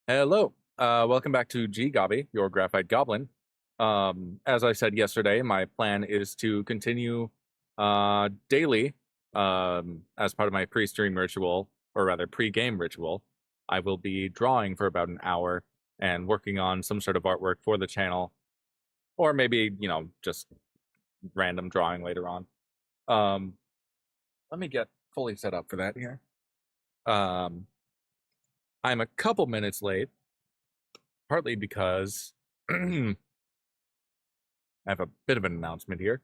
Hello. Welcome back to GGobbie, your graphite goblin. As I said yesterday, my plan is to continue daily as part of my pre-stream ritual, or rather pre-game ritual. I will be drawing for about an hour and working on some sort of artwork for the channel, or maybe, just random drawing later on. Let me get fully set up for that here. I'm a couple minutes late, partly because I have a bit of an announcement here.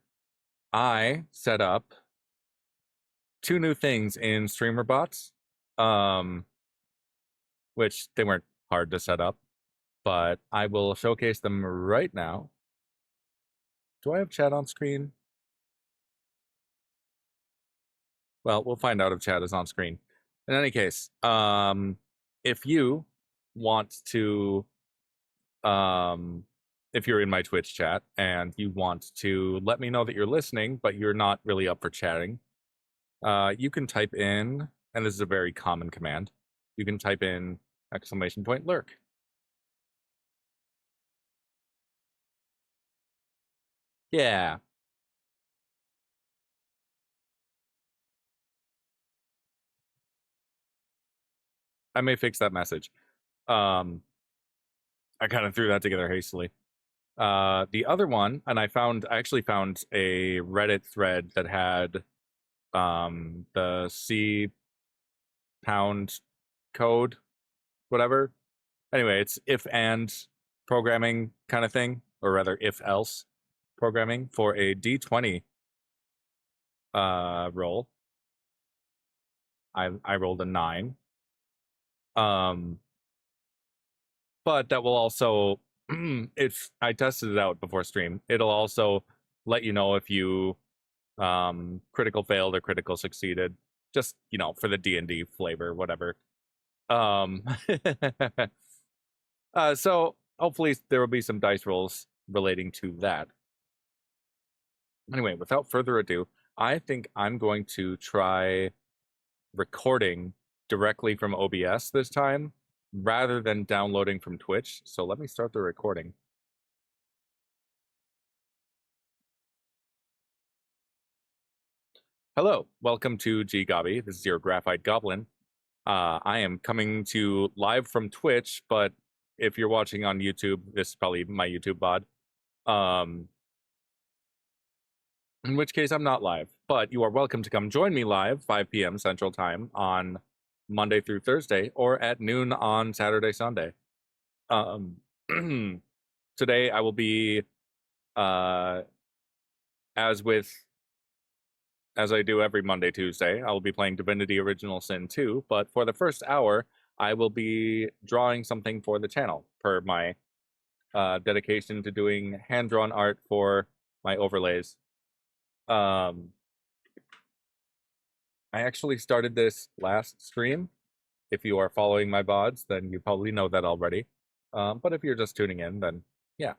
I set up 2 new things in StreamerBots, which they weren't hard to set up, but I will showcase them right now. Do I have chat on screen? Well, we'll find out if chat is on screen. In any case, if you want to, if you're in my Twitch chat and you want to let me know that you're listening, but you're not really up for chatting, you can type in, and this is a very common command, you can type in !lurk. Yeah. I may fix that message. I kind of threw that together hastily. The other one, and I actually found a Reddit thread that had the C pound code, whatever. Anyway, it's if and programming kind of thing, or rather if else programming for a D20 roll. I rolled a 9. But that will also, if I tested it out before stream, it'll also let you know if you critical failed or critical succeeded, just, for the D&D flavor, whatever. So hopefully there will be some dice rolls relating to that. Anyway, without further ado, I think I'm going to try recording directly from OBS this time, rather than downloading from Twitch. So let me start the recording. Hello, welcome to GGobbie. This is your graphite goblin. I am coming to live from Twitch, but if you're watching on YouTube, this is probably my YouTube VOD. In which case I'm not live, but you are welcome to come join me live 5 p.m. Central Time on Monday through Thursday, or at noon on Saturday, Sunday. Today I will be, as I do every Monday, Tuesday, I will be playing Divinity Original Sin 2, but for the first hour, I will be drawing something for the channel, per my dedication to doing hand-drawn art for my overlays. I actually started this last stream. If you are following my VODs, then you probably know that already. But if you're just tuning in, then yeah.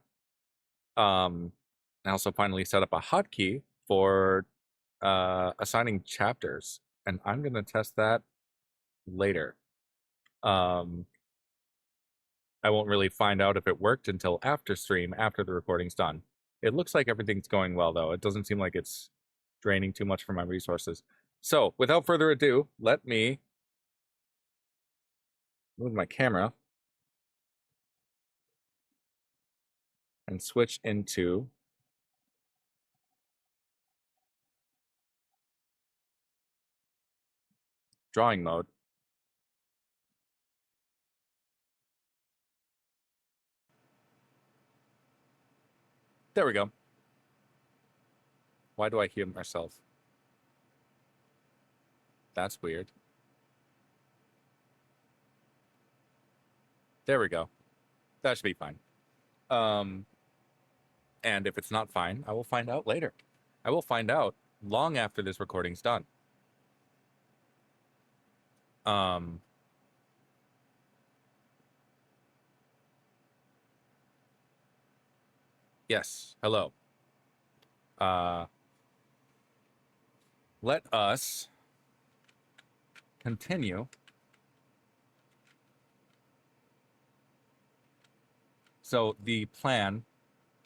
I also finally set up a hotkey for assigning chapters, and I'm going to test that later. I won't really find out if it worked until after stream, after the recording's done. It looks like everything's going well, though. It doesn't seem like it's draining too much from my resources. So, without further ado, let me move my camera and switch into drawing mode. There we go. Why do I hear myself? That's weird. There we go. That should be fine. And if it's not fine, I will find out later. I will find out long after this recording's done. Yes, hello. Let us continue So the plan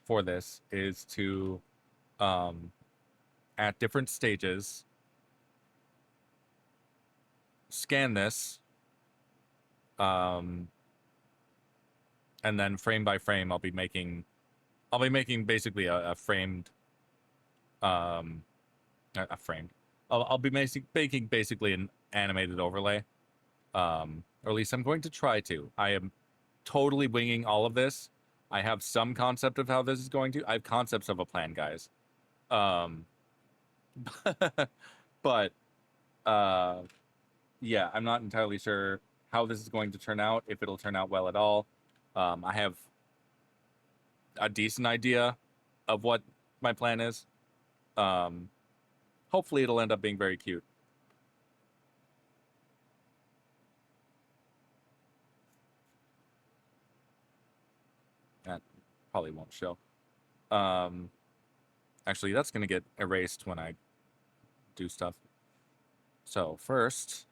for this is to, at different stages, scan this, um, and then frame by frame, I'll be making basically a framed, um, a framed. I'll be making basically an animated overlay, or at least I'm going to try to. I am totally winging all of this. I have some concept of how this is going to. I have concepts of a plan, guys. Um, but yeah, I'm not entirely sure how this is going to turn out, if it'll turn out well at all. I have a decent idea of what my plan is. Hopefully it'll end up being very cute. That probably won't show. Actually, that's going to get erased when I do stuff. So first,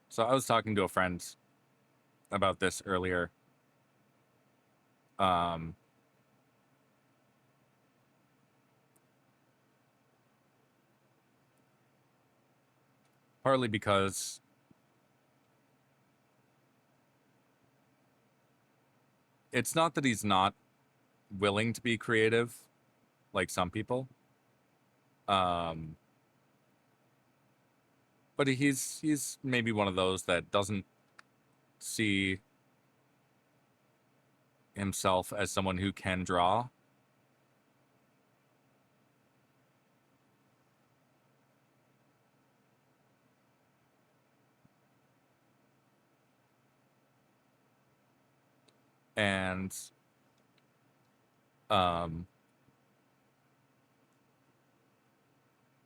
so I was talking to a friend about this earlier. Partly because it's not that he's not willing to be creative, like some people. But he's maybe one of those that doesn't see himself as someone who can draw. And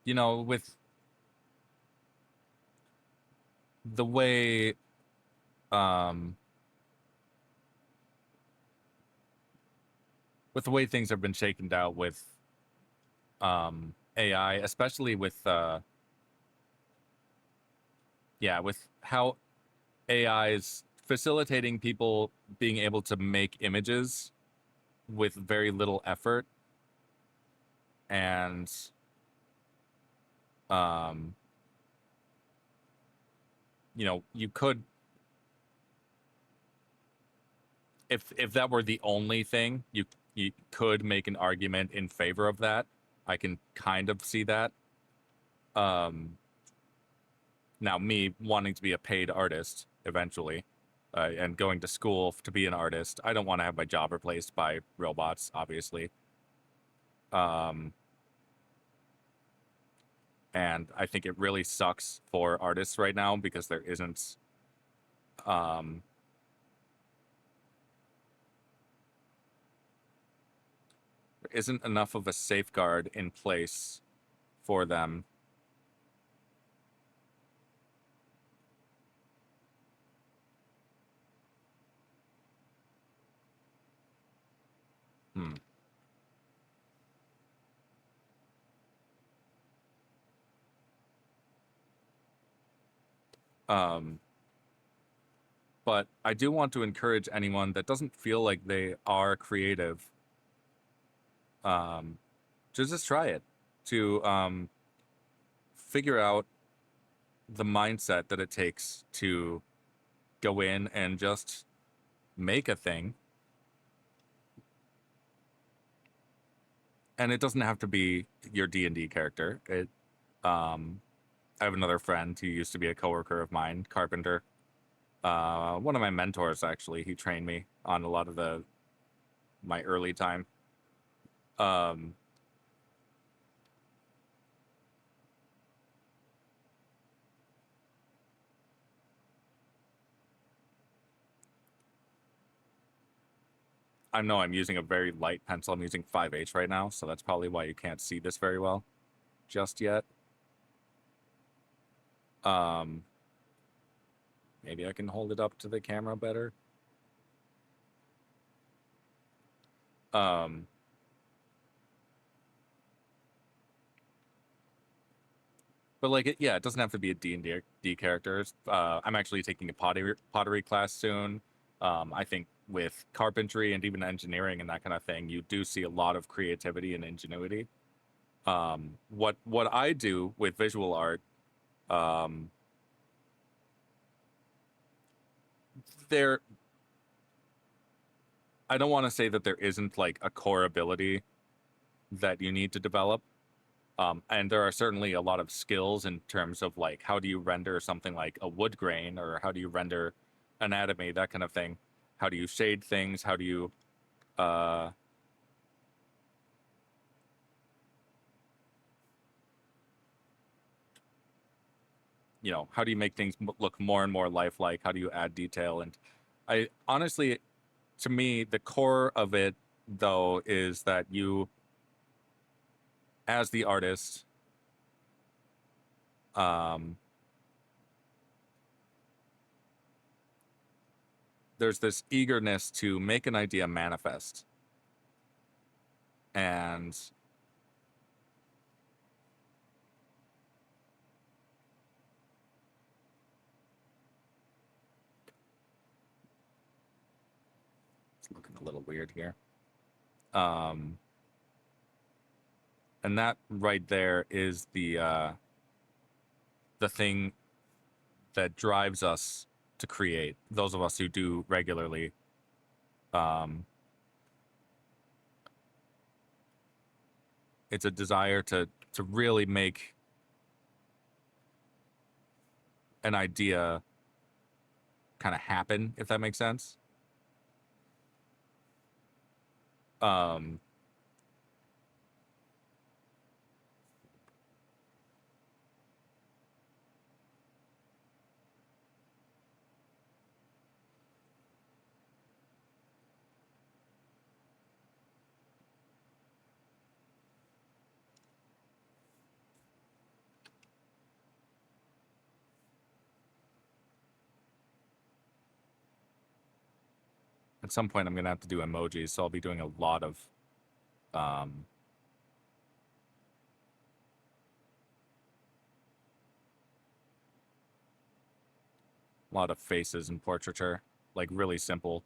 you know, with the way things have been shaken out with AI, especially with with how AI is facilitating people being able to make images with very little effort, and you know, you could, if that were the only thing, you could make an argument in favor of that. I can kind of see that. Now, me wanting to be a paid artist eventually, and going to school to be an artist, I don't want to have my job replaced by robots, obviously. And I think it really sucks for artists right now because there isn't enough of a safeguard in place for them. But I do want to encourage anyone that doesn't feel like they are creative, to just try it, to figure out the mindset that it takes to go in and just make a thing. And it doesn't have to be your D&D character. I have another friend who used to be a coworker of mine, Carpenter. One of my mentors, actually. He trained me on a lot of the my early time. Um, I know I'm using a very light pencil. I'm using 5H right now, so that's probably why you can't see this very well just yet. Um, maybe I can hold it up to the camera better. Um, but like, yeah, it doesn't have to be a D&D character. I'm actually taking a pottery class soon. I think with carpentry and even engineering and that kind of thing, you do see a lot of creativity and ingenuity. What I do with visual art, um, there, I don't want to say that there isn't like a core ability that you need to develop. And there are certainly a lot of skills in terms of like how do you render something like a wood grain, or how do you render anatomy, that kind of thing. How do you shade things? How do you uh, how do you make things look more and more lifelike? How do you add detail? And I honestly, to me, the core of it though is that you, as the artist, um, there's this eagerness to make an idea manifest. And it's looking a little weird here. Um, and that right there is the thing that drives us to create. Those of us who do regularly. Um, it's a desire to really make an idea kind of happen, if that makes sense. Um, at some point, I'm gonna have to do emojis, so I'll be doing um, a lot of faces and portraiture, like really simple.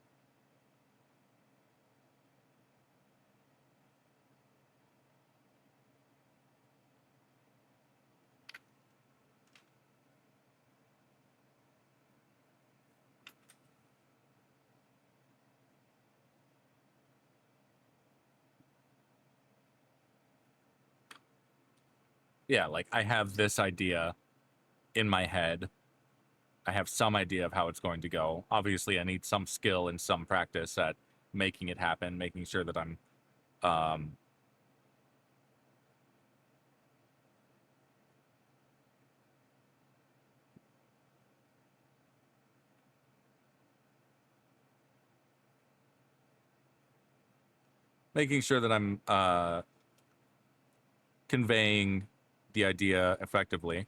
Yeah, like I have this idea in my head. I have some idea of how it's going to go. Obviously, I need some skill and some practice at making it happen, making sure that I'm um, making sure that I'm conveying the idea effectively.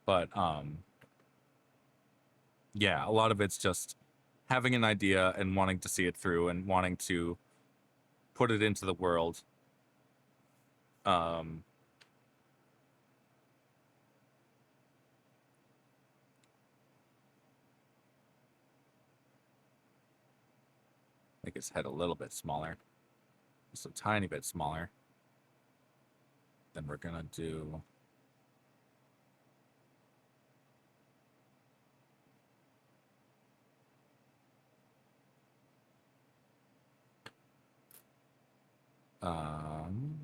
But yeah, a lot of it's just having an idea and wanting to see it through and wanting to put it into the world. Um, make his head a little bit smaller, just a tiny bit smaller. Then we're gonna do um,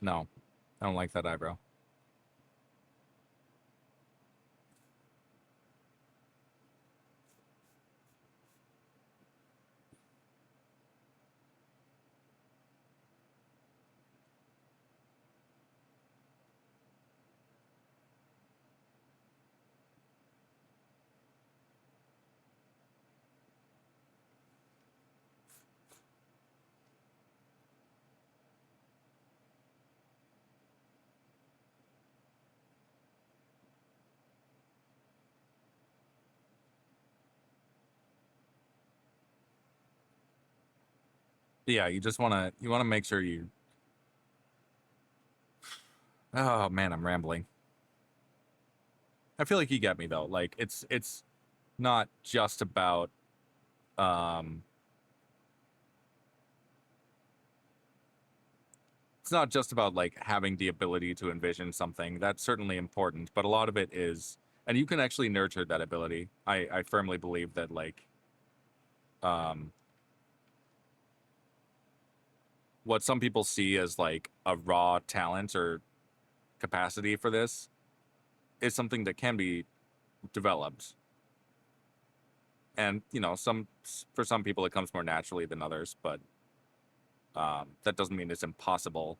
no, I don't like that eyebrow. Yeah, you just wanna make sure you. Oh man, I'm rambling. I feel like you get me though. Like it's not just about um it's not just about like having the ability to envision something. That's certainly important, but a lot of it is, and you can actually nurture that ability. I firmly believe that like um what some people see as like a raw talent or capacity for this is something that can be developed. And you know, for some people it comes more naturally than others, but that doesn't mean it's impossible.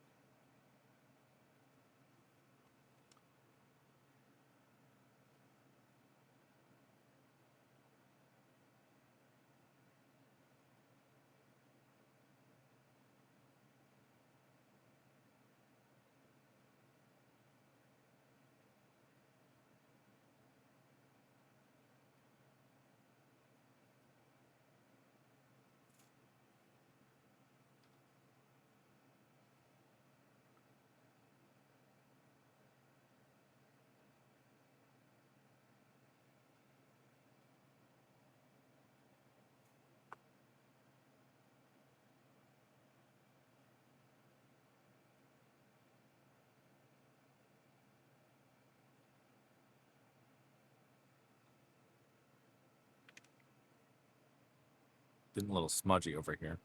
Getting a little smudgy over here.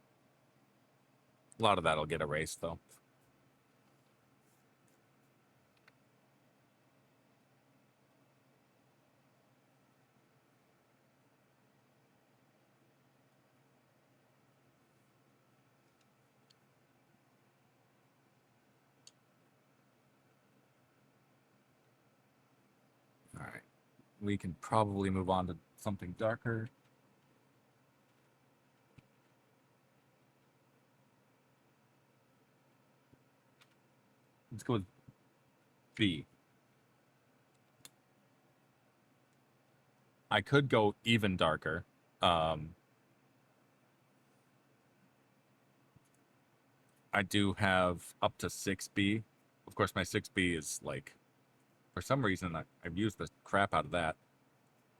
A lot of that'll get erased though. All right. We can probably move on to something darker. Let's go with B. I could go even darker. Um, I do have up to 6B. Of course, my 6B is like, for some reason, I've used the crap out of that.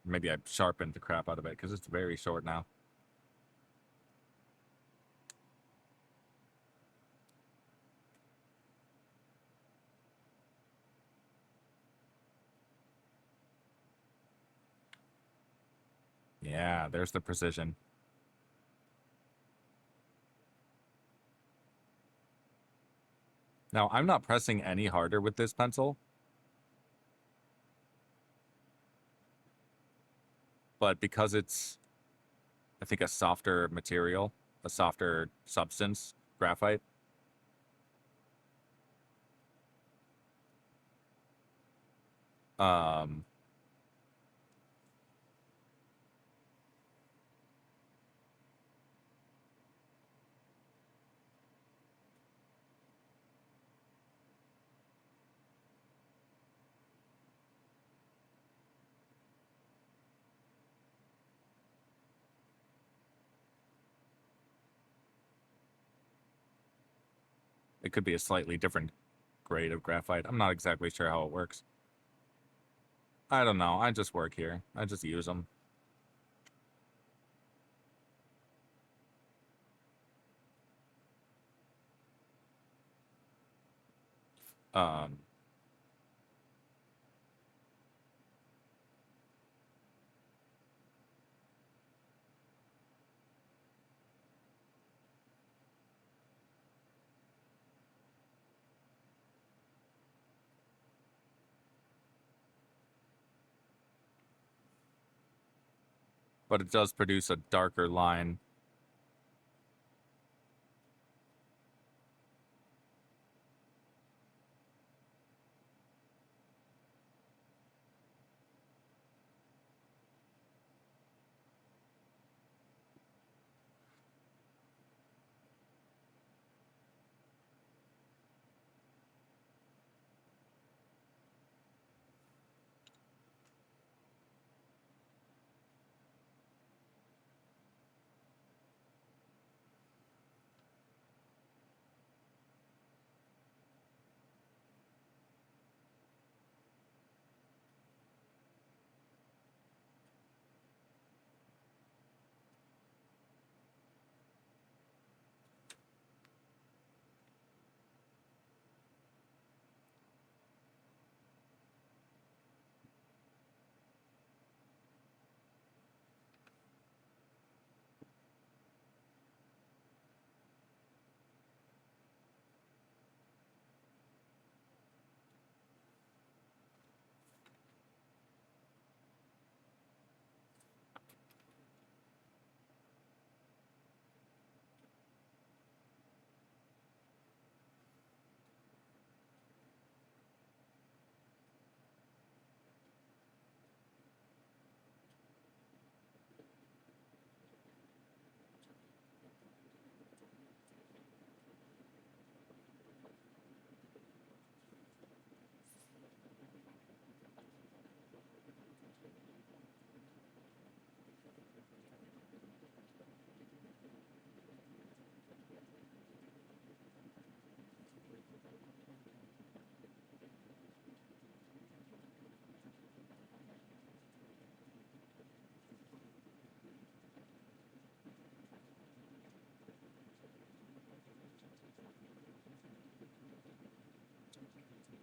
Maybe I've sharpened the crap out of it because it's very short now. Yeah, there's the precision. Now, I'm not pressing any harder with this pencil, but because it's, I think, a softer material, a softer substance, graphite, um, It could be a slightly different grade of graphite. I'm not exactly sure how it works. I don't know. I just work here. I just use them. Um, but it does produce a darker line.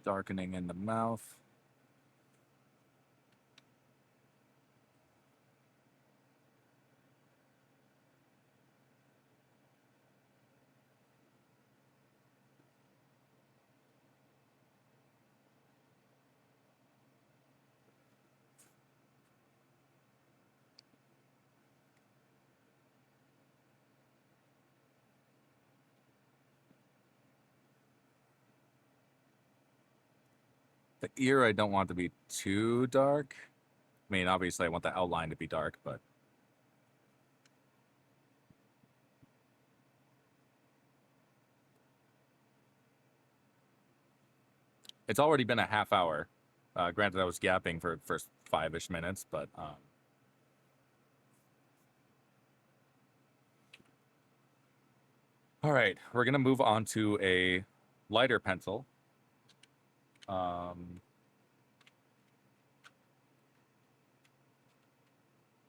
Darkening in the mouth. The ear I don't want to be too dark. I mean, obviously I want the outline to be dark, but it's already been a half hour. Granted, I was gapping for the first 5-ish minutes, but all right, we're gonna move on to a lighter pencil.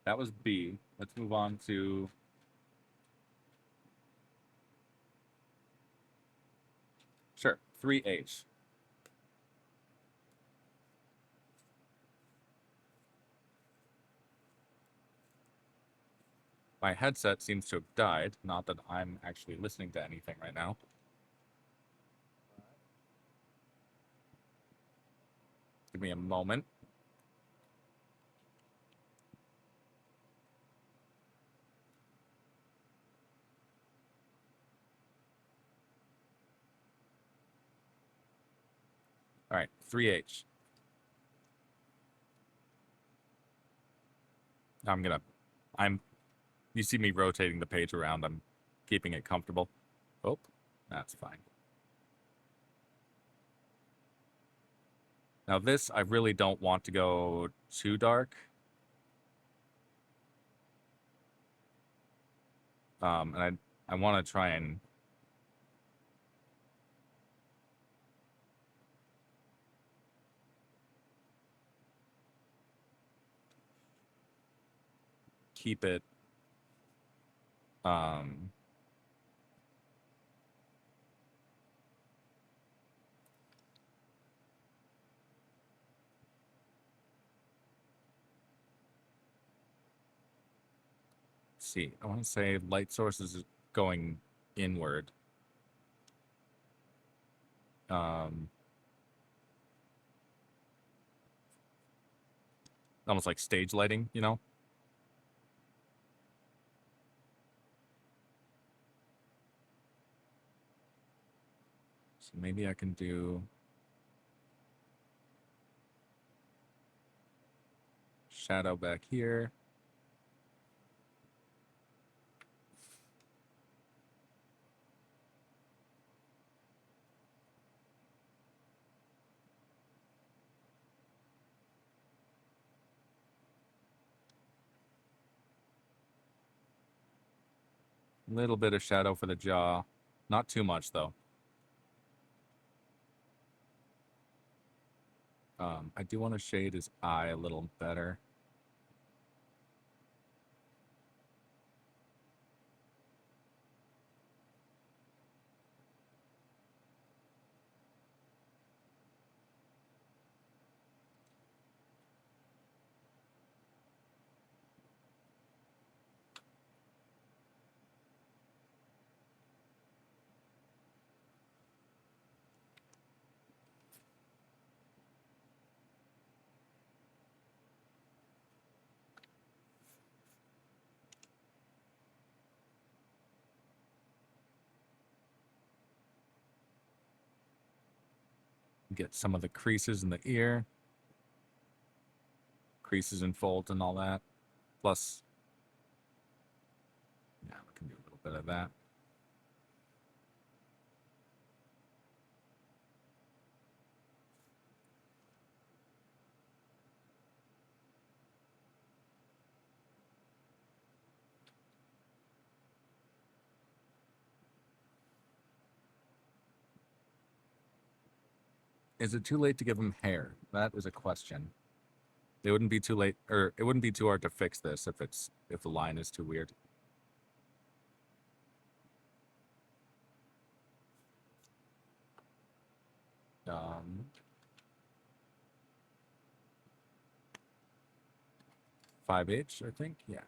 That was B. Let's move on to sure 3H. My headset seems to have died. Not that I'm actually listening to anything right now. Give me a moment. All right, 3H. You see me rotating the page around. I'm keeping it comfortable. Oh, that's fine. Now this, I really don't want to go too dark. And I want to try and keep it see, I want to say light source is going inward. Almost like stage lighting, you know? So maybe I can do shadow back here. A little bit of shadow for the jaw. Not too much, though. I do want to shade his eye a little better. Get some of the creases in the ear. Creases and folds and all that. Plus, yeah, we can do a little bit of that. Is it too late to give him hair? That is a question. It wouldn't be too late, or it wouldn't be too hard to fix this if the line is too weird. 5H, I think. Yeah.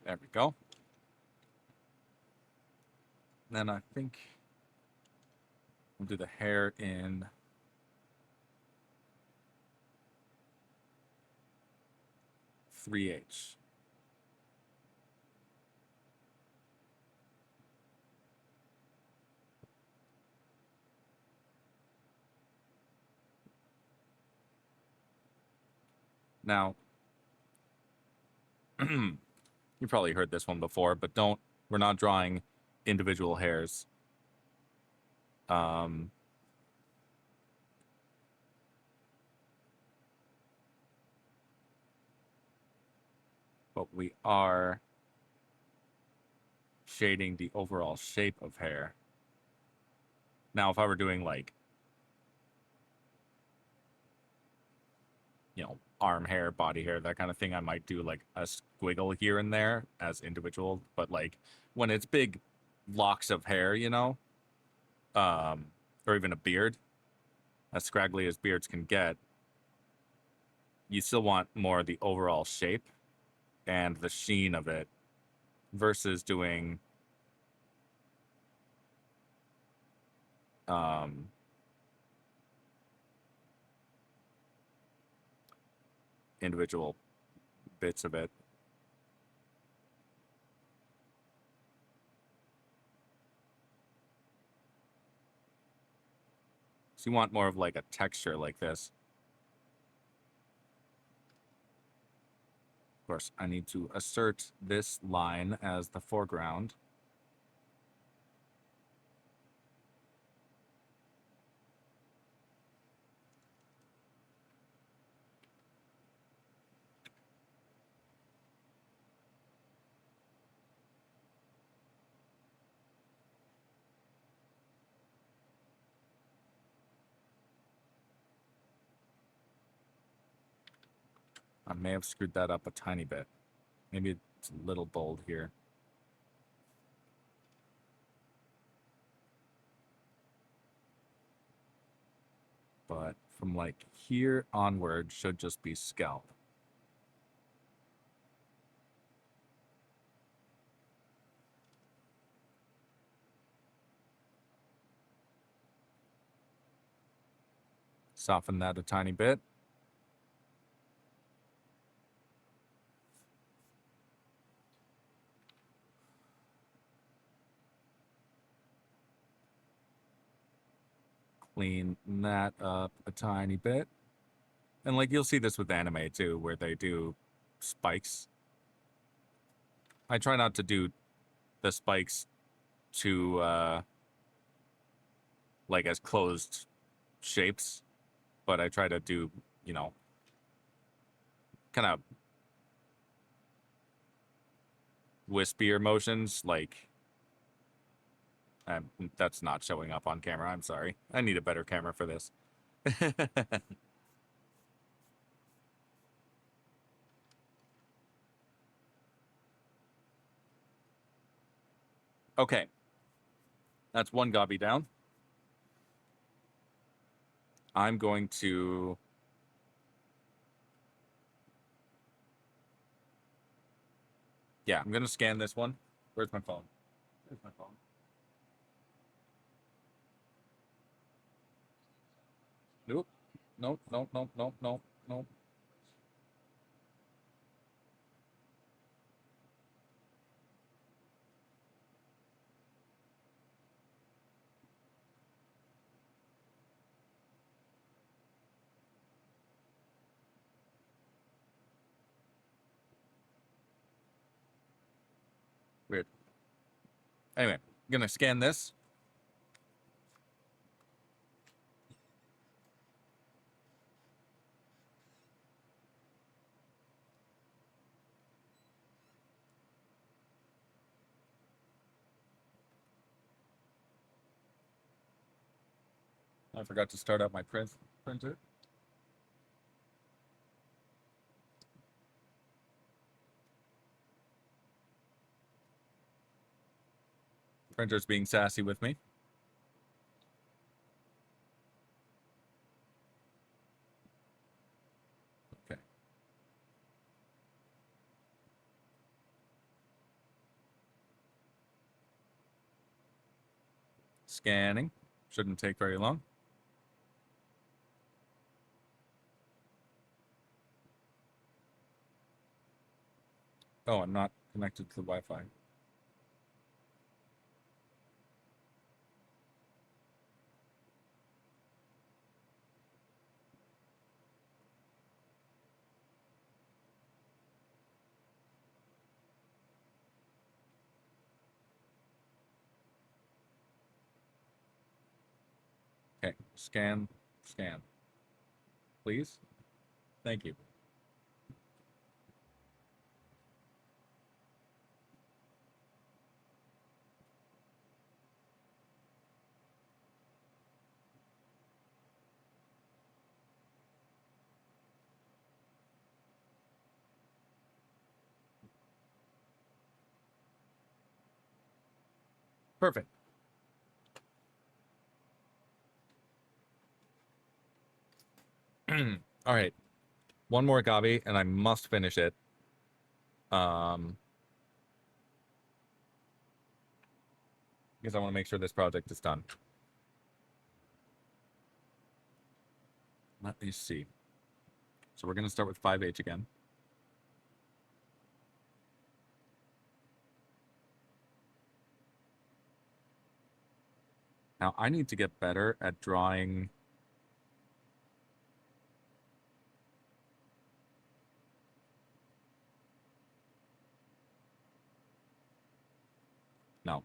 There we go. Then I think we'll do the hair in 3H. Now, you probably heard this one before, but we're not drawing individual hairs. But we are shading the overall shape of hair. Now, if I were doing like, arm hair, body hair, that kind of thing, I might do like a squiggle here and there as individual. But like when it's big locks of hair, or even a beard, as scraggly as beards can get, you still want more of the overall shape and the sheen of it versus doing individual bits of it. So you want more of like a texture like this. Of course, I need to assert this line as the foreground. I may have screwed that up a tiny bit. Maybe it's a little bold here. But from like here onward should just be scalp. Soften that a tiny bit. Clean that up a tiny bit. And like you'll see this with anime too, where they do spikes. I try not to do the spikes too like as closed shapes, but I try to do, kind of wispier motions, like that's not showing up on camera. I'm sorry. I need a better camera for this. Okay. That's one GGobbie down. I'm going to... Yeah, I'm going to scan this one. Where's my phone? Where's my phone? Nope. Nope, nope, nope, nope, nope, nope. Weird. Anyway, I'm going to scan this. I forgot to start up my printer. Printer's being sassy with me. Okay. Scanning. Shouldn't take very long. Oh, I'm not connected to the Wi-Fi. Okay, scan, scan. Please? Thank you. Perfect. All right. One more GGobbie, and I must finish it. Because I want to make sure this project is done. Let me see. So we're going to start with 5H again. Now, I need to get better at drawing... No.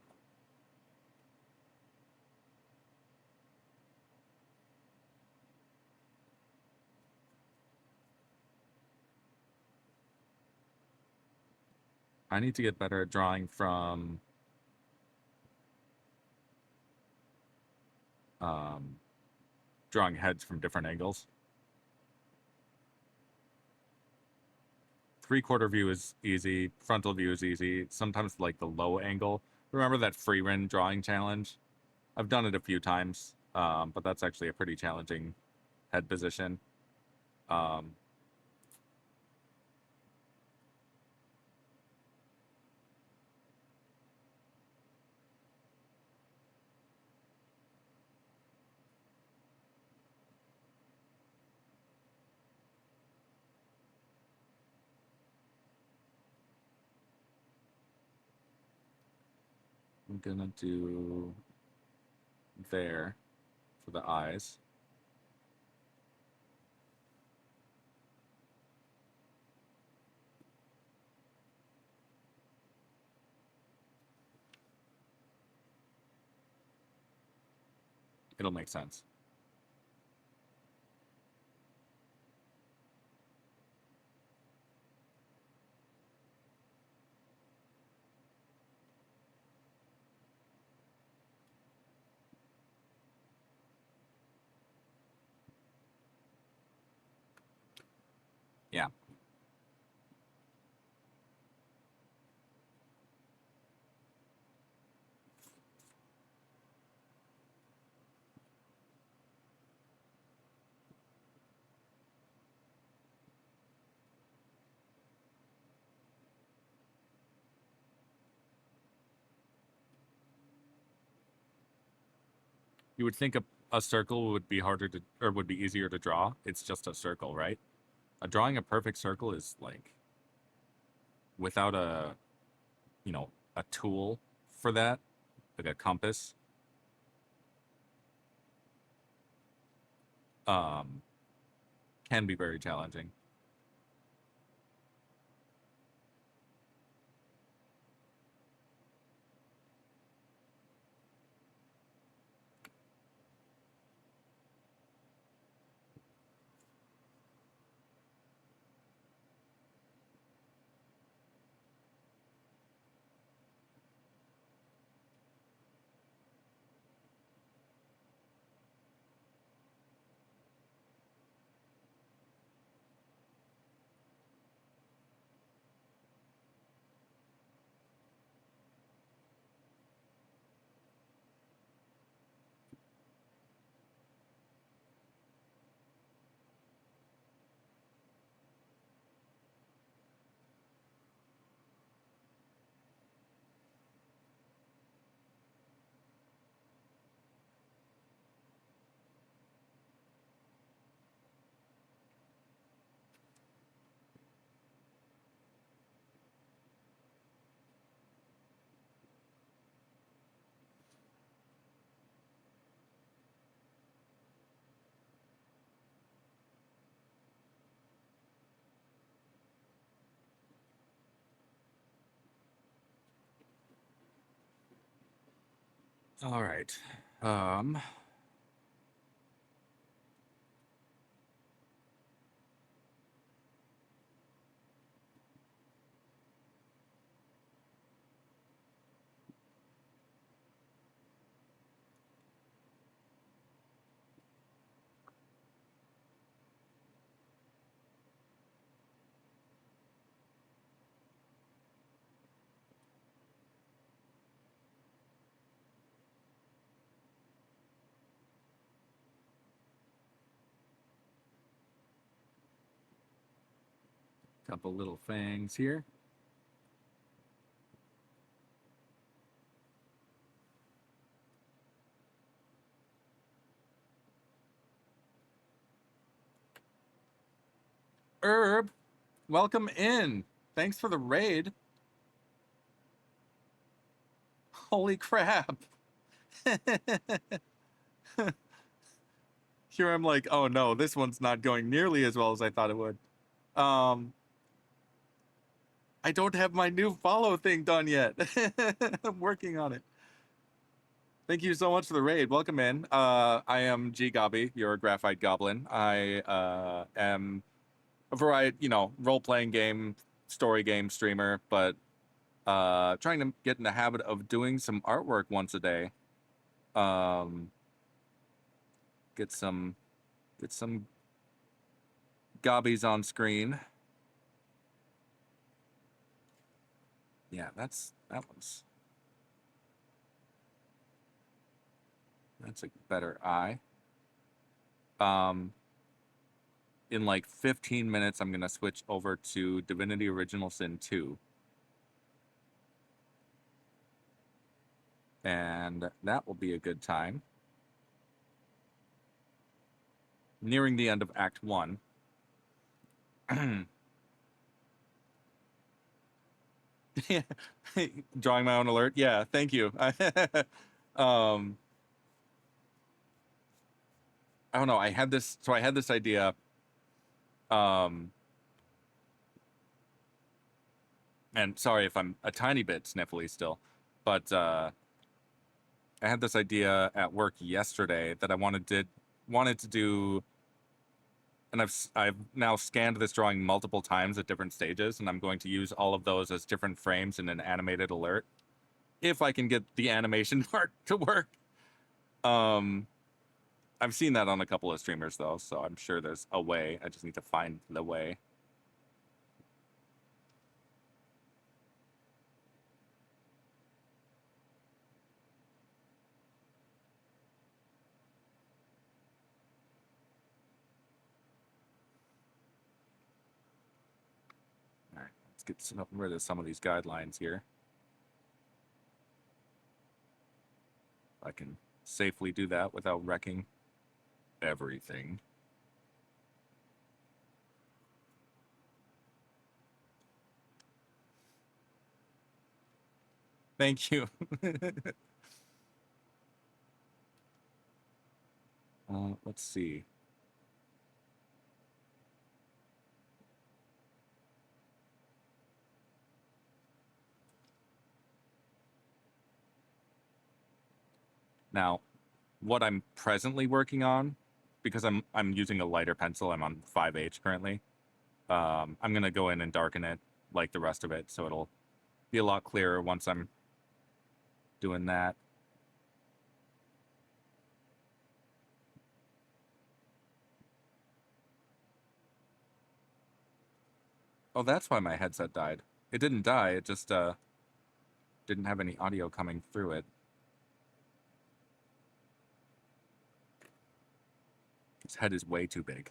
I need to get better at drawing from... drawing heads from different angles. Three-quarter view is easy. Frontal view is easy. Sometimes like the low angle. Remember that free run drawing challenge? I've done it a few times, but that's actually a pretty challenging head position. I'm gonna do there for the eyes. It'll make sense. Yeah. You would think a circle would be harder to, or would be easier to draw. It's just a circle, right? Drawing a perfect circle is like, without a, a tool for that, like a compass, um, can be very challenging. All right. Couple little fangs here. Herb, welcome in. Thanks for the raid. Holy crap. Here I'm like, oh no, this one's not going nearly as well as I thought it would. I don't have my new follow thing done yet. I'm working on it. Thank you so much for the raid. Welcome in. I am GGobbie, your graphite goblin. I am a variety, role-playing game, story game streamer, but trying to get in the habit of doing some artwork once a day. Get some gobbies on screen. Yeah, that's a better eye. In like 15 minutes, I'm gonna switch over to Divinity Original Sin 2. And that will be a good time. Nearing the end of Act 1. Drawing my own alert. Yeah, thank you. I don't know. I had this idea. And sorry if I'm a tiny bit sniffly still, but I had this idea at work yesterday that I wanted to do, and I've now scanned this drawing multiple times at different stages, and I'm going to use all of those as different frames in an animated alert, if I can get the animation part to work. I've seen that on a couple of streamers though, so I'm sure there's a way. I just need to find the way. All right, let's get rid of some of these guidelines here. I can safely do that without wrecking everything. Thank you. Let's see. Now, what I'm presently working on, because I'm using a lighter pencil, I'm on 5H currently. I'm gonna go in and darken it like the rest of it, so it'll be a lot clearer once I'm doing that. Oh, that's why my headset died. It didn't die, it just didn't have any audio coming through it. His head is way too big.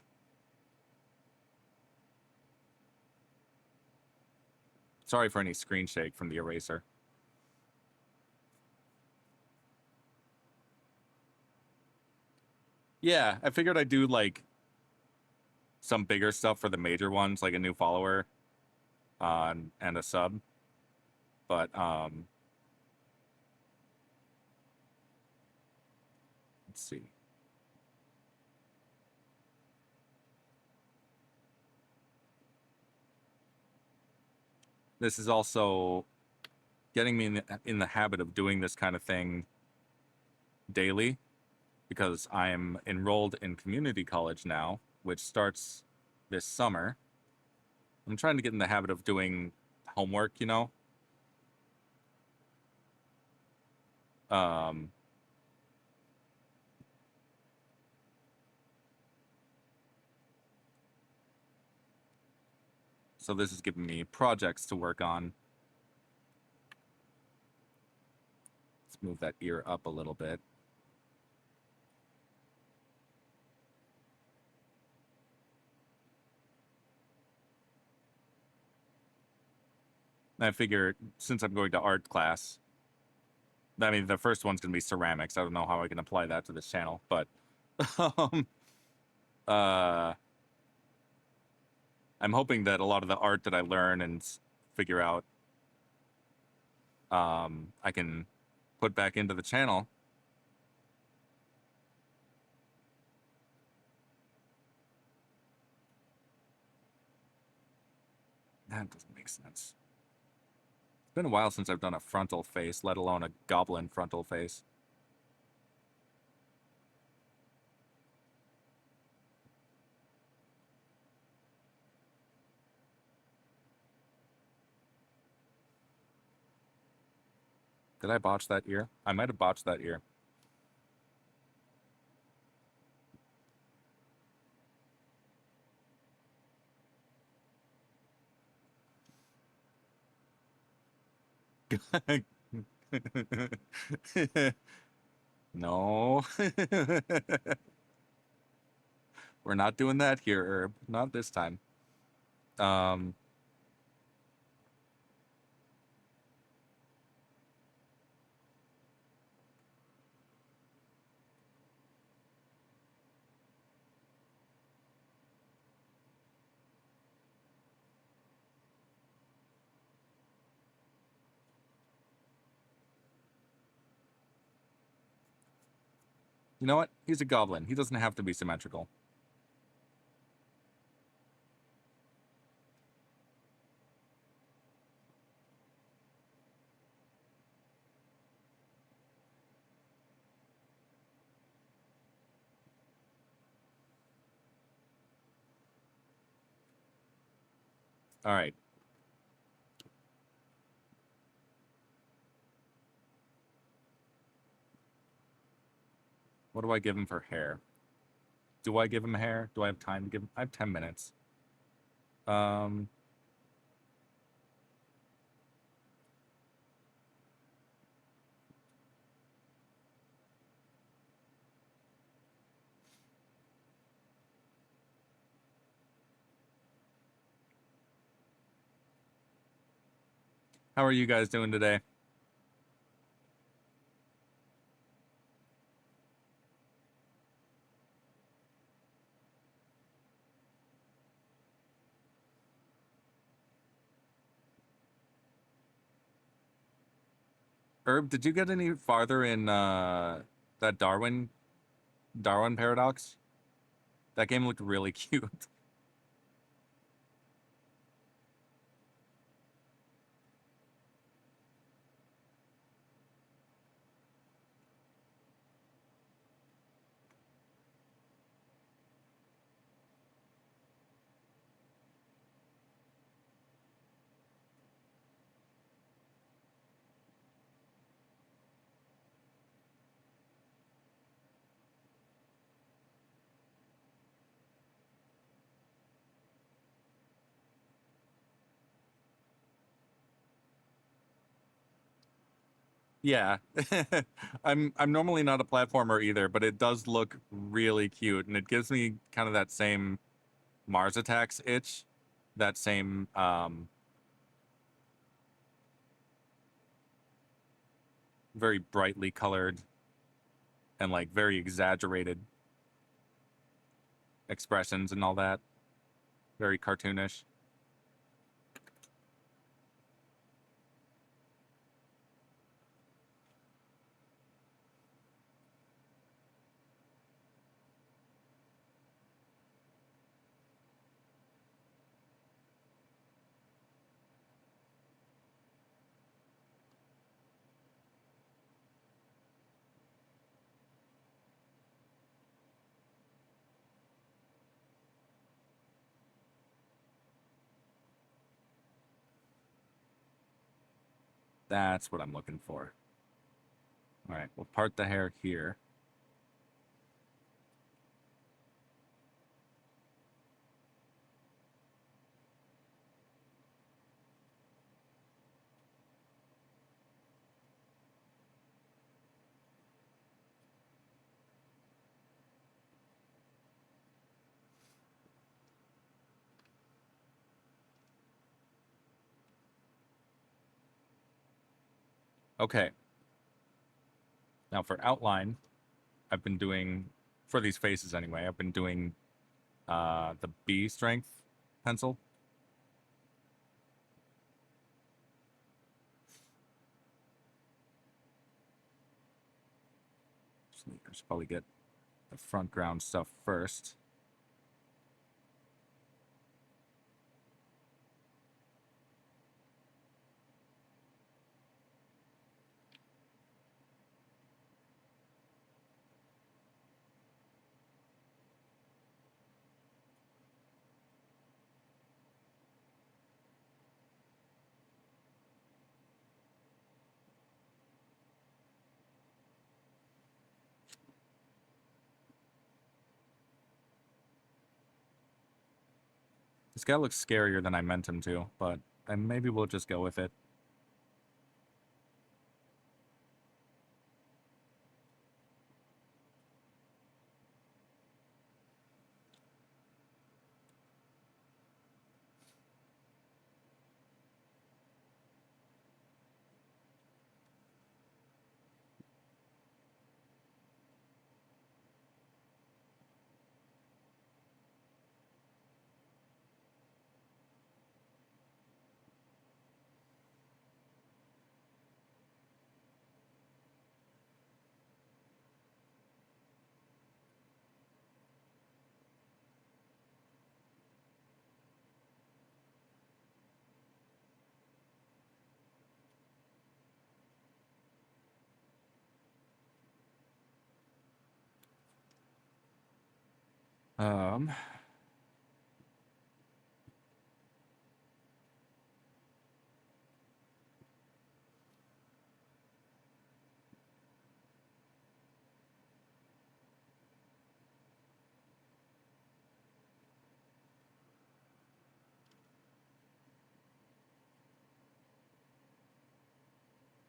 Sorry for any screen shake from the eraser. Yeah, I figured I'd do like some bigger stuff for the major ones, like a new follower and a sub. But let's see. This is also getting me in the habit of doing this kind of thing daily, because I'm enrolled in community college now, which starts this summer. I'm trying to get in the habit of doing homework, so this is giving me projects to work on. Let's move that ear up a little bit. I figure since I'm going to art class, I mean, the first one's going to be ceramics. I don't know how I can apply that to this channel, but um, uh, I'm hoping that a lot of the art that I learn and figure out, I can put back into the channel. That doesn't make sense. It's been a while since I've done a frontal face, let alone a goblin frontal face. Did I botch that ear? I might have botched that ear. No. We're not doing that here, Herb. Not this time. Um, you know what? He's a goblin. He doesn't have to be symmetrical. All right. What do I give him for hair? Do I give him hair? Do I have time to give him? I have 10 minutes. Um, how are you guys doing today? Herb, did you get any farther in that Darwin paradox? That game looked really cute. Yeah. I'm normally not a platformer either, but it does look really cute and it gives me kind of that same Mars Attacks itch, that same very brightly colored and like very exaggerated expressions and all that. Very cartoonish. That's what I'm looking for. All right, we'll part the hair here. Okay. Now for outline, I've been doing, for these faces anyway, I've been doing the B strength pencil. So I should probably get the front ground stuff first. This guy looks scarier than I meant him to, but maybe we'll just go with it. Um,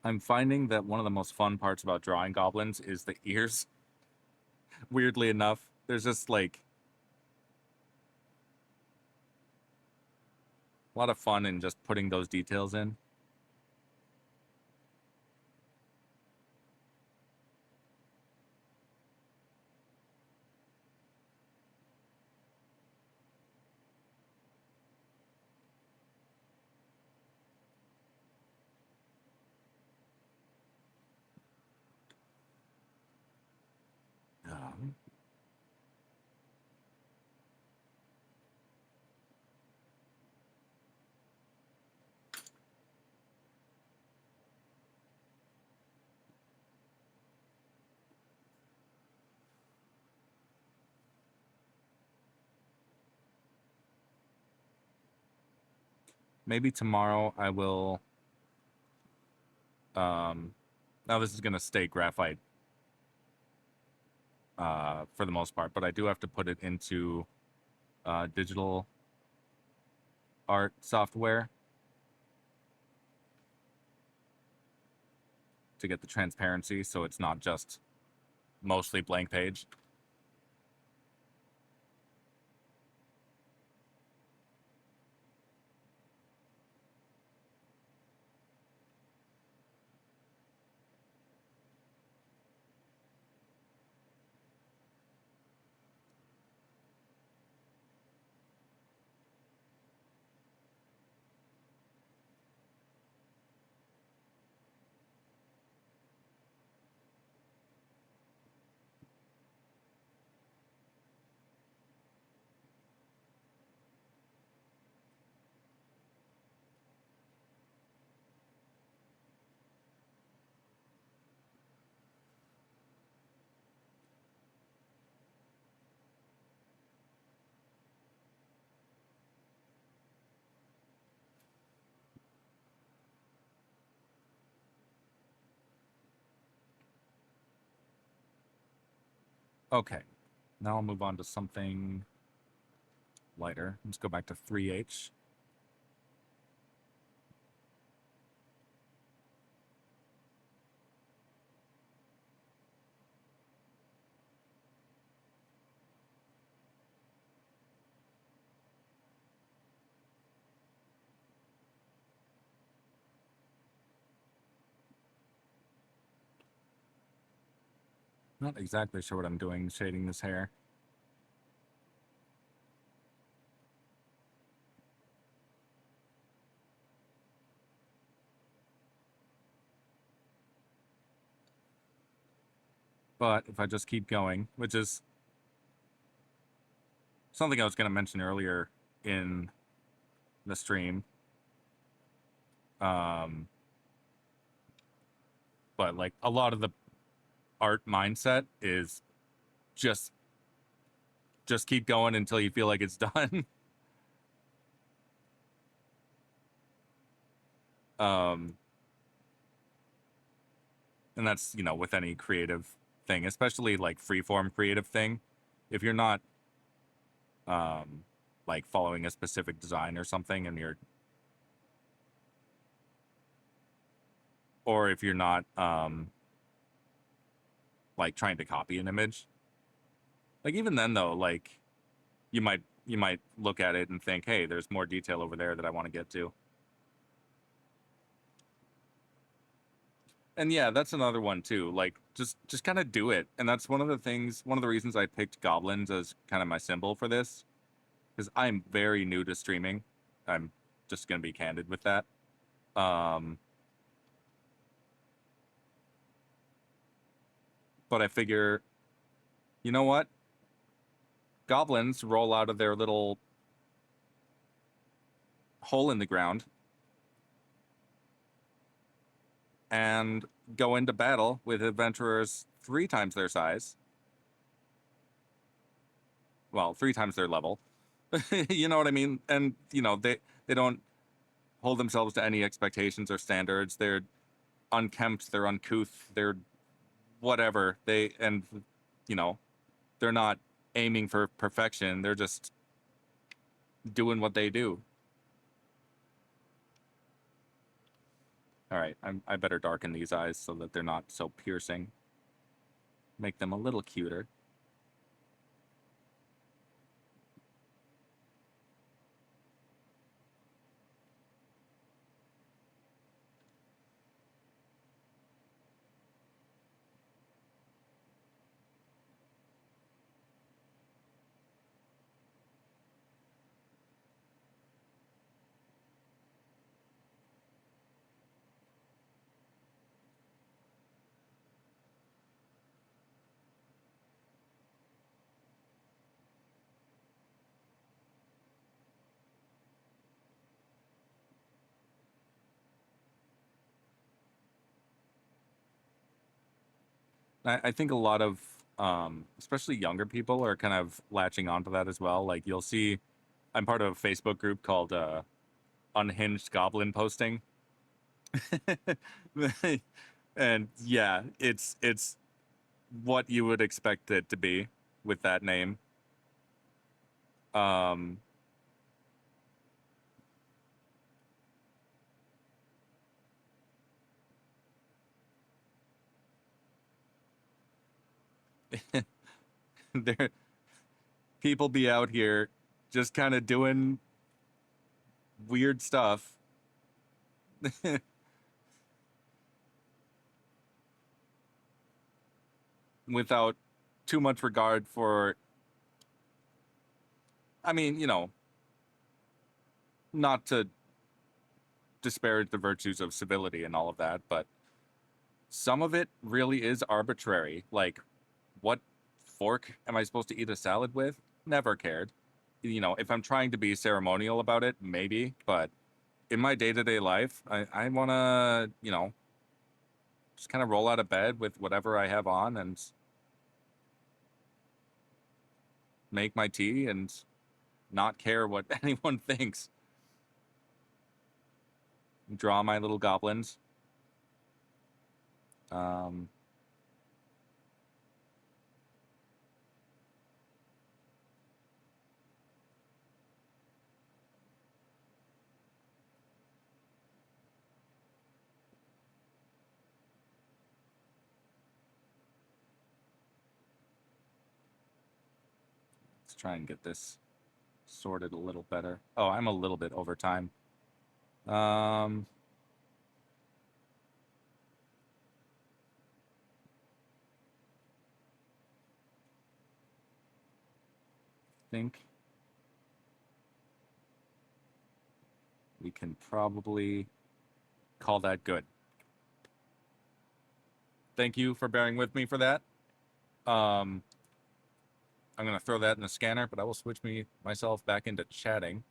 I'm finding that one of the most fun parts about drawing goblins is the ears. Weirdly enough, there's just like a lot of fun in just putting those details in. Um, Maybe tomorrow I will. Now this is gonna stay graphite for the most part, but I do have to put it into digital art software to get the transparency, so it's not just mostly blank page. Okay, now I'll move on to something lighter. Let's go back to 3H. Not exactly sure what I'm doing shading this hair. But if I just keep going, which is something I was going to mention earlier in the stream, but like a lot of the art mindset is just keep going until you feel like it's done. um, and that's, you know, with any creative thing, especially like freeform creative thing. If you're not like following a specific design or something, and you're, or if you're not like trying to copy an image, like even then though, like you might look at it and think, hey, there's more detail over there that I want to get to. And yeah, that's another one too. Like just kind of do it. And that's one of the things, one of the reasons I picked goblins as kind of my symbol for this, because I'm very new to streaming. I'm just gonna be candid with that. Um, but I figure, you know what? Goblins roll out of their little hole in the ground and go into battle with adventurers 3 times their size. Well, 3 times their level. You know what I mean? And you know, they don't hold themselves to any expectations or standards. They're unkempt, they're uncouth, they're whatever. And you know, they're not aiming for perfection. They're just doing what they do. All right, I better darken these eyes so that they're not so piercing. Make them a little cuter. I think a lot of especially younger people are kind of latching onto that as well. Like you'll see, I'm part of a Facebook group called Unhinged Goblin Posting. And yeah, it's what you would expect it to be with that name. Um, there people be out here just kind of doing weird stuff without too much regard for, I mean, you know, not to disparage the virtues of civility and all of that, but some of it really is arbitrary. Like, what fork am I supposed to eat a salad with? Never cared. You know, if I'm trying to be ceremonial about it, maybe, but in my day-to-day life, I want to, you know, just kind of roll out of bed with whatever I have on and make my tea and not care what anyone thinks. Draw my little goblins. Um, let's try and get this sorted a little better. Oh, I'm a little bit over time. Um, think we can probably call that good. Thank you for bearing with me for that. I'm going to throw that in the scanner, but I will switch myself back into chatting.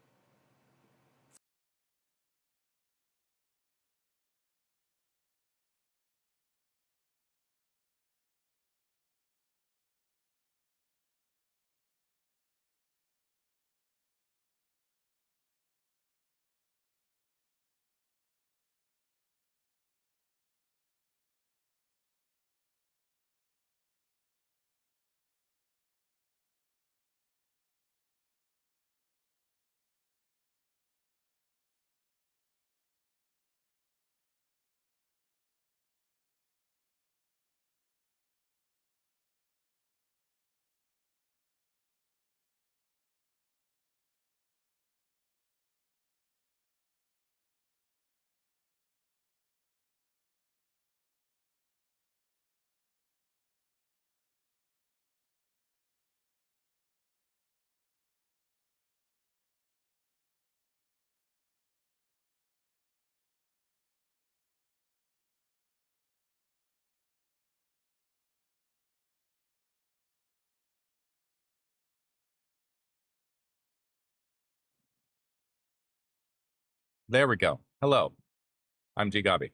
There we go. Hello, I'm GGobbie.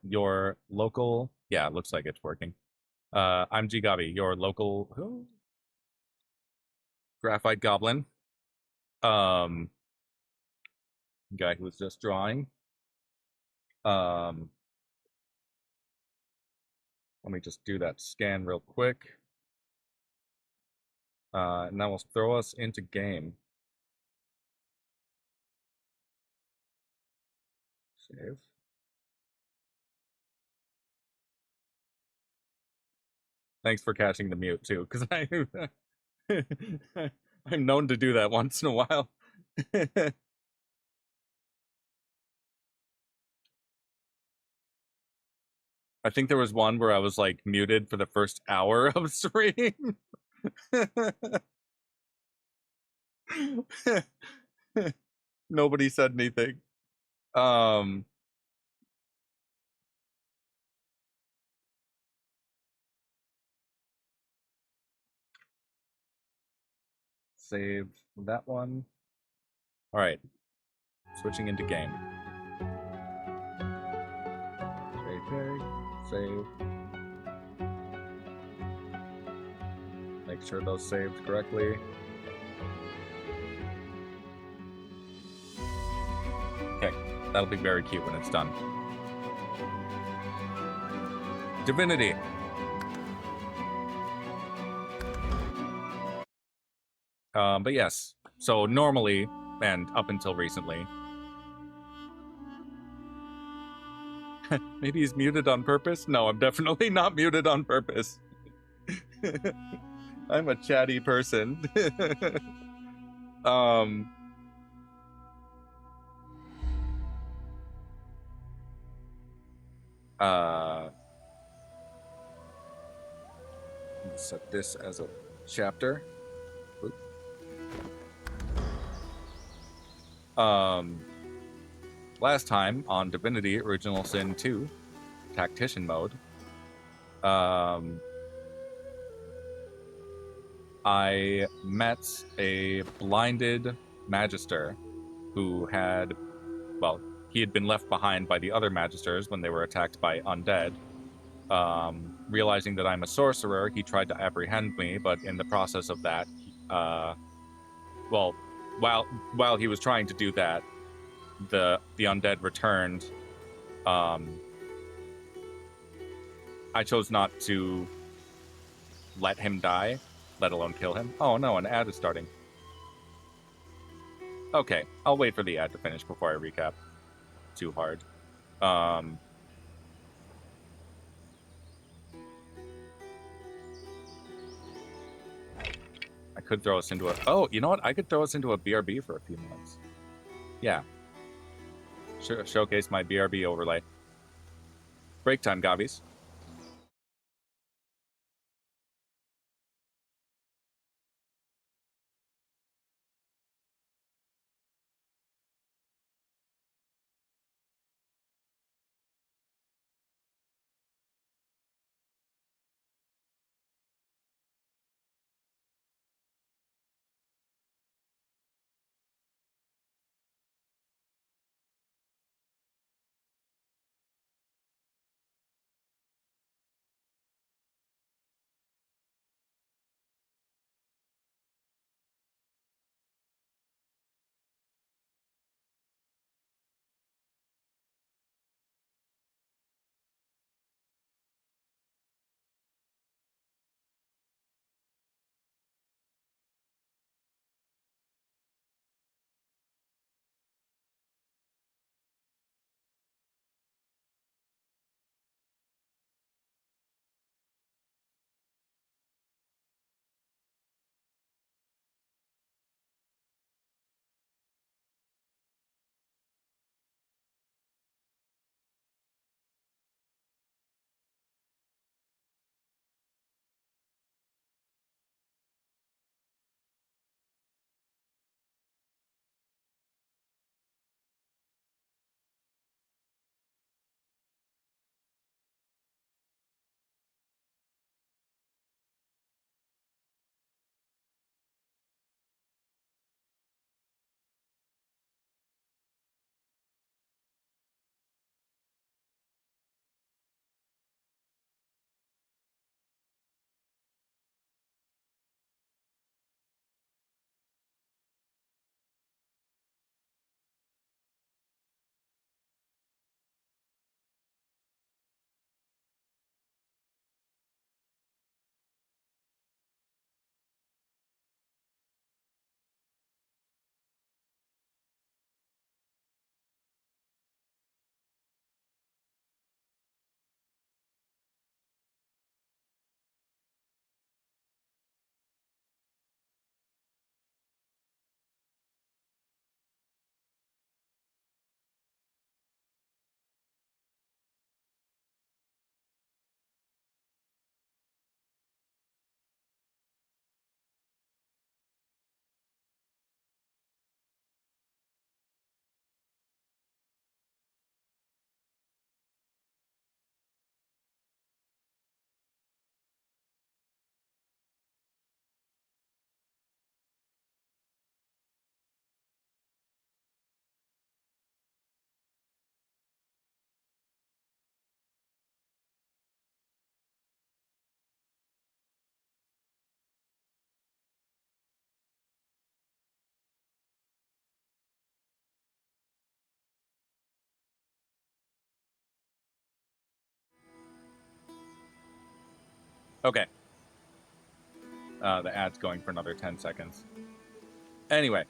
Your local, yeah, it looks like it's working. I'm GGobbie, your local graphite goblin. Guy who was just drawing. Let me just do that scan real quick. And that will throw us into game. Save. Thanks for catching the mute too, because I'm known to do that once in a while. I think there was one where I was like muted for the first hour of stream. Nobody said anything. Save that one. All right, switching into game. JK, save. Make sure those saved correctly. Okay, that'll be very cute when it's done. Divinity. But yes, so normally, and up until recently, maybe he's muted on purpose? No, I'm definitely not muted on purpose. I'm a chatty person. Set this as a chapter. Oop. Last time on Divinity Original Sin 2, Tactician mode, I met a blinded magister who had, well, he had been left behind by the other magisters when they were attacked by undead. Realizing that I'm a sorcerer, he tried to apprehend me, but in the process of that, well, while he was trying to do that, the undead returned. I chose not to let him die, let alone kill him. Oh no, an ad is starting. Okay, I'll wait for the ad to finish before I recap too hard. I could throw us into a... Oh, you know what? I could throw us into a BRB for a few minutes. Yeah. Showcase my BRB overlay. Break time, Gobbies. Okay. The ad's going for another 10 seconds. Anyway,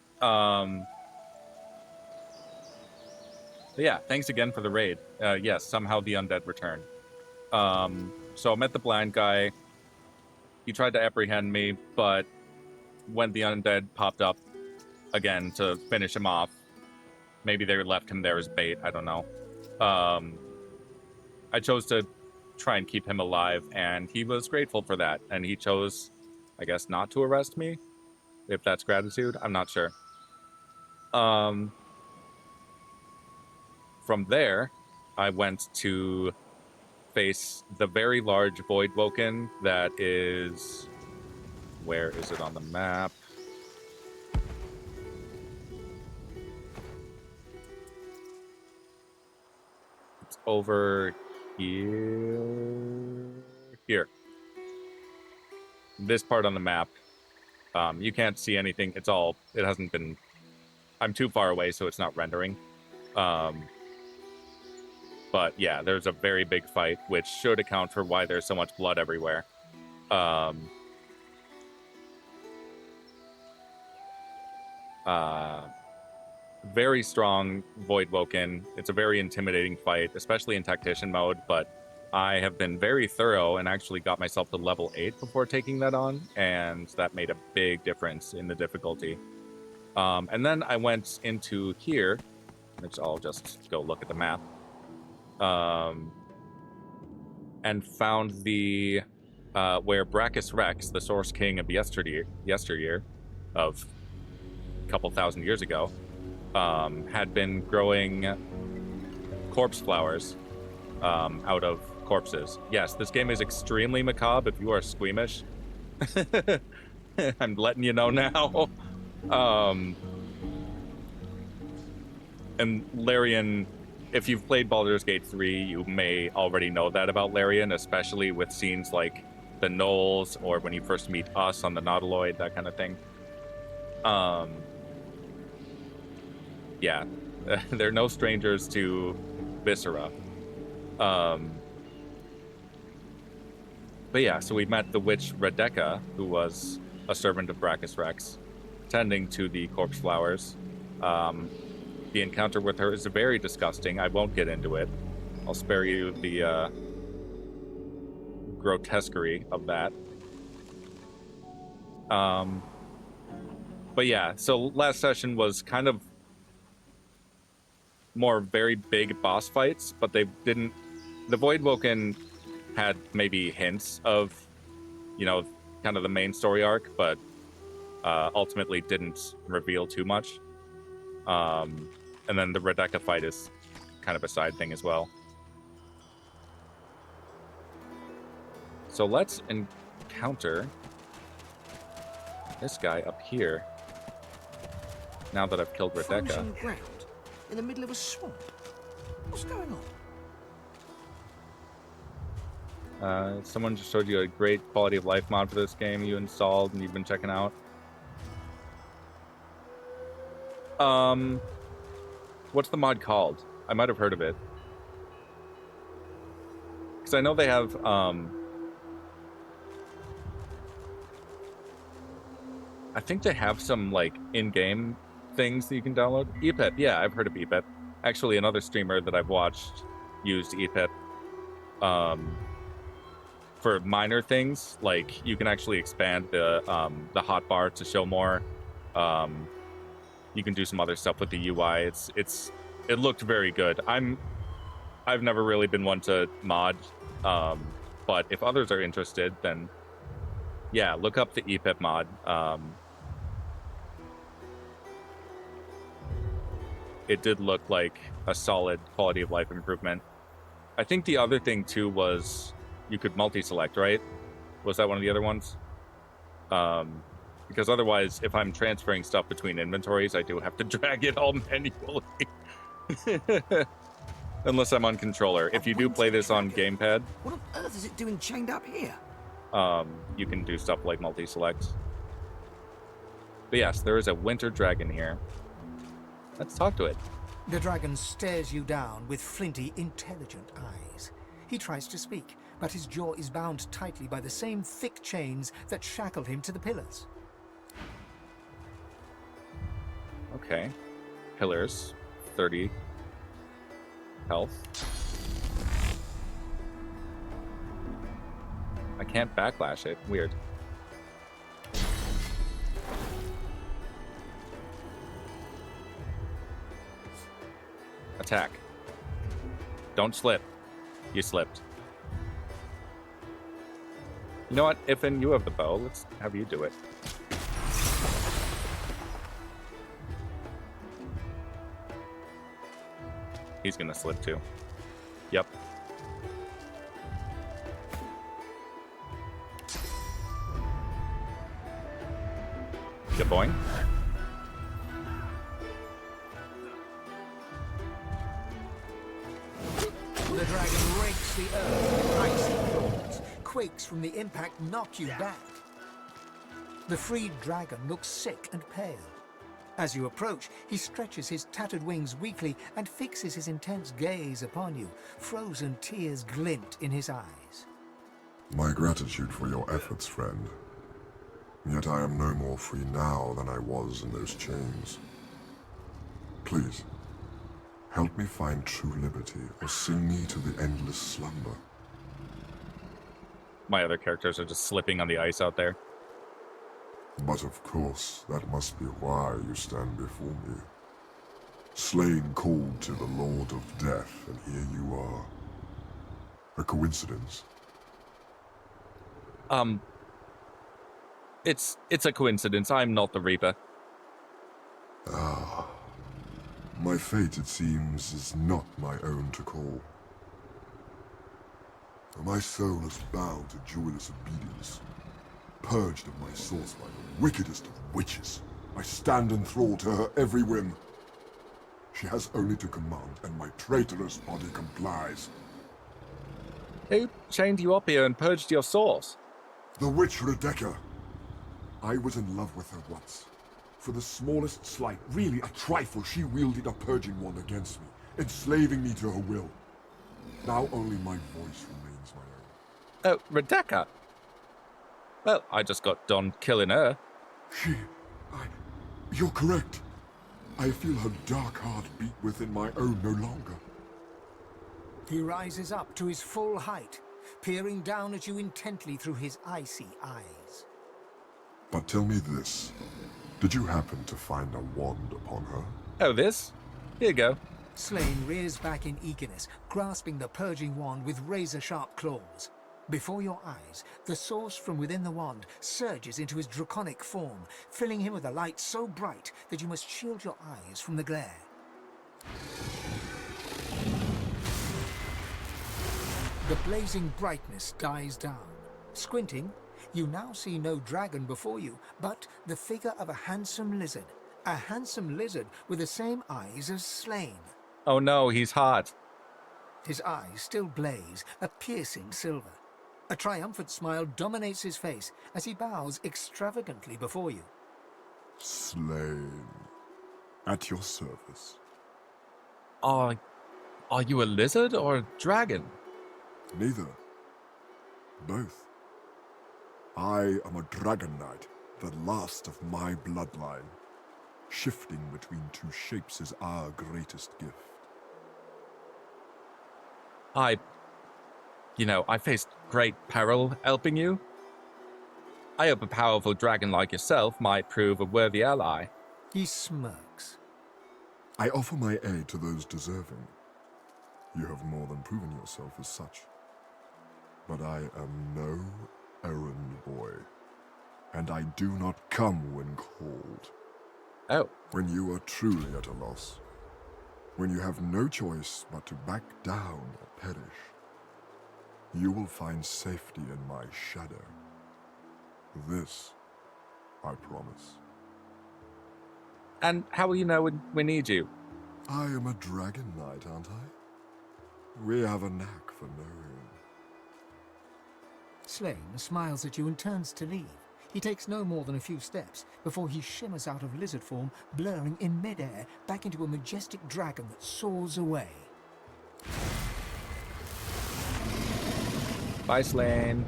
yeah, thanks again for the raid. Yes, somehow the undead returned. So I met the blind guy. He tried to apprehend me, but when the undead popped up again to finish him off, maybe they left him there as bait, I don't know. I chose to try and keep him alive, and he was grateful for that, and he chose, I guess, not to arrest me, if that's gratitude, I'm not sure. From there, I went to face the very large Voidwoken that is... Where is it on the map? It's over here. Here. This part on the map. You can't see anything. It hasn't been... I'm too far away, so it's not rendering. But yeah, there's a very big fight, which should account for why there's so much blood everywhere. Very strong Voidwoken. It's a very intimidating fight, especially in Tactician mode, but I have been very thorough and actually got myself to level 8 before taking that on, and that made a big difference in the difficulty. And then I went into here, which I'll just go look at the map, and found the where Brachus Rex, the Source King of yesteryear, of a couple thousand years ago, had been growing corpse flowers out of corpses. Yes, this game is extremely macabre if you are squeamish. I'm letting you know now. And Larian, if you've played Baldur's Gate 3, you may already know that about Larian, especially with scenes like the Knolls or when you first meet us on the Nautiloid, that kind of thing. Yeah, they're no strangers to Viscera. But yeah, so we met the witch Redeka, who was a servant of Brachus Rex, tending to the corpse flowers. The encounter with her is very disgusting. I won't get into it. I'll spare you the grotesquerie of that. But yeah, so last session was kind of more very big boss fights, but they didn't... The Voidwoken had maybe hints of, you know, kind of the main story arc, but ultimately didn't reveal too much. And then the Redeka fight is kind of a side thing as well. So let's encounter this guy up here. Now that I've killed Redeka. Frozen ground in the middle of a swamp. What's going on? Someone just showed you a great quality of life mod for this game you installed and you've been checking out. What's the mod called? I might have heard of it. Because I know they have, I think they have some, like, in-game things that you can download. EPIP, yeah, I've heard of EPIP. Actually, another streamer that I've watched used EPIP. For minor things, like, you can actually expand the hotbar to show more. You can do some other stuff with the UI. It looked very good. I've never really been one to mod, but if others are interested, then yeah, look up the EPIP mod. It did look like a solid quality of life improvement. I think the other thing too was you could multi-select, right? Was that one of the other ones? Because otherwise, if I'm transferring stuff between inventories, I do have to drag it all manually. Unless I'm on controller. If you do play this on gamepad... What on earth is it doing chained up here? You can do stuff like multi-select. But yes, there is a winter dragon here. Let's talk to it. The dragon stares you down with flinty, intelligent eyes. He tries to speak, but his jaw is bound tightly by the same thick chains that shackle him to the pillars. Okay. Pillars. 30 health. I can't backlash it. Weird. Attack. Don't slip. You slipped. You know what? Ifin, you have the bow. Let's have you do it. He's gonna slip too. Yep. Good boing. The dragon rakes the earth, icy claws, quakes from the impact, knock you back. The freed dragon looks sick and pale. As you approach, he stretches his tattered wings weakly and fixes his intense gaze upon you. Frozen tears glint in his eyes. My gratitude for your efforts, friend. Yet I am no more free now than I was in those chains. Please, help me find true liberty, or sing me to the endless slumber. My other characters are just slipping on the ice out there. But of course, that must be why you stand before me. Slane called to the Lord of Death, and here you are. A coincidence? It's a coincidence. I'm not the Reaper. Ah. My fate, it seems, is not my own to call. My soul is bound to joyless obedience. Purged of my source by the wickedest of witches, I stand in thrall to her every whim. She has only to command, and my traitorous body complies. Who chained you up here and purged your source? The witch Rebecca. I was in love with her once. For the smallest slight, really a trifle, she wielded a purging wand against me, enslaving me to her will. Now only my voice remains my own. Oh, Rebecca. Well, I just got done killing her. You're correct. I feel her dark heart beat within my own no longer. He rises up to his full height, peering down at you intently through his icy eyes. But tell me this. Did you happen to find a wand upon her? Oh, this? Here you go. Slane rears back in eagerness, grasping the purging wand with razor-sharp claws. Before your eyes, the source from within the wand surges into his draconic form, filling him with a light so bright that you must shield your eyes from the glare. The blazing brightness dies down. Squinting, you now see no dragon before you, but the figure of a handsome lizard. A handsome lizard with the same eyes as Slane. Oh no, he's hot. His eyes still blaze, a piercing silver. A triumphant smile dominates his face as he bows extravagantly before you. Slane. At your service. Are you a lizard or a dragon? Neither. Both. I am a dragon knight, the last of my bloodline. Shifting between two shapes is our greatest gift. I faced great peril helping you. I hope a powerful dragon like yourself might prove a worthy ally. He smirks. I offer my aid to those deserving. You have more than proven yourself as such. But I am no errand boy, and I do not come when called. Oh. When you are truly at a loss, when you have no choice but to back down or perish, you will find safety in my shadow. This, I promise. And how will you know when we need you? I am a dragon knight, aren't I? We have a knack for knowing. Slane smiles at you and turns to leave. He takes no more than a few steps before he shimmers out of lizard form, blurring in midair back into a majestic dragon that soars away. Bye, Slane.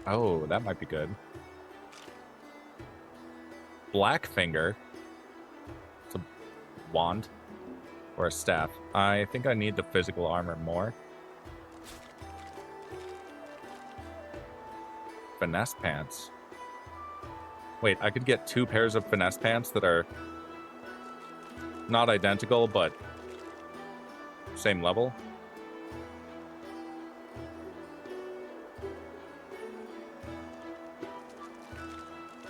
Oh, that might be good. Blackfinger. It's a wand or a staff. I think I need the physical armor more. Finesse pants. Wait, I could get 2 pairs of finesse pants that are not identical, but same level.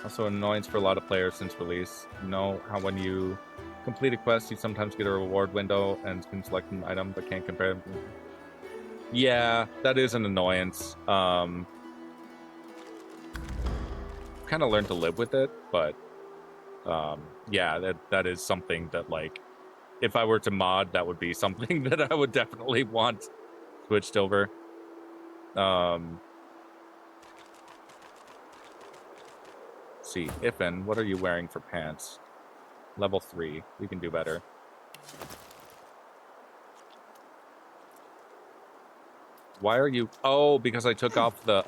Also an annoyance for a lot of players since release. You know how when you complete a quest, you sometimes get a reward window and can select an item but can't compare them. Yeah, that is an annoyance. Kind of learned to live with it, but yeah, that is something that, like, if I were to mod, that would be something that I would definitely want switched over. See, Ifin, what are you wearing for pants? Level 3. We can do better. Why are you... Oh, because I took off the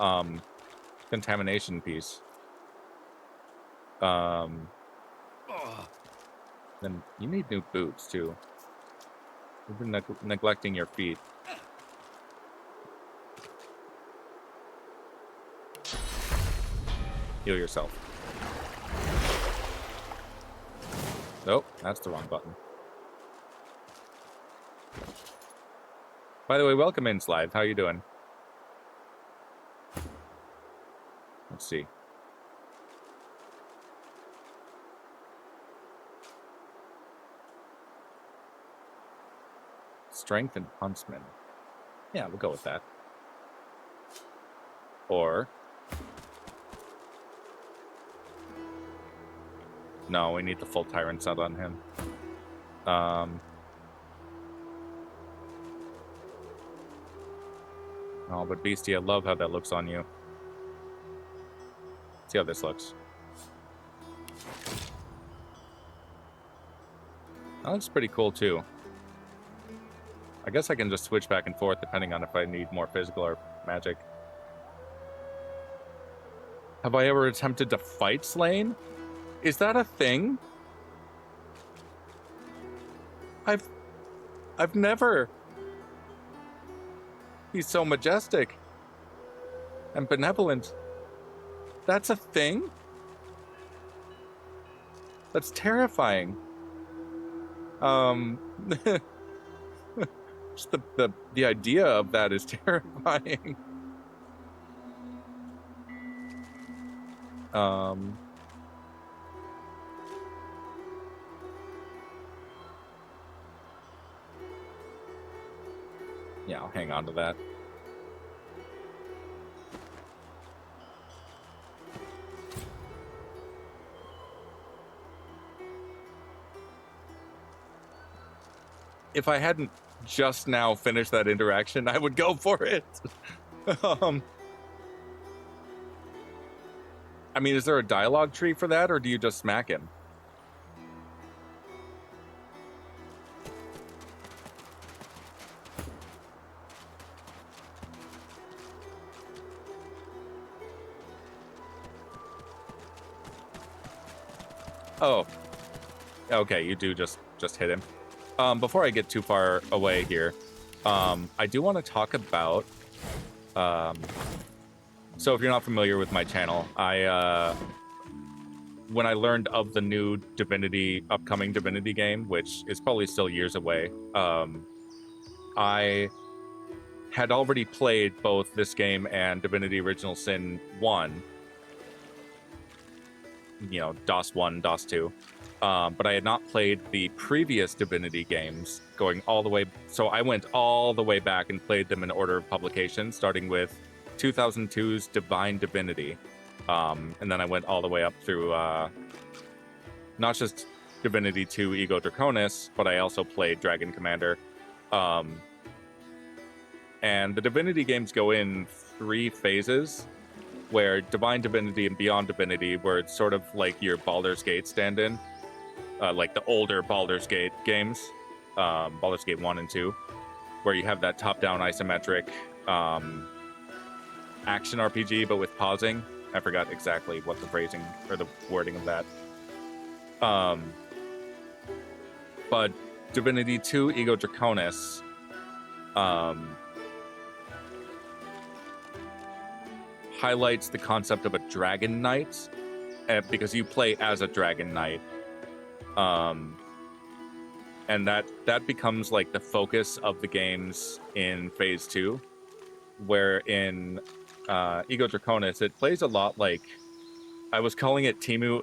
contamination piece. Then you need new boots, too. You've been neglecting your feet. Heal yourself. Nope, that's the wrong button. By the way, welcome in, Slide. How you doing? Let's see. Strength and Huntsman. Yeah, we'll go with that. Or... No, we need the full Tyrant set on him. Oh, but Beastie, I love how that looks on you. See how this looks. That looks pretty cool, too. I guess I can just switch back and forth depending on if I need more physical or magic. Have I ever attempted to fight Slane? Is that a thing? I've never. He's so majestic and benevolent. That's a thing? That's terrifying. Just the idea of that is terrifying. Yeah, I'll hang on to that. If I hadn't just now finished that interaction, I would go for it. I mean, is there a dialogue tree for that, or do you just smack him? Oh. Okay, you do just hit him. Before I get too far away here, I do want to talk about... So if you're not familiar with my channel, when I learned of the new upcoming Divinity game, which is probably still years away, I had already played both this game and Divinity Original Sin 1. You know, DOS 1, DOS 2. But I had not played the previous Divinity games going all the way... So I went all the way back and played them in order of publication, starting with 2002's Divine Divinity. And then I went all the way up through not just Divinity 2 Ego Draconis, but I also played Dragon Commander. And the Divinity games go in 3 phases, where Divine Divinity and Beyond Divinity, where it's sort of like your Baldur's Gate stand-in. like the older Baldur's Gate games, Baldur's Gate 1 and 2, where you have that top-down isometric action RPG, but with pausing. I forgot exactly what the phrasing or the wording of that. But Divinity 2 Ego Draconis highlights the concept of a dragon knight, because you play as a dragon knight. And that becomes like the focus of the games in Phase 2, where in Ego Draconis, it plays a lot like, I was calling it Timu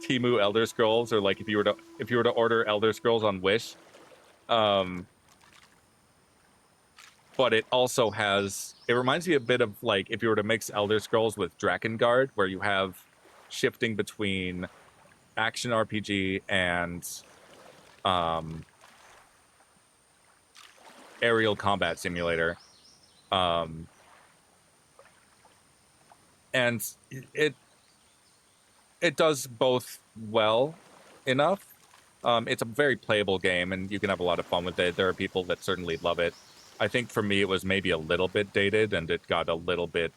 Timu Elder Scrolls, or like if you were to order Elder Scrolls on Wish. But it also has, it reminds me a bit of like if you were to mix Elder Scrolls with Drakengard, where you have shifting between action RPG and aerial combat simulator. And it does both well enough. It's a very playable game, and you can have a lot of fun with it. There are people that certainly love it. I think for me, it was maybe a little bit dated, and it got a little bit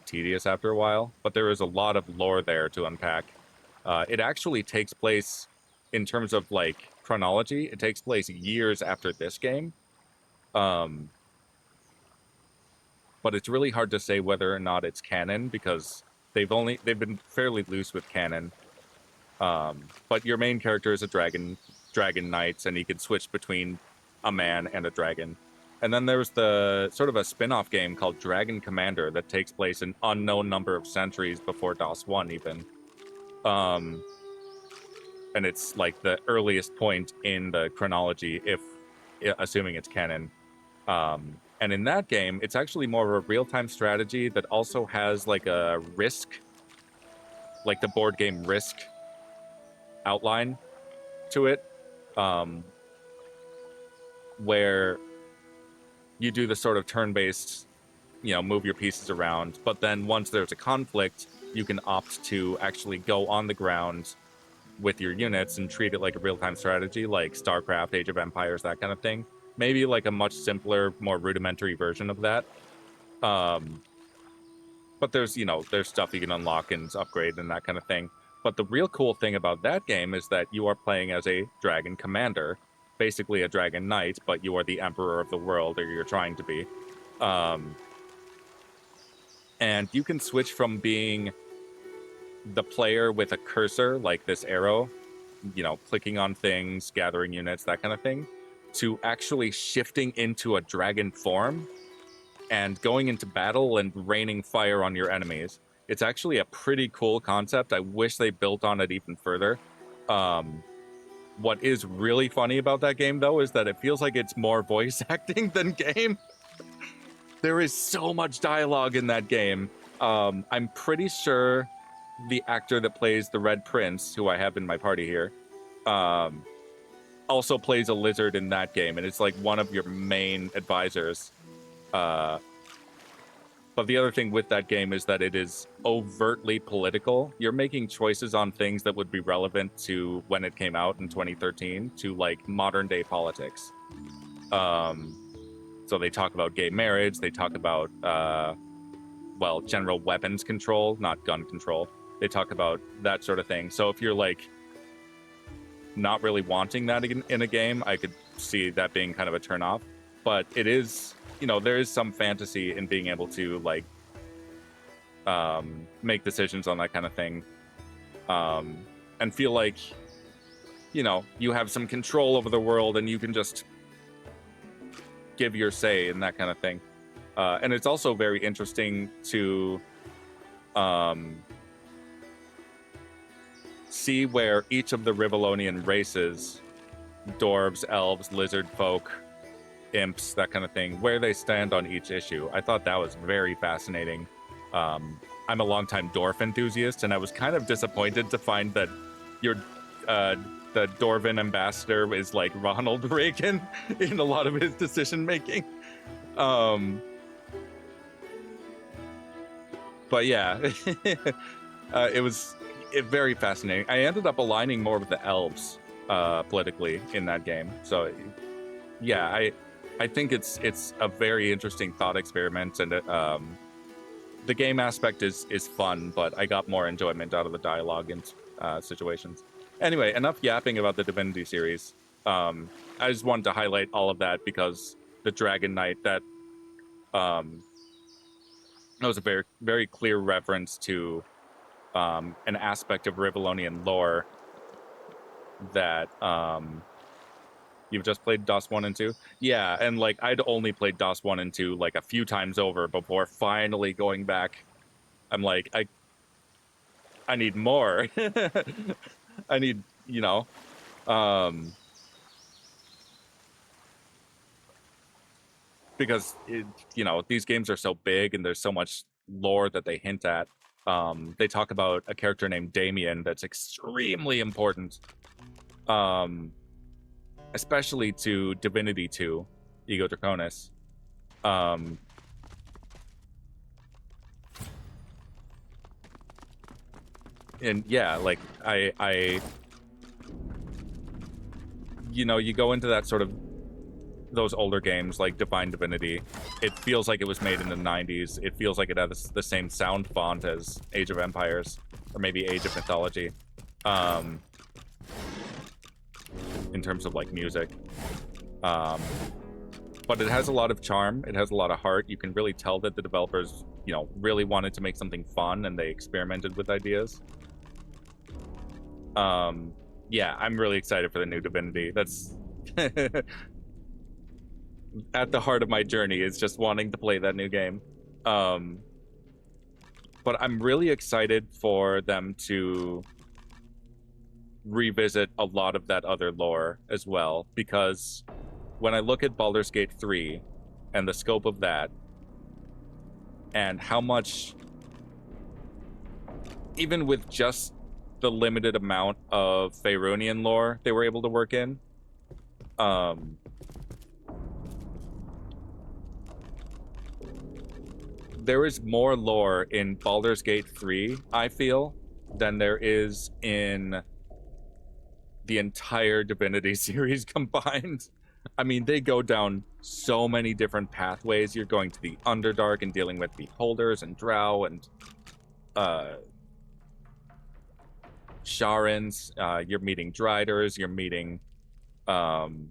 tedious after a while. But there is a lot of lore there to unpack. It actually takes place, in terms of like chronology, it takes place years after this game. But it's really hard to say whether or not it's canon, because they've been fairly loose with canon. But your main character is a dragon knight, and he can switch between a man and a dragon. And then there's the sort of a spin-off game called Dragon Commander that takes place an unknown number of centuries before DOS 1 even. And it's like the earliest point in the chronology, assuming it's canon. And in that game, it's actually more of a real-time strategy that also has like a Risk, like the board game Risk outline to it, where you do the sort of turn-based, move your pieces around, but then once there's a conflict, you can opt to actually go on the ground with your units and treat it like a real-time strategy, like StarCraft, Age of Empires, that kind of thing. Maybe like a much simpler, more rudimentary version of that. But there's stuff you can unlock and upgrade and that kind of thing. But the real cool thing about that game is that you are playing as a dragon commander, basically a dragon knight, but you are the emperor of the world, or you're trying to be. And you can switch from being the player with a cursor, like this arrow, clicking on things, gathering units, that kind of thing, to actually shifting into a dragon form and going into battle and raining fire on your enemies. It's actually a pretty cool concept. I wish they built on it even further. What is really funny about that game, though, is that it feels like it's more voice acting than game. There is so much dialogue in that game. I'm pretty sure the actor that plays the Red Prince, who I have in my party here, also plays a lizard in that game, and it's like one of your main advisors. But the other thing with that game is that it is overtly political. You're making choices on things that would be relevant to when it came out in 2013 to like modern day politics. So they talk about gay marriage. They talk about, general weapons control, not gun control. They talk about that sort of thing. So if you're like not really wanting that in a game, I could see that being kind of a turnoff. But it is, there is some fantasy in being able to like make decisions on that kind of thing, and feel like you have some control over the world and you can just give your say and that kind of thing. And it's also very interesting to see where each of the Rivellonian races, dwarves, elves, lizard folk, imps, that kind of thing, where they stand on each issue. I thought that was very fascinating. I'm a longtime dwarf enthusiast, and I was kind of disappointed to find that the Dwarven ambassador is like Ronald Reagan in a lot of his decision making. But yeah, very fascinating. I ended up aligning more with the elves politically in that game. So yeah, I think it's a very interesting thought experiment, and the game aspect is fun, but I got more enjoyment out of the dialogue and situations. Anyway, enough yapping about the Divinity series. I just wanted to highlight all of that because the Dragon Knight, that was a very, very clear reference to an aspect of Rivellonian lore that you've just played DOS 1 and 2. Yeah, and like I'd only played DOS 1 and 2 like a few times over before finally going back. I'm like, I need more. I need, because these games are so big and there's so much lore that they hint at. They talk about a character named Damien that's extremely important, especially to Divinity 2, Ego Draconis. And yeah, like I you go into that sort of those older games like Divine Divinity, it feels like it was made in the 90s. It feels like it has the same sound font as Age of Empires, or maybe Age of Mythology, in terms of like music. But it has a lot of charm. It has a lot of heart. You can really tell that the developers, really wanted to make something fun, and they experimented with ideas. Yeah, I'm really excited for the new Divinity. That's at the heart of my journey, is just wanting to play that new game. But I'm really excited for them to revisit a lot of that other lore as well, because when I look at Baldur's Gate 3 and the scope of that, and how much, even with just the limited amount of Faerunian lore they were able to work in, there is more lore in Baldur's Gate 3, I feel, than there is in the entire Divinity series combined. I mean, they go down so many different pathways. You're going to the Underdark and dealing with Beholders and Drow and Sharans. You're meeting Driders. You're meeting all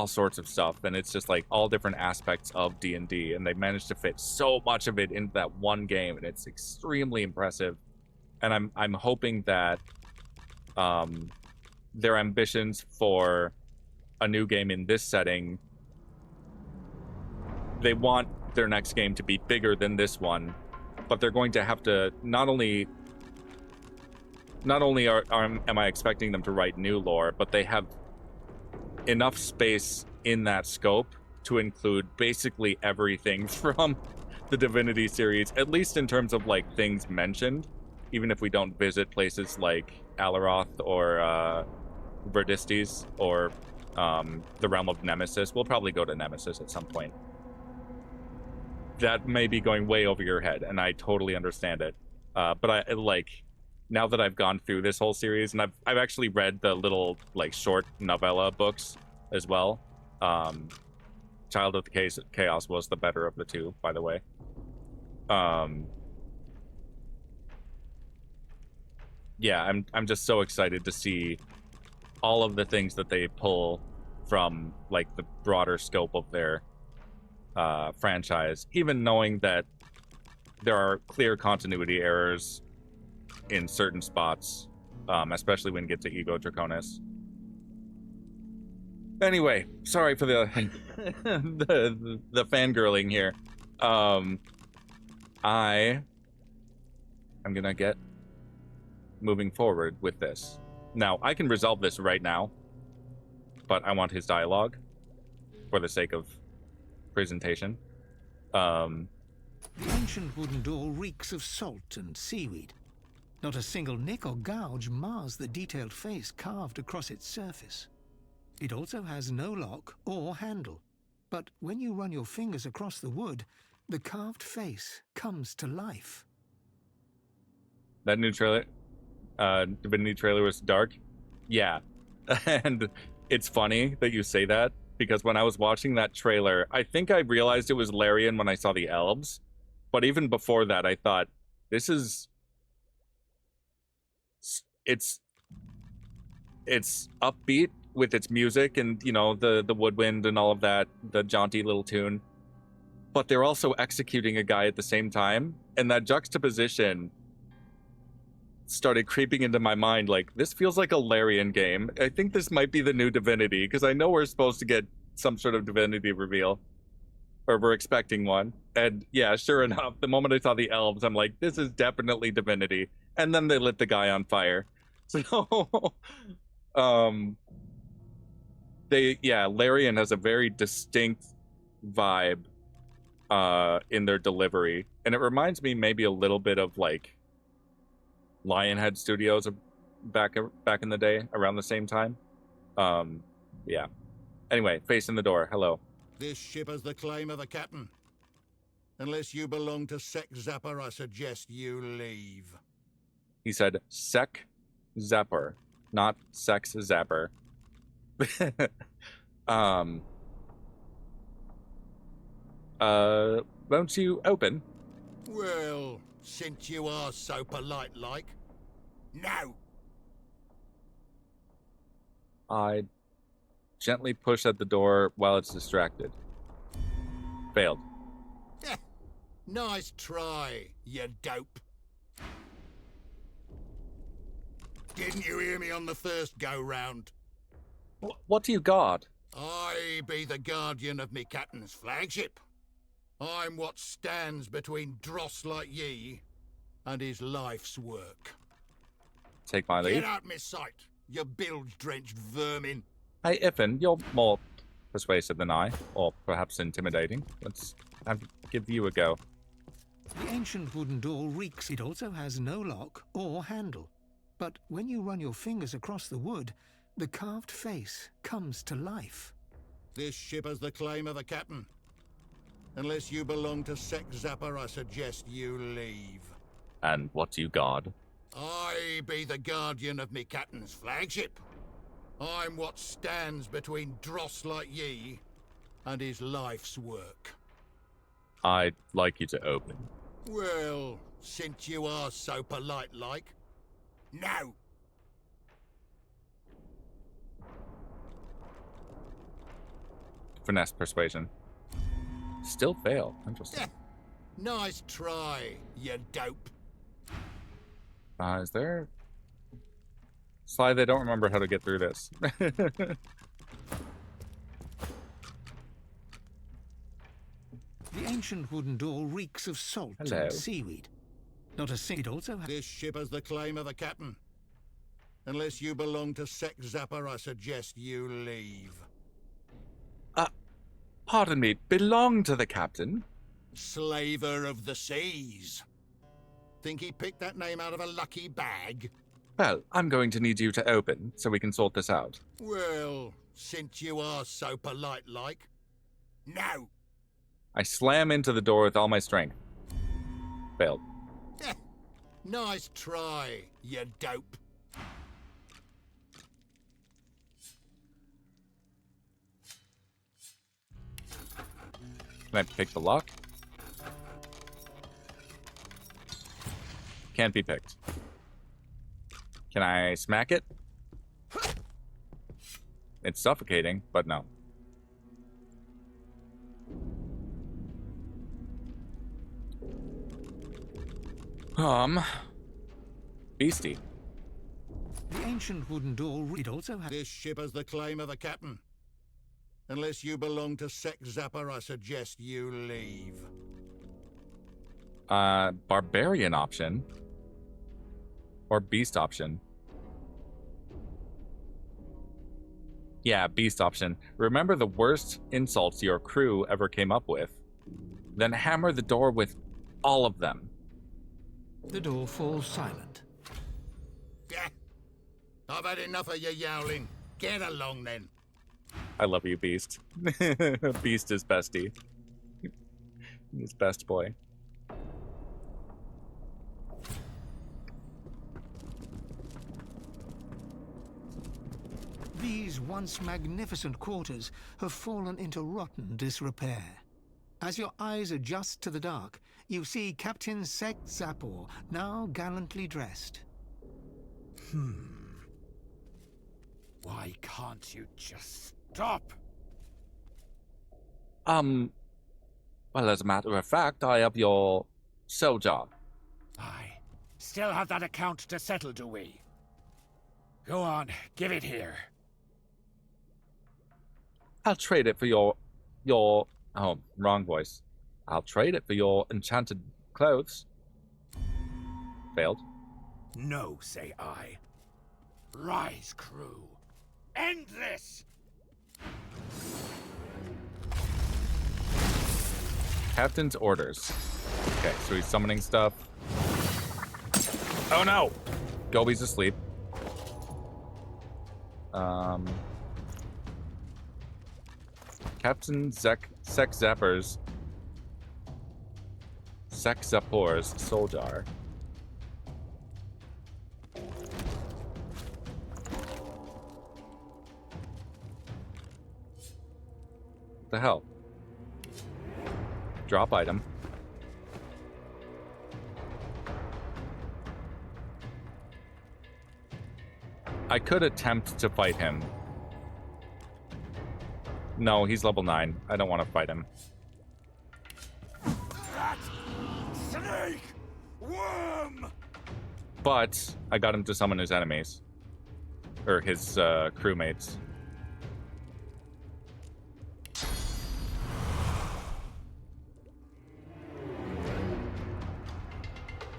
sorts of stuff, and it's just like all different aspects of D&D, and they managed to fit so much of it into that one game, and it's extremely impressive. And I'm hoping that their ambitions for a new game in this setting, they want their next game to be bigger than this one, but they're going to have to not only am I expecting them to write new lore, but they have enough space in that scope to include basically everything from the Divinity series, at least in terms of like things mentioned, even if we don't visit places like Alaroth or Verdistes or the realm of Nemesis. We'll probably go to Nemesis at some point. That may be going way over your head, and I totally understand it. But I like, now that I've gone through this whole series, and I've actually read the little like short novella books as well. Child of the Chaos was the better of the two, by the way. Yeah, I'm just so excited to see all of the things that they pull from like the broader scope of their franchise, even knowing that there are clear continuity errors in certain spots, especially when you get to Ego Draconis. Anyway, sorry for the the fangirling here. I am gonna get moving forward with this. Now, I can resolve this right now, but I want his dialogue for the sake of presentation. The ancient wooden door reeks of salt and seaweed. Not a single nick or gouge mars the detailed face carved across its surface. It also has no lock or handle, but when you run your fingers across the wood, the carved face comes to life. That new trailer, Divinity trailer was dark. Yeah. And it's funny that you say that, because when I was watching that trailer, I think I realized it was Larian when I saw the elves. But even before that, I thought, this is... It's upbeat with its music and, you know, the woodwind and all of that, the jaunty little tune. But they're also executing a guy at the same time. And that juxtaposition started creeping into my mind, like, this feels like a Larian game. I think this might be the new Divinity, because I know we're supposed to get some sort of Divinity reveal, or we're expecting one. And yeah, sure enough, the moment I saw the elves, I'm like, this is definitely Divinity. And then they lit the guy on fire. So Larian has a very distinct vibe in their delivery, and it reminds me maybe a little bit of like Lionhead Studios back in the day, around the same time. Yeah. Anyway, facing the door. Hello. This ship has the claim of a captain. Unless you belong to Sech Zapor, I suggest you leave. He said Sech Zapor, not Sex Zapper. Won't you open? Well, since you are so polite like. No! I gently push at the door while it's distracted. Failed. Nice try, you dope. Didn't you hear me on the first go-round? What do you guard? I be the guardian of me captain's flagship. I'm what stands between dross like ye and his life's work. Take my lead. Get out my sight, you bilge-drenched vermin. Hey, Iffin, you're more persuasive than I, or perhaps intimidating. Let's give you a go. The ancient wooden door reeks. It also has no lock or handle. But when you run your fingers across the wood, the carved face comes to life. This ship has the claim of a captain. Unless you belong to Sech Zapor, I suggest you leave. And what do you guard? I be the guardian of me captain's flagship. I'm what stands between dross like ye and his life's work. I'd like you to open. Well, since you are so polite like. No! Finesse persuasion. Still fail. Interesting. Nice try, you dope. Is there... Sly, they don't remember how to get through this. The ancient wooden door reeks of salt Hello. and seaweed. Not a single. It also has... This ship has the claim of a captain. Unless you belong to Sech Zapor, I suggest you leave. Pardon me, belong to the captain? Slaver of the seas. Think he picked that name out of a lucky bag? Well, I'm going to need you to open, so we can sort this out. Well, since you are so polite like. No! I slam into the door with all my strength. Failed. Nice try, you dope. Can I pick the lock? Can't be picked. Can I smack it? It's suffocating, but no. Beastie. The ancient wooden door. It also has... This ship has the claim of a captain. Unless you belong to Sech Zapor, I suggest you leave. Barbarian option. Or beast option. Yeah, beast option. Remember the worst insults your crew ever came up with. Then hammer the door with all of them. The door falls silent. Yeah. I've had enough of your yowling. Get along then. I love you, Beast. Beast is bestie. He's best boy. These once magnificent quarters have fallen into rotten disrepair. As your eyes adjust to the dark, you see Captain Sech Zapor, now gallantly dressed. Why can't you just stop? Well, as a matter of fact, I have your cell job. I still have that account to settle, do we? Go on, give it here. I'll trade it for your... Oh, wrong voice. I'll trade it for your enchanted clothes. Failed. No, say I. Rise, crew. End this! Captain's orders. Okay, so he's summoning stuff. Oh no! GGobbie's asleep. Captain Sech Zapor's soul jar. What the hell? Drop item. I could attempt to fight him. No, he's level 9. I don't want to fight him. That snake worm! But I got him to summon his enemies. Or his crewmates.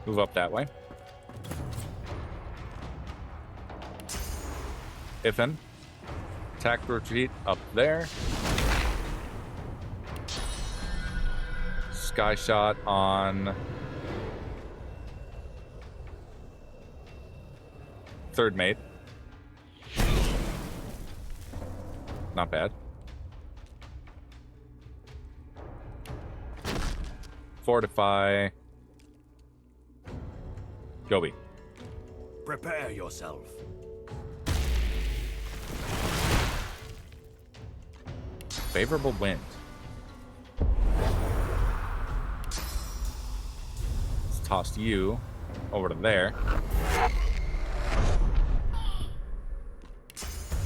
Move up that way. Ifin. Attack retreat up there. Sky shot on third mate. Not bad. Fortify. GGobbie. Prepare yourself. Favorable wind. Let's toss you over to there.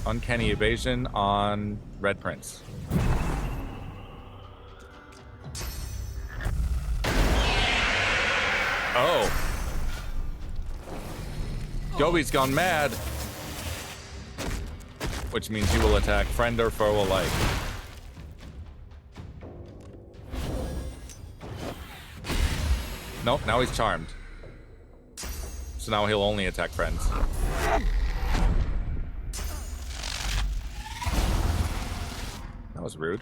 Uncanny evasion on Red Prince. Oh. GGobbie's gone mad. Which means you will attack friend or foe alike. Nope, now he's charmed. So now he'll only attack friends. That was rude.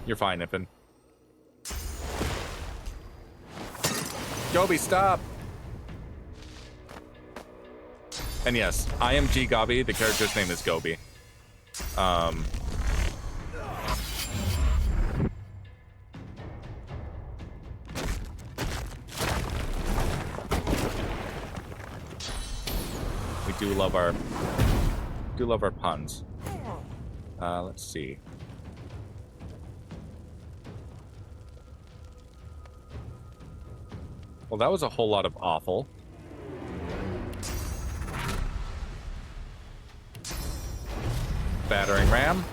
You're fine, Ifin. GGobbie, stop! And yes, I am GGobbie. The character's name is GGobbie. We do love our puns. Let's see. Well, that was a whole lot of awful. Battering ram.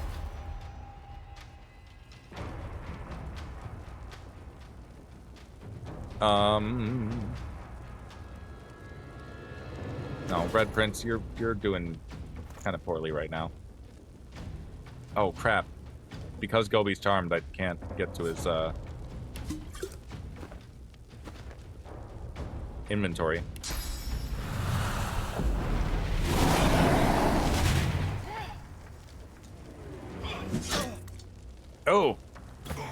No, Red Prince, you're doing kind of poorly right now. Oh crap! Because GGobbie's charmed, I can't get to his inventory. Oh,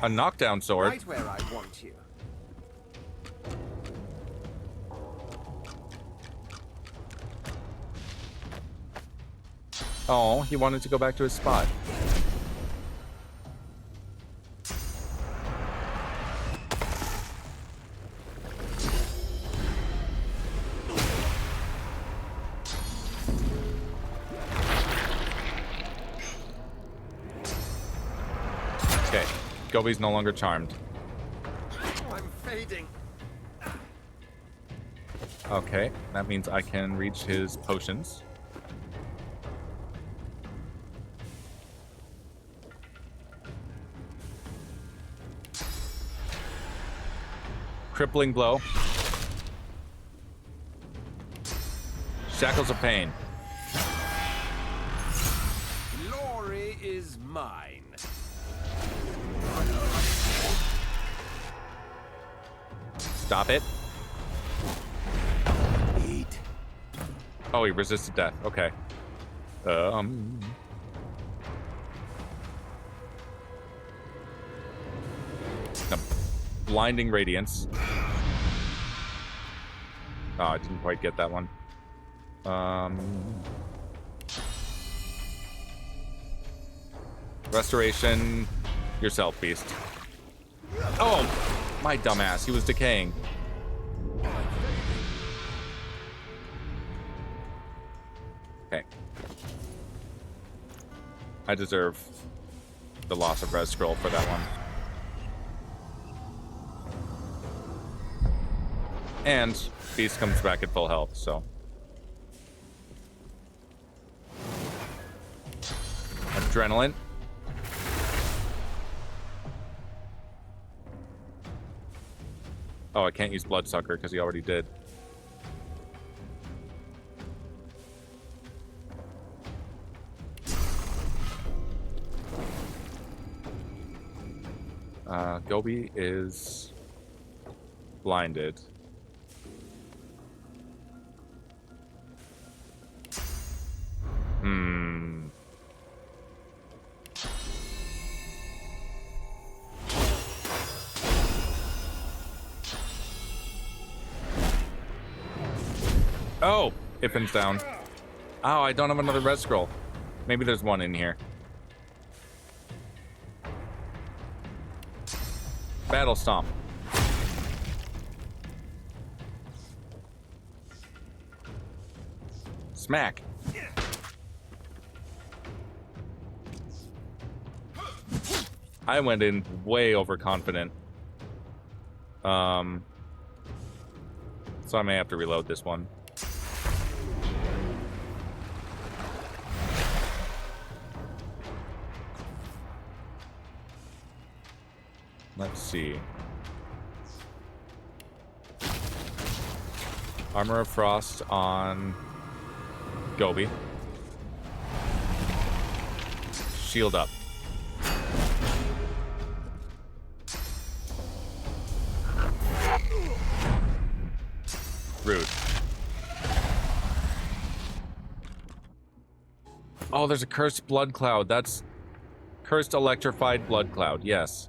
a knockdown sword. Right where I want you. Oh, he wanted to go back to his spot. GGobbie's no longer charmed. I'm fading. Okay, that means I can reach his potions. Crippling blow. Shackles of pain. Glory is mine. Stop it. Eat. Oh, he resisted death. Okay. A blinding radiance. Oh, I didn't quite get that one. Restoration yourself, beast. Oh, my dumbass. He was decaying. Okay. I deserve the loss of res scroll for that one. And beast comes back at full health, so. Adrenaline. Oh, I can't use Bloodsucker because he already did. GGobbie is blinded. Oh, Ippin's down. Oh, I don't have another red scroll. Maybe there's one in here. Battle Stomp. Smack. I went in way overconfident. So I may have to reload this one. Let's see. Armor of Frost on GGobbie. Shield up. Rude. Oh, there's a cursed blood cloud. That's cursed electrified blood cloud. Yes.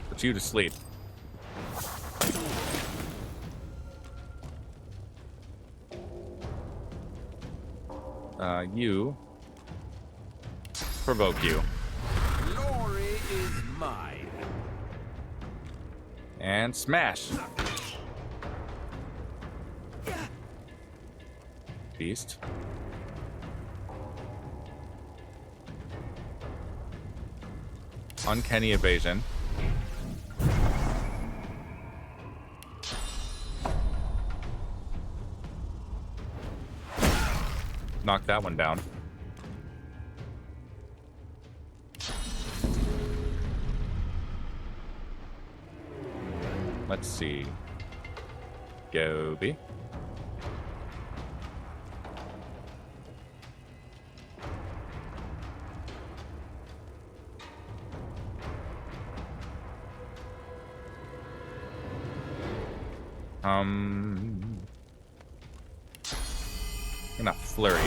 Put you to sleep. You provoke you. Glory is mine. And smash. Beast. Uncanny evasion. Knock that one down. Let's see. GGobbie. Gonna flurry.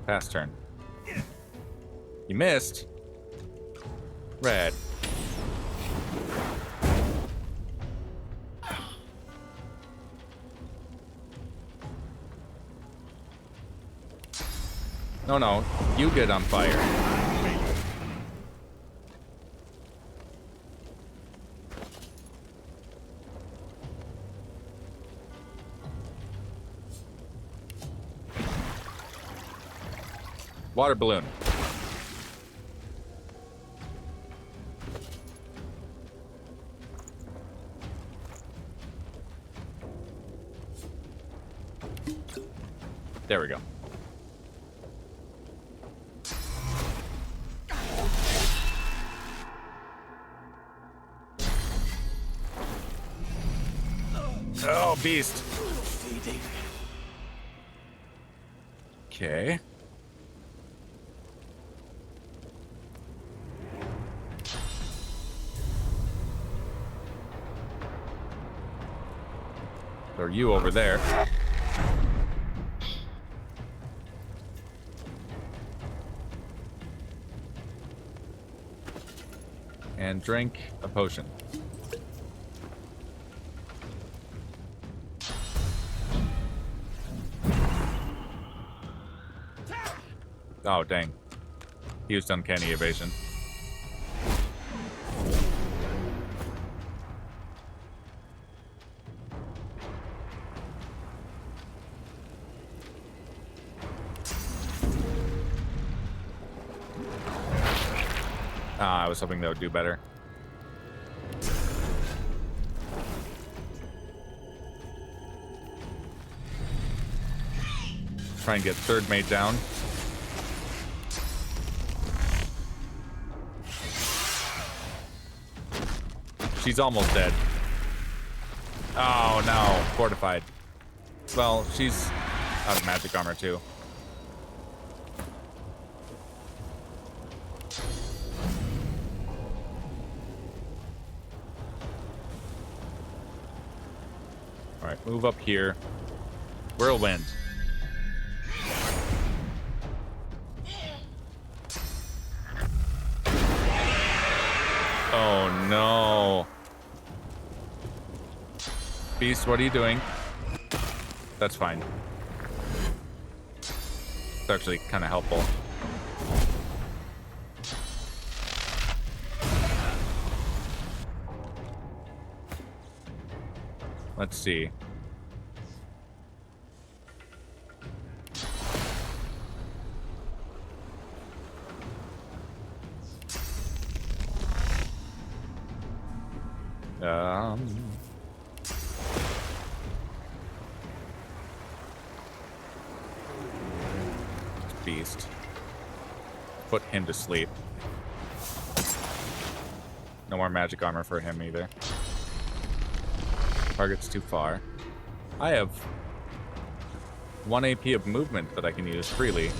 Pass turn. You missed. Red. No, you get on fire. Water balloon. There we go. Oh, beast. Okay. Or you over there. And drink a potion. Oh, dang. He used uncanny evasion. I was hoping that would do better. Try and get third mate down. She's almost dead. Oh no, fortified. Well, she's out of magic armor too. Alright, move up here. Whirlwind. Oh no. Beast, what are you doing? That's fine. It's actually kind of helpful. Let's see. Beast. Put him to sleep. No more magic armor for him either. Target's too far. I have 1 AP of movement that I can use freely.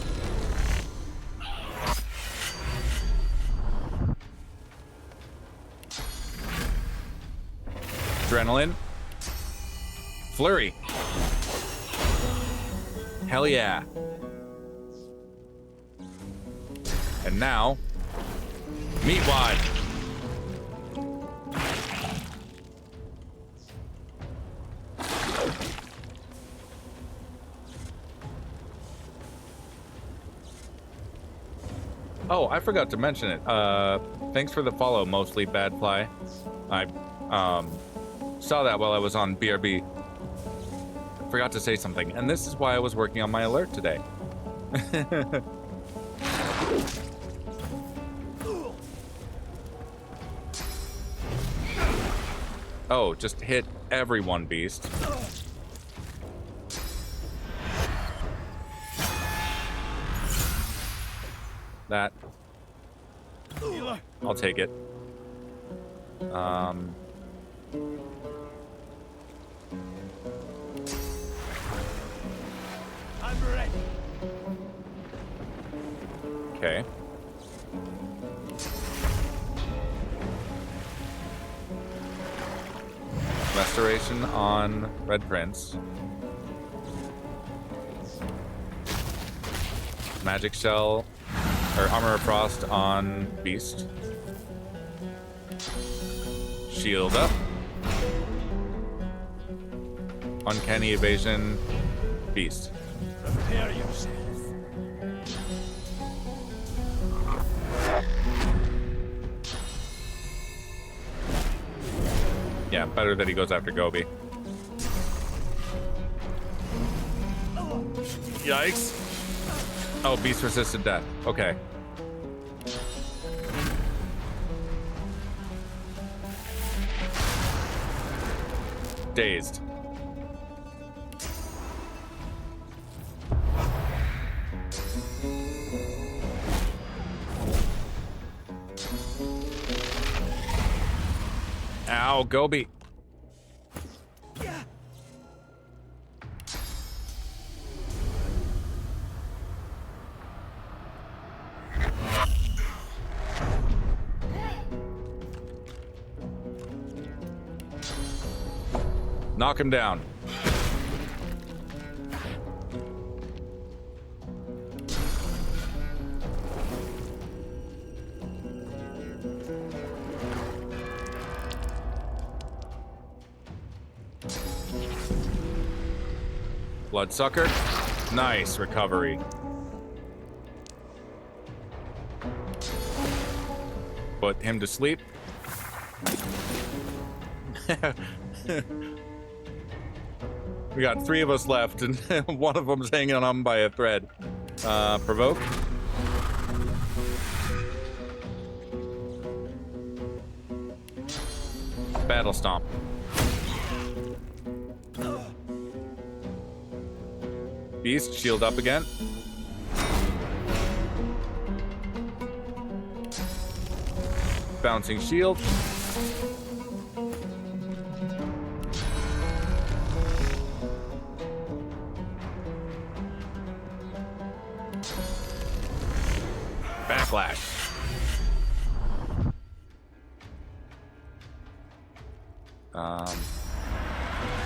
Adrenaline. Flurry. Hell yeah. And now, meat wad. Oh, I forgot to mention it. Thanks for the follow, mostly bad fly. I saw that while I was on BRB. Forgot to say something, and this is why I was working on my alert today. Oh, just hit everyone, beast. That. I'll take it. I'm ready. Okay. Restoration on Red Prince. Magic Shell, or Armor of Frost on Beast. Shield up. Uncanny Evasion, Beast. Prepare yourself. Yeah, better that he goes after GGobbie. Yikes. Oh, beast resisted death. Okay. Dazed. Ow, GGobbie. Knock him down. Bloodsucker. Nice recovery. Put him to sleep. We got 3 of us left, and one of them's hanging on by a thread. Provoke. Battle Stomp. Beast, shield up again. Bouncing shield. Backlash.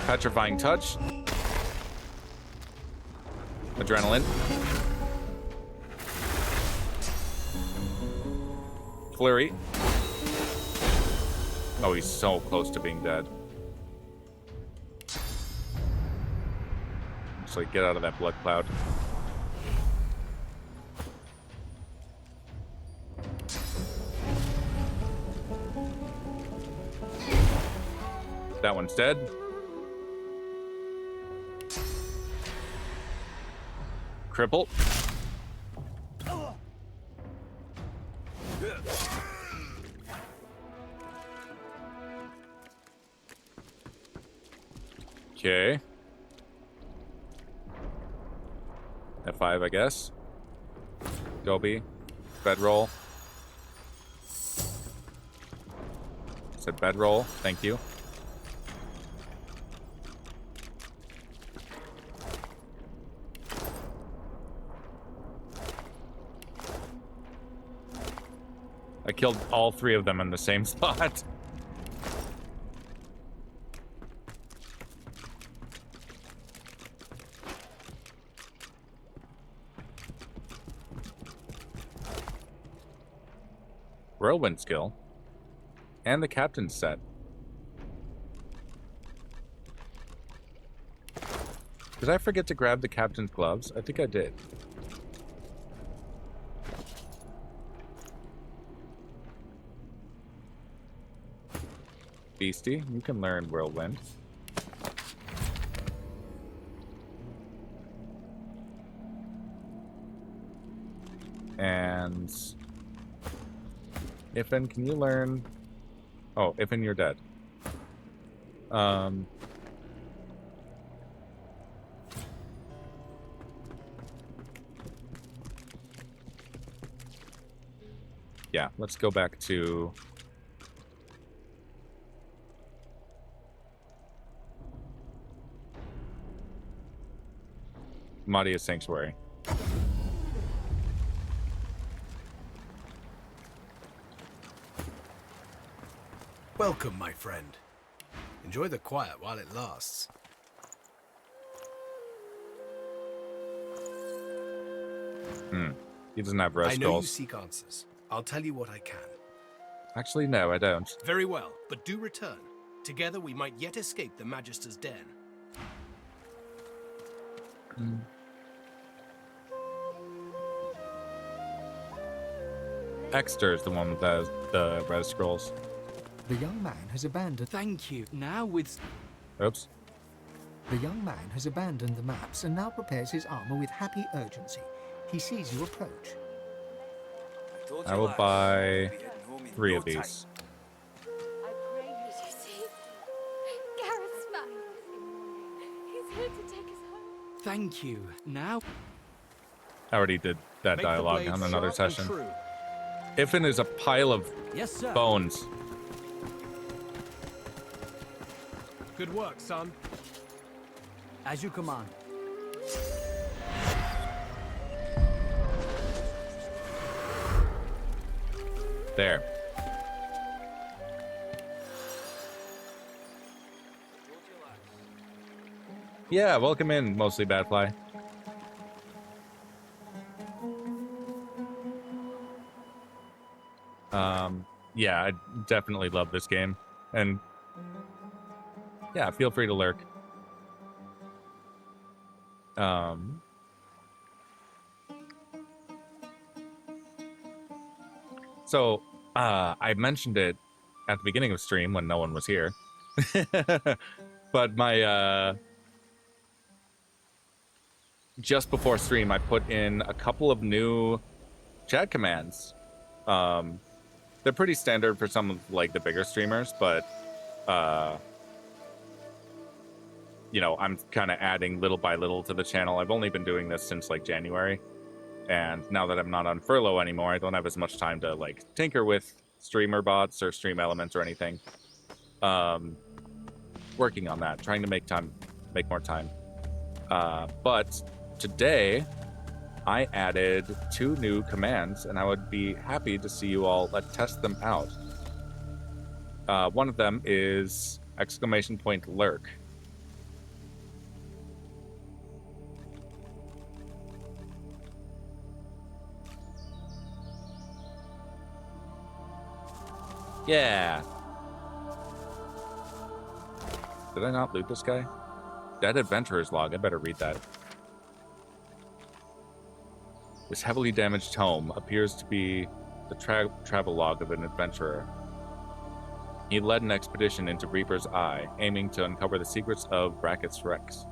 Petrifying touch. Adrenaline. Flurry. Oh, he's so close to being dead. Just like get out of that blood cloud. That one's dead. Cripple. Okay. F5, I guess. GGobbie. Bedroll. Said bedroll. Thank you. I killed all 3 of them in the same spot. Whirlwind skill. And the captain's set. Did I forget to grab the captain's gloves? I think I did. Beastie, you can learn Whirlwind. And Ifin, can you learn? Oh, Ifin, you're dead. Yeah, let's go back to Madia's Sanctuary. Welcome, my friend. Enjoy the quiet while it lasts. He doesn't have rest I know you rolls. seek answers. I'll tell you what I can. Actually, no, I don't. Very well, but do return. Together we might yet escape the Magister's den. Exter is the one with the res scrolls. The young man has abandoned. Thank you. Now with... Oops. The young man has abandoned the maps and now prepares his armor with happy urgency. He sees you approach. I will buy 3 of these. I pray you see. Garrett's back. He's here to take us home. Thank you. Now... I already did that dialogue on another session. Ifin is a pile of bones. Good work, son. As you command. There. Yeah, welcome in, mostly Badfly. Yeah, I definitely love this game. And yeah, feel free to lurk. So, I mentioned it at the beginning of stream when no one was here. But my, just before stream, I put in a couple of new chat commands. They're pretty standard for some of, like, the bigger streamers, but, you know, I'm kind of adding little by little to the channel. I've only been doing this since, like, January. And now that I'm not on furlough anymore, I don't have as much time to, like, tinker with streamer bots or stream elements or anything. Working on that, trying to make more time. But today, I added 2 new commands, and I would be happy to see you all test them out. One of them is !lurk. Yeah. Did I not loot this guy? Dead Adventurer's Log. I better read that. This heavily damaged home appears to be the travel log of an adventurer. He led an expedition into Reaper's Eye, aiming to uncover the secrets of Brackets Rex.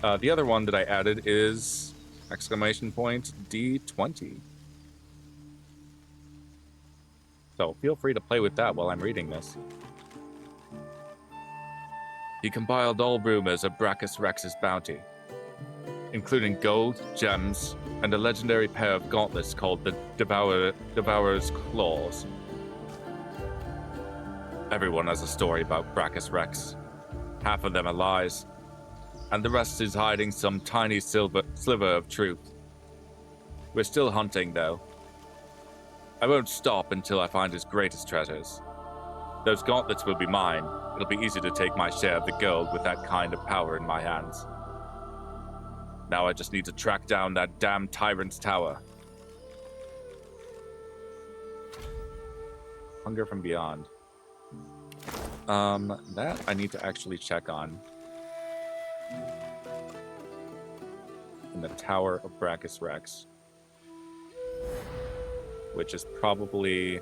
The other one that I added is !D20. So feel free to play with that while I'm reading this. He compiled all rumors of Braccus Rex's bounty, including gold, gems, and a legendary pair of gauntlets called the Devourer's Claws. Everyone has a story about Braccus Rex. Half of them are lies, and the rest is hiding some tiny sliver of truth. We're still hunting, though. I won't stop until I find his greatest treasures. Those gauntlets will be mine. It'll be easy to take my share of the gold with that kind of power in my hands. Now I just need to track down that damn tyrant's tower. Hunger from Beyond. That I need to actually check on. In the Tower of Braccus Rex. Which is probably...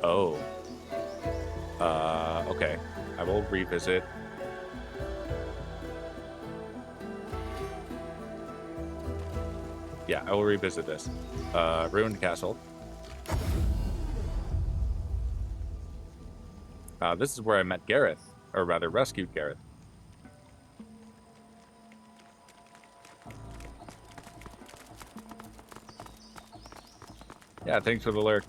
Oh. Okay. I will revisit. Yeah, I will revisit this. Ruined Castle. This is where I met Gareth. Or rather, rescued Gareth. Yeah, thanks for the lurk.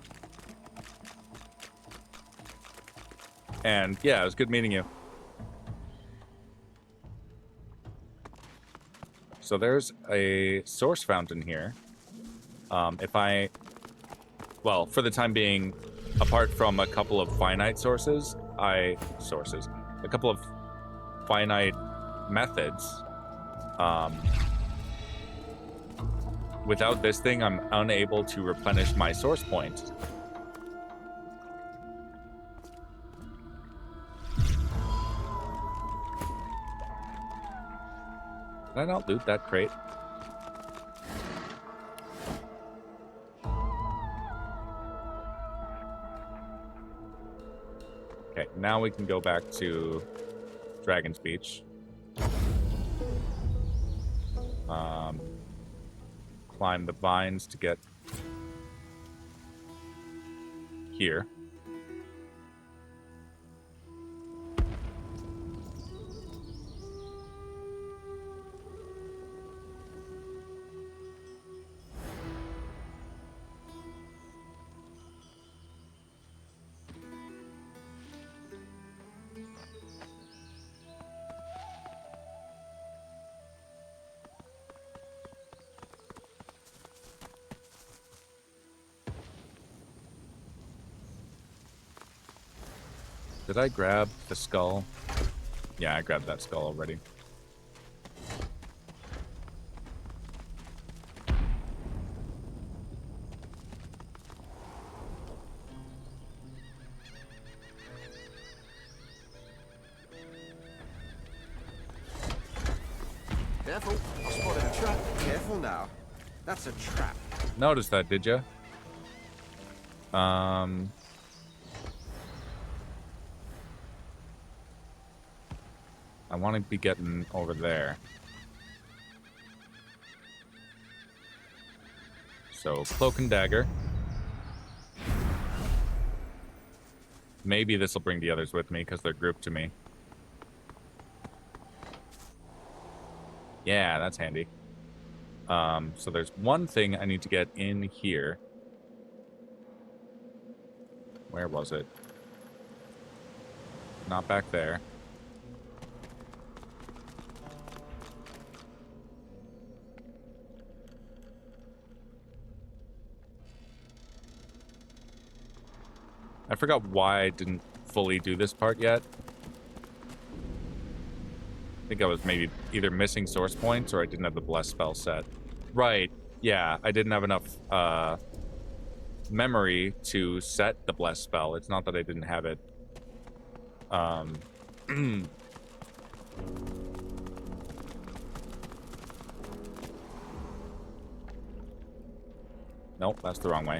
And yeah, it was good meeting you. So there's a source fountain here. Well, for the time being, apart from a couple of finite sources, a couple of finite methods, without this thing, I'm unable to replenish my source points. Did I not loot that crate? Okay, now we can go back to Dragon's Beach. Climb the vines to get here. Did I grab the skull? Yeah, I grabbed that skull already. Careful, I spotted a trap. Careful now. That's a trap. Noticed that, did you? I want to be getting over there. So, cloak and dagger. Maybe this will bring the others with me because they're grouped to me. Yeah, that's handy. So there's one thing I need to get in here. Where was it? Not back there. I forgot why I didn't fully do this part yet. I think I was maybe either missing source points or I didn't have the bless spell set. Right, yeah, I didn't have enough memory to set the bless spell. It's not that I didn't have it. Nope, that's the wrong way.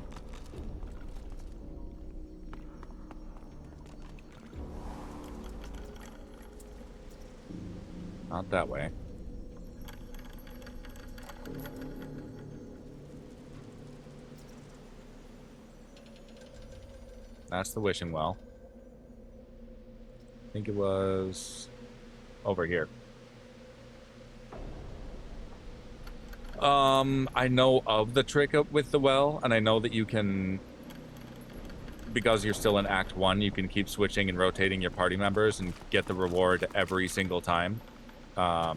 Not that way. That's the wishing well. I think it was over here. I know of the trick up with the well, and I know that you can, because you're still in Act 1, you can keep switching and rotating your party members and get the reward every single time. I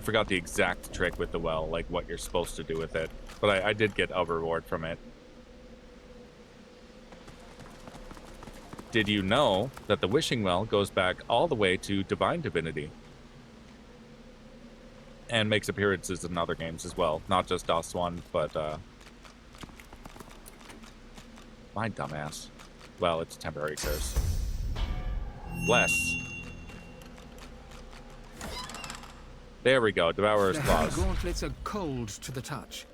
forgot the exact trick with the well, like what you're supposed to do with it, but I did get a reward from it. Did you know that the wishing well goes back all the way to Divine Divinity? And makes appearances in other games as well, not just DOS 1, but my dumbass. Well, it's a temporary curse. Bless. There we go, Devourer's The Claws. heavy gauntlets are cold to the touch.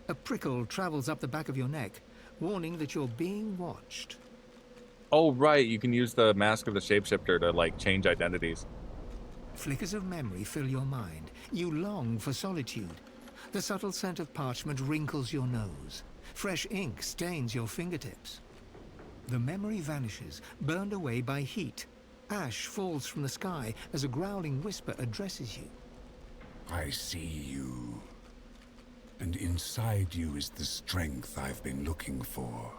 A prickle travels up the back of your neck, warning that you're being watched. Oh, right, you can use the Mask of the Shapeshifter to, like, change identities. Flickers of memory fill your mind. You long for solitude. The subtle scent of parchment wrinkles your nose. Fresh ink stains your fingertips. The memory vanishes, burned away by heat. Ash falls from the sky as a growling whisper addresses you. I see you. And inside you is the strength I've been looking for.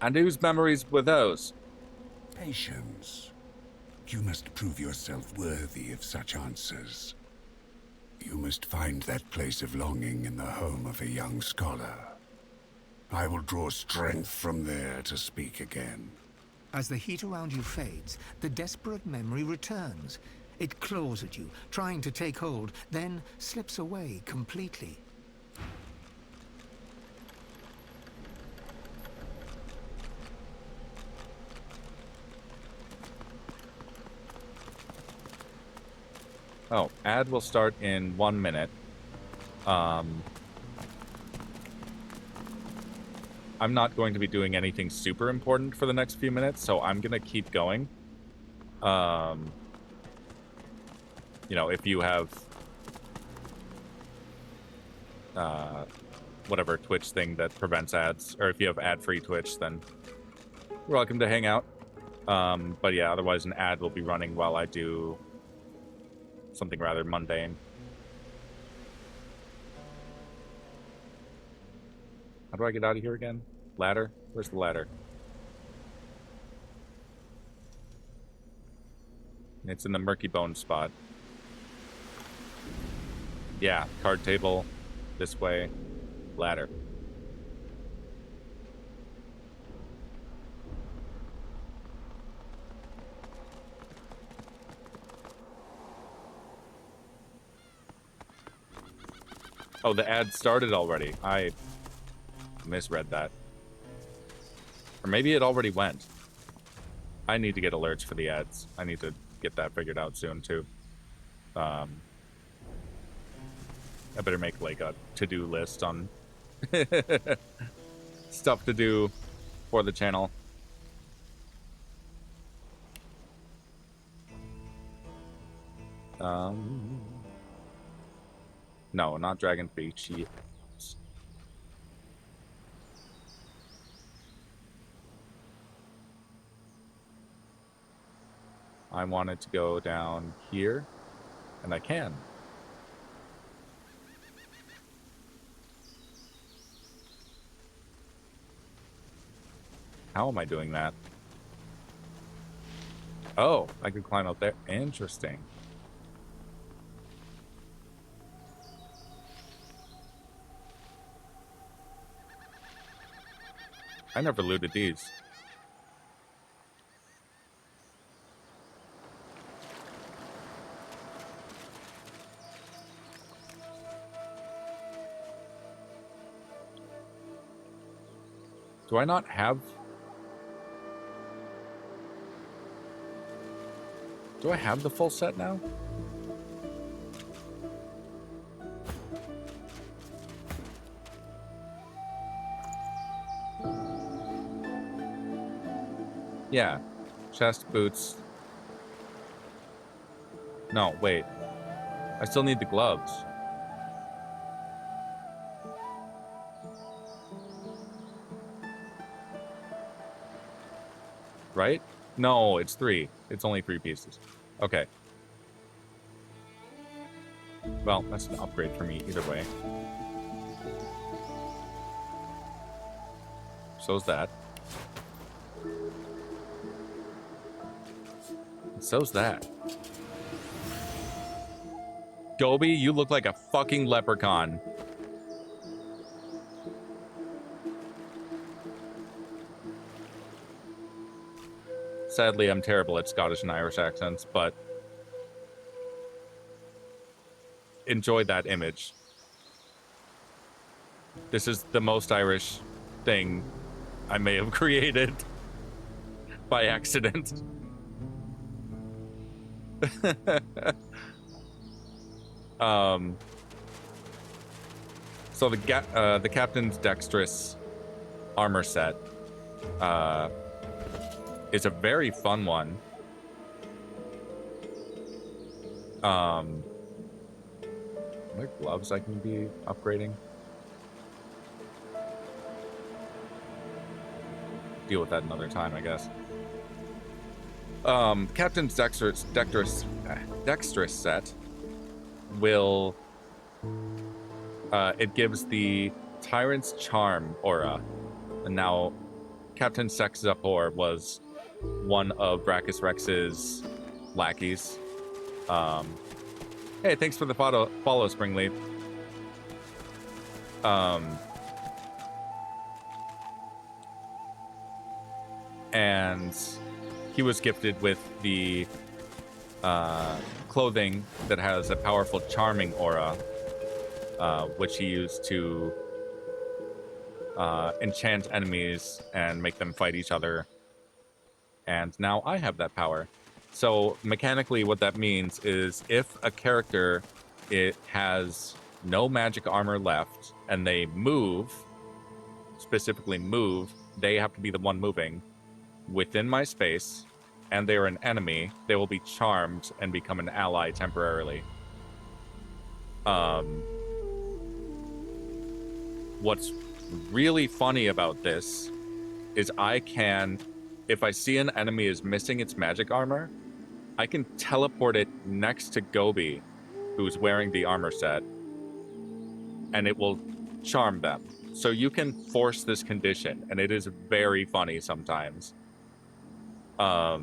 And whose memories were those? Patience. You must prove yourself worthy of such answers. You must find that place of longing in the home of a young scholar. I will draw strength from there to speak again. As the heat around you fades, the desperate memory returns. It claws at you, trying to take hold, then slips away completely. Oh, ad will start in 1 minute. I'm not going to be doing anything super important for the next few minutes, so I'm gonna keep going. You know, if you have whatever Twitch thing that prevents ads, or if you have ad-free Twitch, then you're welcome to hang out. But yeah, otherwise an ad will be running while I do something rather mundane. How do I get out of here again? Ladder? Where's the ladder? It's in the Murky Bone spot. Yeah, card table, this way, ladder. Oh, the ad started already. I misread that. Or maybe it already went. I need to get alerts for the ads. I need to get that figured out soon, too. I better make, like, a to-do list on stuff to do for the channel. No, not Dragon Beach. Yes. I wanted to go down here, and I can. How am I doing that? Oh, I could climb up there. Interesting. I never looted these. Do I not have... Do I have the full set now? Yeah. Chest, boots. No, wait. I still need the gloves. Right? No, it's 3. It's only 3 pieces. Okay. Well, that's an upgrade for me either way. So's that. So's that. GGobbie, you look like a fucking leprechaun. Sadly, I'm terrible at Scottish and Irish accents, but enjoy that image. This is the most Irish thing I may have created by accident. So the Captain's Dexterous armor set is a very fun one. Are there gloves I can be upgrading? Deal with that another time, I guess. Captain's Dexterous set will it gives the Tyrant's Charm aura, and now Captain Sech Zapor was one of Brachus Rex's lackeys. Hey, thanks for the follow, Springleaf. And he was gifted with the clothing that has a powerful charming aura, which he used to enchant enemies and make them fight each other. And now I have that power. So mechanically what that means is if a character has no magic armor left, and they move, specifically move, they have to be the one moving within my space, and they are an enemy, they will be charmed and become an ally temporarily. What's really funny about this is I can, if I see an enemy is missing its magic armor, I can teleport it next to GGobbie, who's wearing the armor set, and it will charm them. So you can force this condition, and it is very funny sometimes. I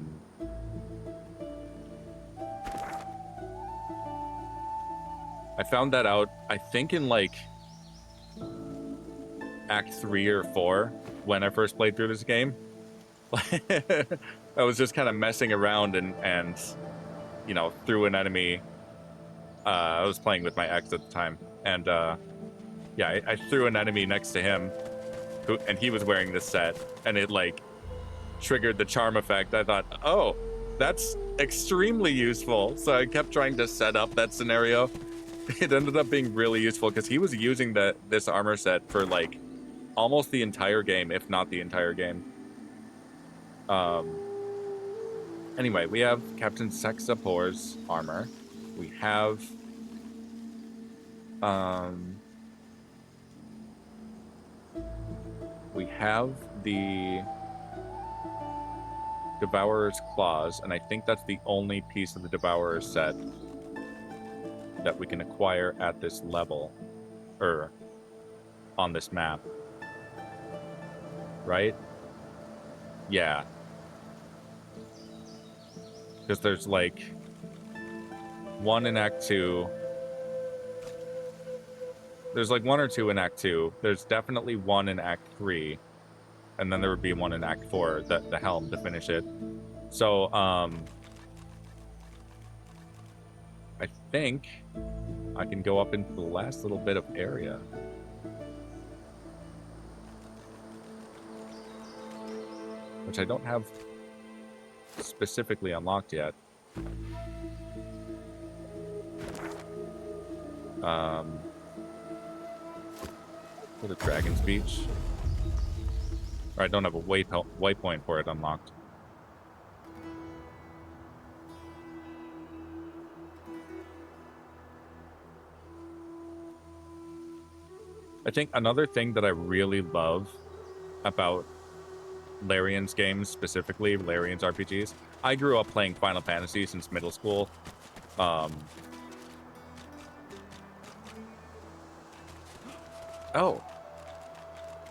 found that out, I think, in like Act 3 or 4 when I first played through this game. I was just kind of messing around and you know, threw an enemy. I was playing with my ex at the time, and yeah, I threw an enemy next to him, and he was wearing this set, and it like triggered the charm effect. I thought, oh, that's extremely useful. So I kept trying to set up that scenario. It ended up being really useful because he was using this armor set for like almost the entire game, if not the entire game. Anyway, we have Captain Sech Zapor's armor. We have the Devourer's Claws, and I think that's the only piece of the Devourer's set that we can acquire at this level, or on this map. Right? Yeah. Because there's like one in Act 2. There's like one or two in Act 2. There's definitely one in Act 3. And then there would be one in Act 4, the helm to finish it. So, I think I can go up into the last little bit of area. Which I don't have specifically unlocked yet. Go to Dragon's Beach. Or I don't have a waypoint for it unlocked. I think another thing that I really love about Larian's games, specifically Larian's RPGs. I grew up playing Final Fantasy since middle school. Oh,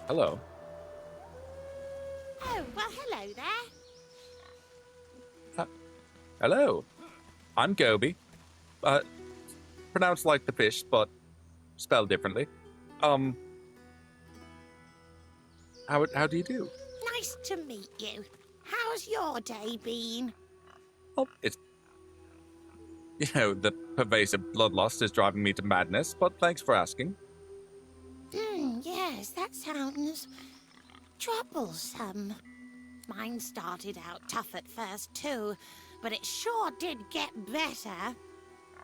hello. Oh, well, hello there. Hello. I'm GGobbie. Pronounced like the fish, but spelled differently. How do you do? Nice to meet you. How's your day been? Oh, it's... You know, the pervasive bloodlust is driving me to madness, but thanks for asking. Yes, that sounds troublesome. Mine started out tough at first too, but it sure did get better.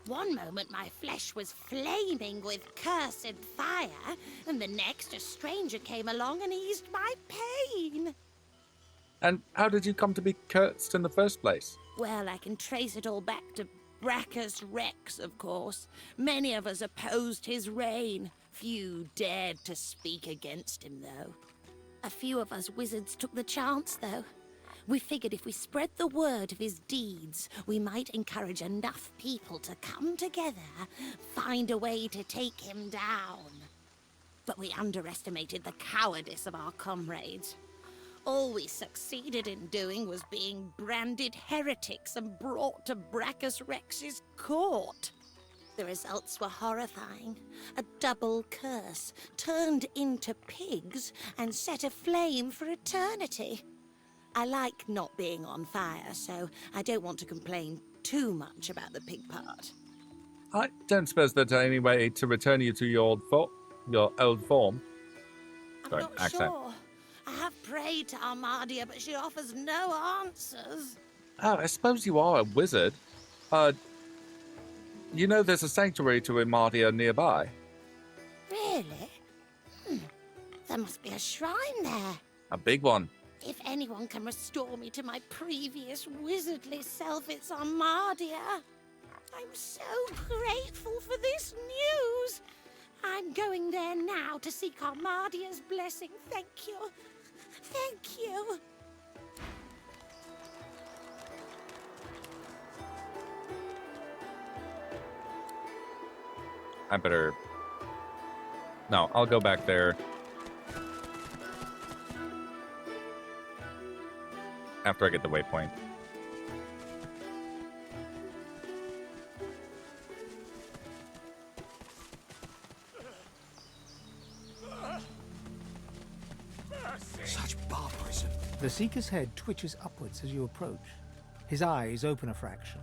One moment my flesh was flaming with cursed fire, and the next a stranger came along and eased my pain. And how did you come to be cursed in the first place? Well, I can trace it all back to Brachus Rex, of course. Many of us opposed his reign. Few dared to speak against him, though. A few of us wizards took the chance, though. We figured if we spread the word of his deeds, we might encourage enough people to come together, find a way to take him down. But we underestimated the cowardice of our comrades. All we succeeded in doing was being branded heretics and brought to Brachus Rex's court. The results were horrifying. A double curse, turned into pigs and set aflame for eternity. I like not being on fire, so I don't want to complain too much about the pig part. I don't suppose there's any way to return you to your old form. I'm not sure. I have prayed to Armadia, but she offers no answers. Oh, I suppose you are a wizard. You know there's a sanctuary to Armadia nearby. Really? There must be a shrine there. A big one. If anyone can restore me to my previous wizardly self, it's Armadia. I'm so grateful for this news. I'm going there now to seek Armadia's blessing. Thank you. Thank you. I better... No, I'll go back there. After I get the waypoint. Such barbarism. The Seeker's head twitches upwards as you approach. His eyes open a fraction.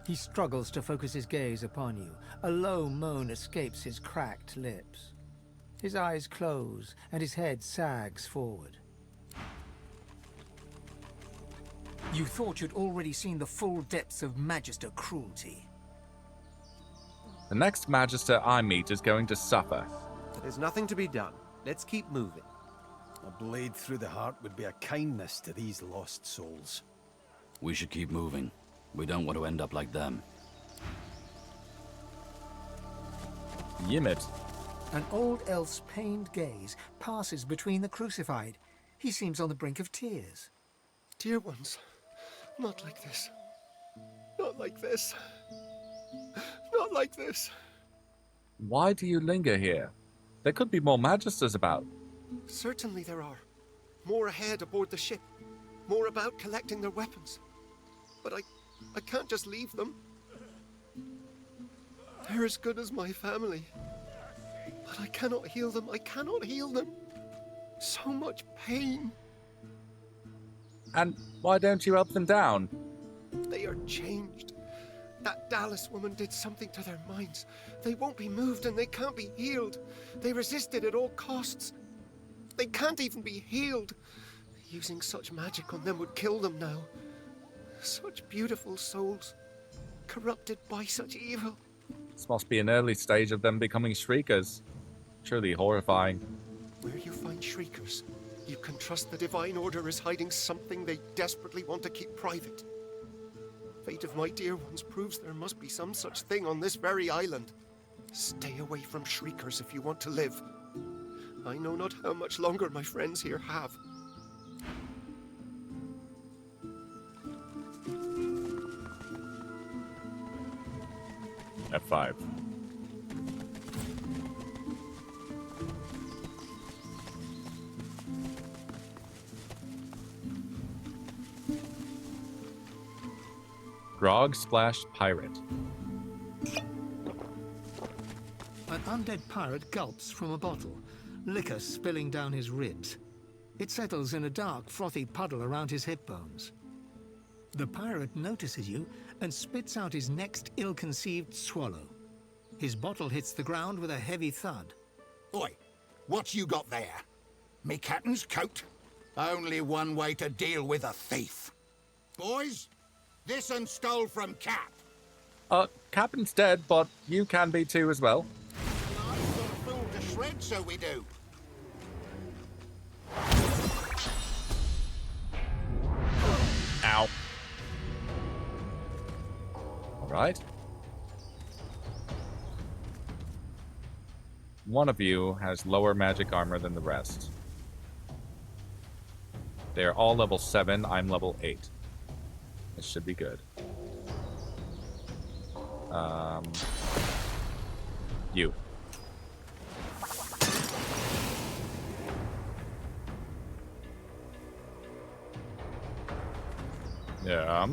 He struggles to focus his gaze upon you. A low moan escapes his cracked lips. His eyes close, and his head sags forward. You thought you'd already seen the full depths of Magister cruelty. The next Magister I meet is going to suffer. There's nothing to be done. Let's keep moving. A blade through the heart would be a kindness to these lost souls. We should keep moving. We don't want to end up like them. Yimit. An old elf's pained gaze passes between the crucified. He seems on the brink of tears. Dear ones, not like this. Not like this. Not like this. Why do you linger here? There could be more Magisters about. Certainly there are. More ahead aboard the ship. More about collecting their weapons. But I can't just leave them. They're as good as my family. But I cannot heal them. I cannot heal them. So much pain. And why don't you help them down? They are changed. That Dallas woman did something to their minds. They won't be moved and they can't be healed. They resisted at all costs. They can't even be healed. Using such magic on them would kill them now. Such beautiful souls, corrupted by such evil. This must be an early stage of them becoming Shriekers. Truly horrifying. Where you find Shriekers, you can trust the Divine Order is hiding something they desperately want to keep private. Fate of my dear ones proves there must be some such thing on this very island. Stay away from Shriekers if you want to live. I know not how much longer my friends here have. F5. Grog Splash Pirate. An undead pirate gulps from a bottle, liquor spilling down his ribs. It settles in a dark, frothy puddle around his hip bones. The pirate notices you and spits out his next ill-conceived swallow. His bottle hits the ground with a heavy thud. Oi, what you got there? Me captain's coat? Only one way to deal with a thief. Boys, this un stole from Cap. Captain's dead, but you can be too as well. And I've got a fool to shred, so we do. Ow. Alright. One of you has lower magic armor than the rest. They're all level 7, I'm level 8. This should be good. You. Yeah.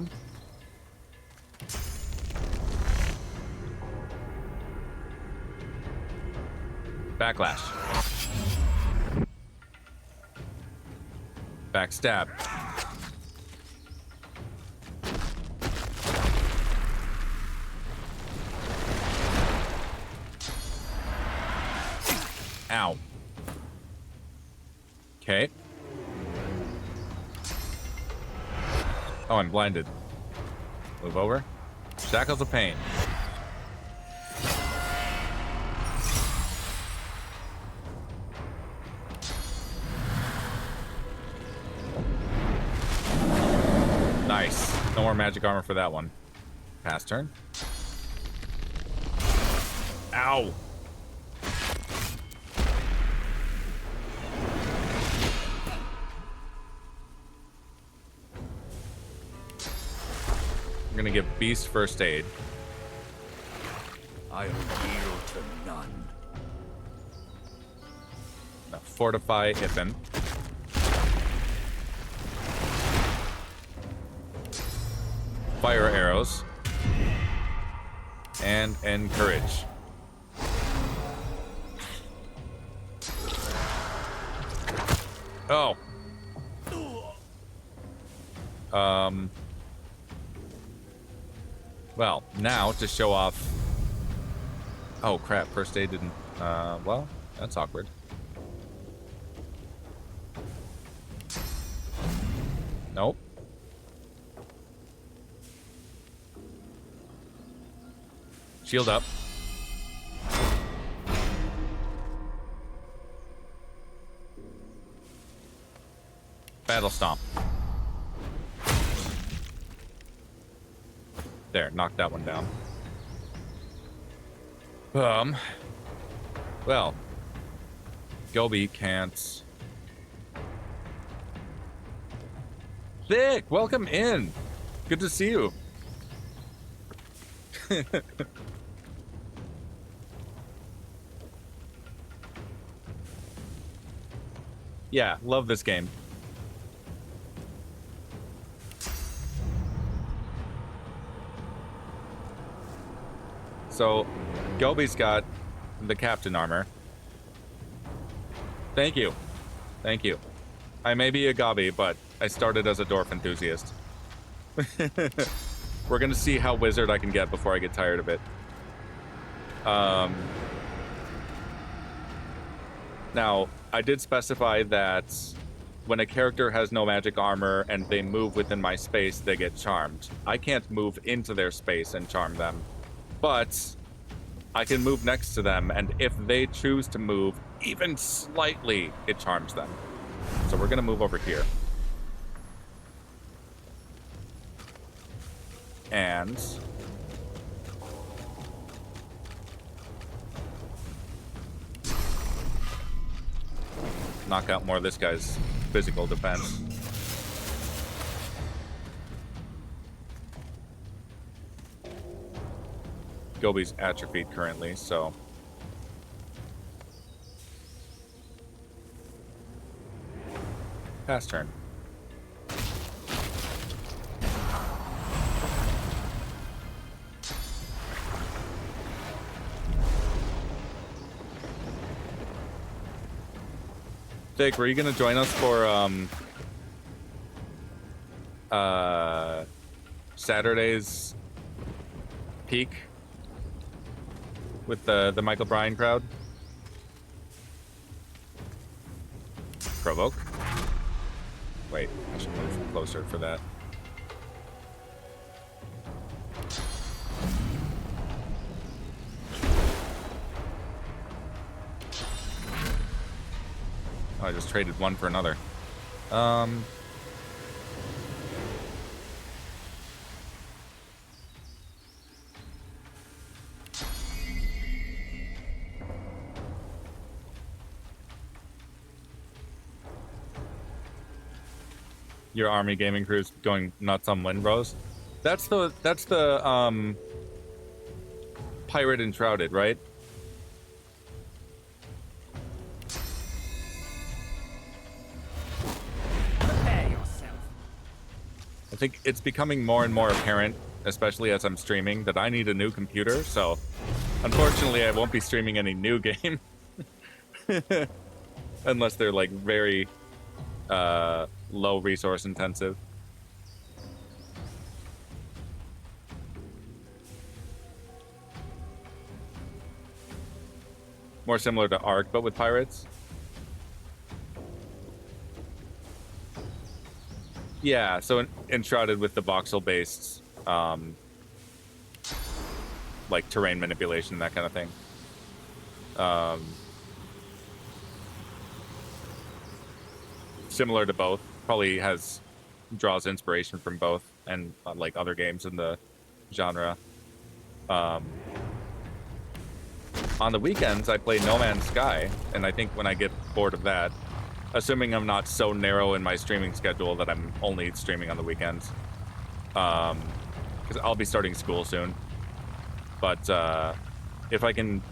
Backlash. Backstab. Ow. Okay. Oh, I'm blinded. Move over. Shackles of Pain. Nice. No more magic armor for that one. Pass turn. Ow. I'm gonna give Beast first aid. I'll yield to none. Now fortify Ithan. Fire arrows. And encourage. Oh. Well, now to show off. Oh crap, first aid didn't. Well, that's awkward. Nope. Shield up. Battle Stomp. There, knock that one down. Well, GGobbie can't. Thick, welcome in. Good to see you. Yeah, love this game. So, GGobbie's got the captain armor. Thank you. Thank you. I may be a GGobbie, but I started as a dwarf enthusiast. We're gonna see how wizard I can get before I get tired of it. Now, I did specify that when a character has no magic armor and they move within my space, they get charmed. I can't move into their space and charm them, but I can move next to them, and if they choose to move even slightly, it charms them. So we're gonna move over here. And knock out more of this guy's physical defense. GGobbie's atrophied currently, so pass turn. Dick, were you gonna join us for Saturday's peak with the Michael Bryan crowd? Provoke. Wait, I should move closer for that. Oh, I just traded one for another. Your army gaming crew's going nuts on Windrose. That's the Pirate Enshrouded, right? I think it's becoming more and more apparent, especially as I'm streaming, that I need a new computer, so unfortunately I won't be streaming any new game. Unless they're like very low resource intensive. More similar to Ark, but with pirates. Yeah, so enshrouded with the voxel-based, like terrain manipulation, that kind of thing. Similar to both. Probably draws inspiration from both. and like other games in the genre. On the weekends, I play No Man's Sky, and I think when I get bored of that, assuming I'm not so narrow in my streaming schedule that I'm only streaming on the weekends, because I'll be starting school soon. But if I can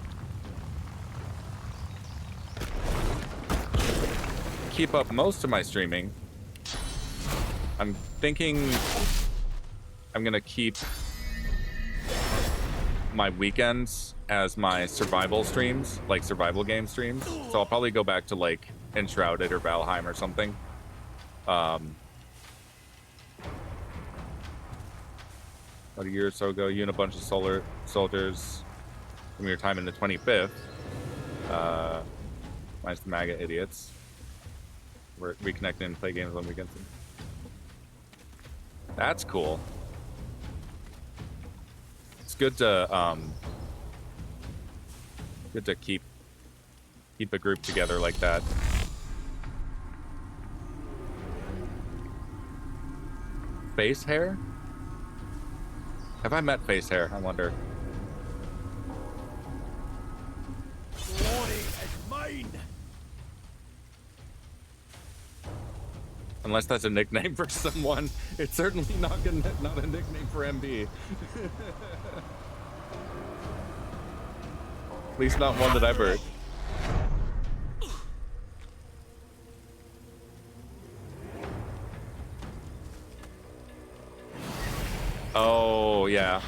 keep up most of my streaming, I'm thinking I'm gonna keep my weekends as my survival streams, like survival game streams. So I'll probably go back to like Enshrouded or Valheim or something. About a year or so ago, you and a bunch of solar soldiers from your time in the 25th, minus the MAGA idiots, we're reconnecting and play games on weekends. That's cool. It's good to keep a group together like that. Face hair? Have I met face hair? I wonder. Glory is mine. Unless that's a nickname for someone, it's certainly not a nickname for MB. At least not one that I've heard. Oh, yeah.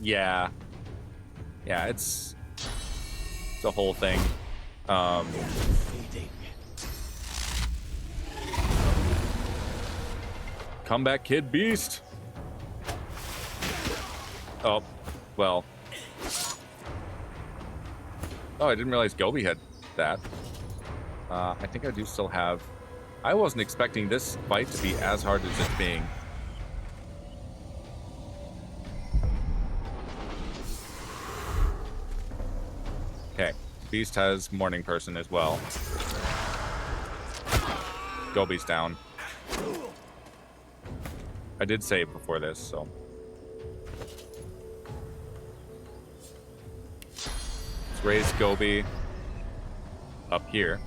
Yeah. Yeah, it's a whole thing. Comeback Kid Beast. Oh, well. Oh, I didn't realize GGobbie had that. I think I do still have... I wasn't expecting this fight to be as hard as it's being. Okay, Beast has Morning Person as well. GGobbie's down. I did save before this, so. Let's raise GGobbie up here.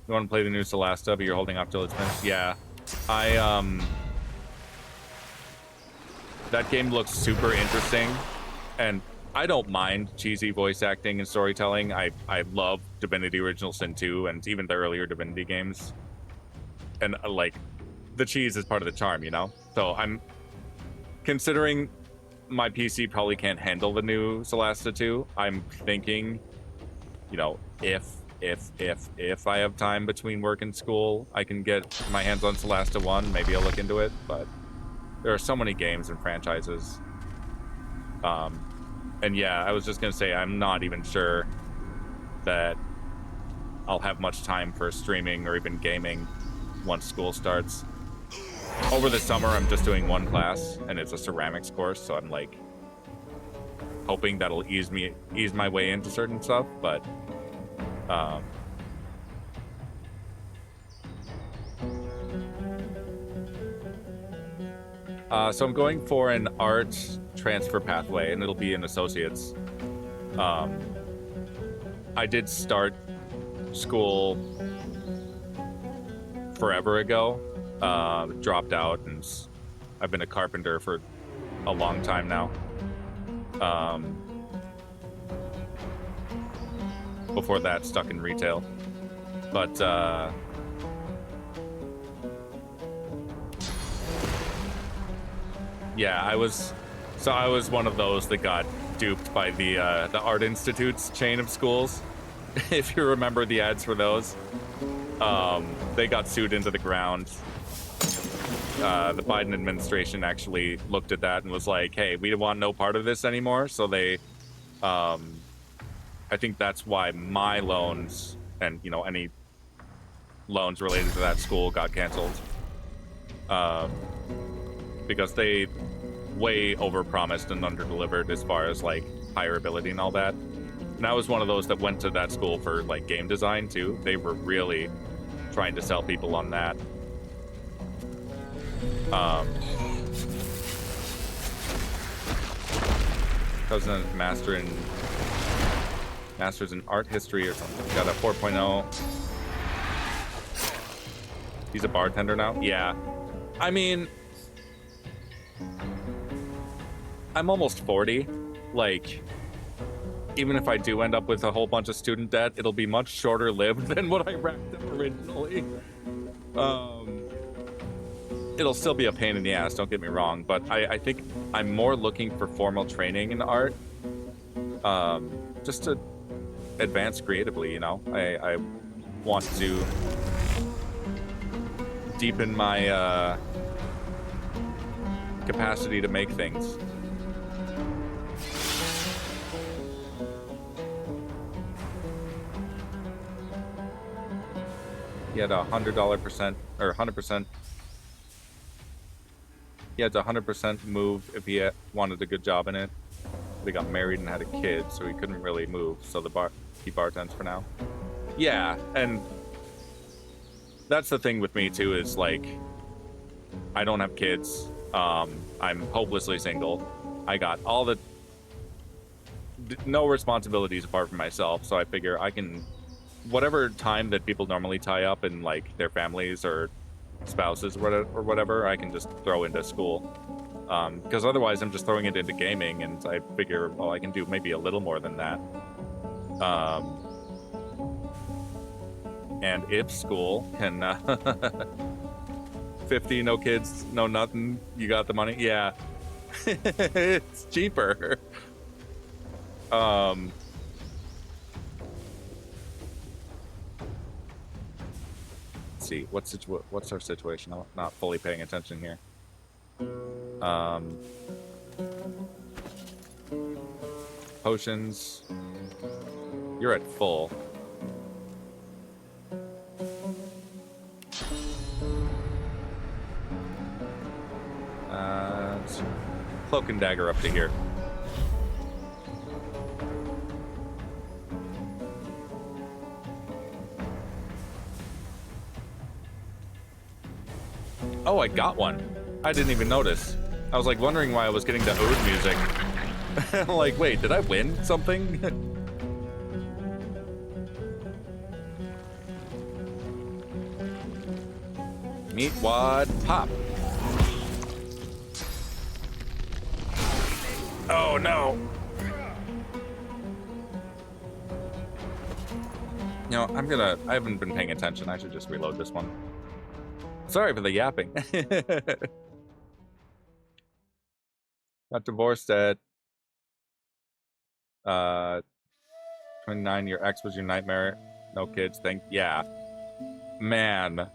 You want to play the new Solasta, but you're holding off till it's finished? Yeah. That game looks super interesting, and I don't mind cheesy voice acting and storytelling. I love Divinity Original Sin 2 and even the earlier Divinity games. And like, the cheese is part of the charm, you know? So I'm considering my PC probably can't handle the new Solasta 2. I'm thinking, you know, if I have time between work and school, I can get my hands on Solasta 1, maybe I'll look into it, but there are so many games and franchises. And yeah, I was just gonna say, I'm not even sure that I'll have much time for streaming or even gaming once school starts. Over the summer, I'm just doing one class, and it's a ceramics course, so I'm like hoping that'll ease my way into certain stuff, but so I'm going for an art transfer pathway, and it'll be an associate's. I did start school forever ago, dropped out, and I've been a carpenter for a long time now. Before that, stuck in retail. But yeah, I was one of those that got duped by the Art Institute's chain of schools. If you remember the ads for those, they got sued into the ground. The Biden administration actually looked at that and was like, "Hey, we want no part of this anymore." So they, I think that's why my loans and, you know, any loans related to that school got canceled. Because they way overpromised and underdelivered as far as like higher ability and all that. And I was one of those that went to that school for like game design too. They were really trying to sell people on that. Cousin Masters in art history or something. Got a 4.0. He's a bartender now? Yeah. I mean, I'm almost 40. Like, even if I do end up with a whole bunch of student debt, it'll be much shorter lived than what I racked up originally. It'll still be a pain in the ass, don't get me wrong, but I think I'm more looking for formal training in art. Just to advance creatively, you know? I want to deepen my capacity to make things. He had a $100% or 100%. He had to 100% move if he wanted a good job in it. But he got married and had a kid, so he couldn't really move. So he bartends for now. Yeah, and that's the thing with me too. Is like, I don't have kids. I'm hopelessly single. I got all the no responsibilities apart from myself. So I figure I can. Whatever time that people normally tie up in like their families or spouses or whatever, I can just throw into school. Because otherwise I'm just throwing it into gaming, and I figure, well, I can do maybe a little more than that. And if school can 50, no kids, no nothing, you got the money? Yeah. It's cheaper. See what's our situation. I'm not fully paying attention here. Potions, you're at full. Cloak and dagger up to here. Oh, I got one. I didn't even notice. I was like wondering why I was getting the ode music. I'm like, wait, did I win something? Meat wad pop. Oh no. No, I haven't been paying attention. I should just reload this one. Sorry for the yapping. Got divorced at 29. Your ex was your nightmare. No kids. Yeah. Man.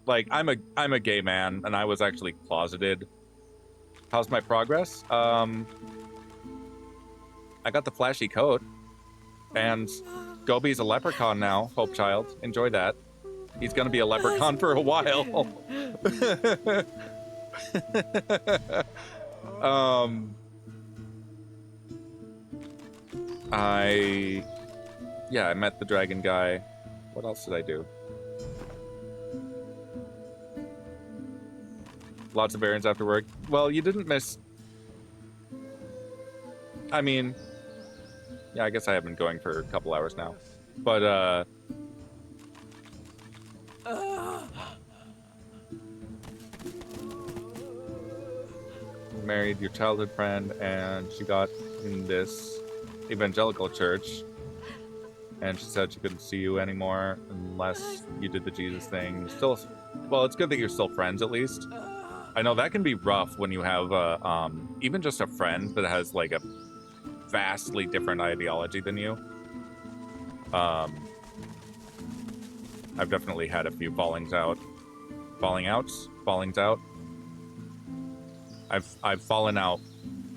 Like I'm a gay man, and I was actually closeted. How's my progress? I got the flashy coat, and GGobbie's a leprechaun now. Hope child, enjoy that. He's gonna be a leprechaun for a while. I met the dragon guy. What else did I do? Lots of errands after work. Well, you didn't miss... I mean... Yeah, I guess I have been going for a couple hours now. But, married your childhood friend, and she got in this evangelical church, and she said she couldn't see you anymore unless you did the Jesus thing. Still, well, it's good that you're still friends at least. I know that can be rough when you have even just a friend that has like a vastly different ideology than you. I've definitely had a few fallings out. I've fallen out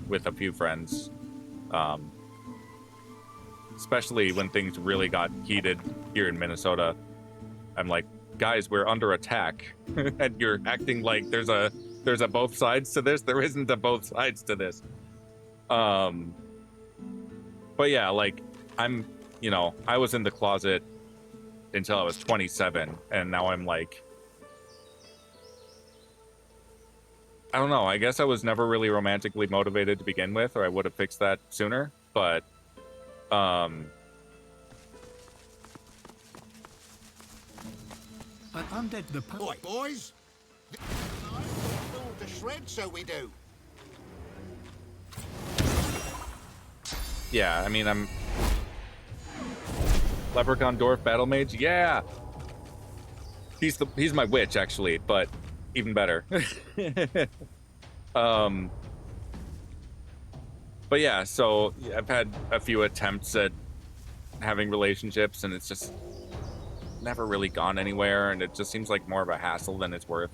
with a few friends especially when things really got heated here in Minnesota. I'm like, guys, we're under attack, and you're acting like there's a both sides to this. There isn't a both sides to this. But yeah, like I was in the closet until I was 27, and now I'm like, I don't know. I guess I was never really romantically motivated to begin with, or I would have fixed that sooner. But An undead the Oi, boys! All to shred, so we do. yeah, I mean, I'm Leprechaun Dwarf Battle Mage. Yeah, he's my witch actually, but even better. But yeah, so I've had a few attempts at having relationships, and it's just never really gone anywhere, and it just seems like more of a hassle than it's worth.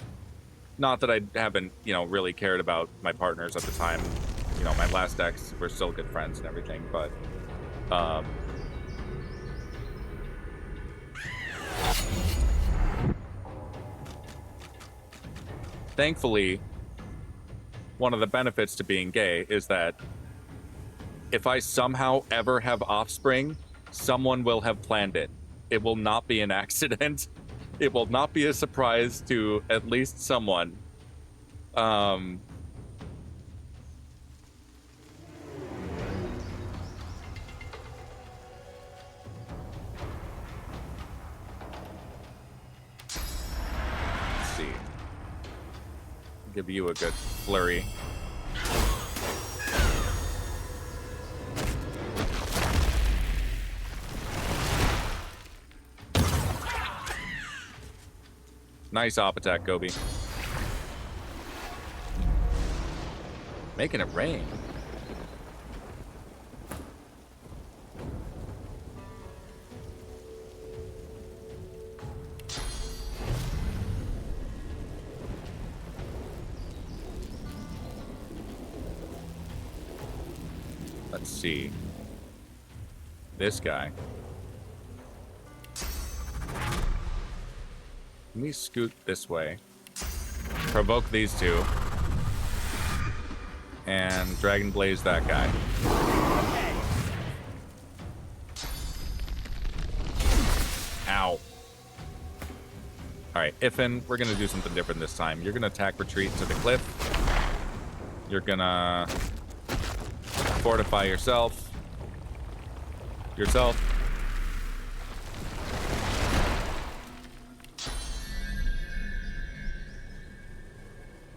Not that I haven't, really cared about my partners at the time. My last ex, we're still good friends and everything, but thankfully, one of the benefits to being gay is that if I somehow ever have offspring, someone will have planned it. It will not be an accident. It will not be a surprise to at least someone. Let's see. Give you a good flurry. Nice op attack, Gobbie. Making it rain. Let's see. This guy. Let me scoot this way. Provoke these two. And Dragon Blaze that guy. Ow. Alright, Ifin, we're gonna do something different this time. You're gonna attack retreat to the cliff. You're gonna fortify yourself.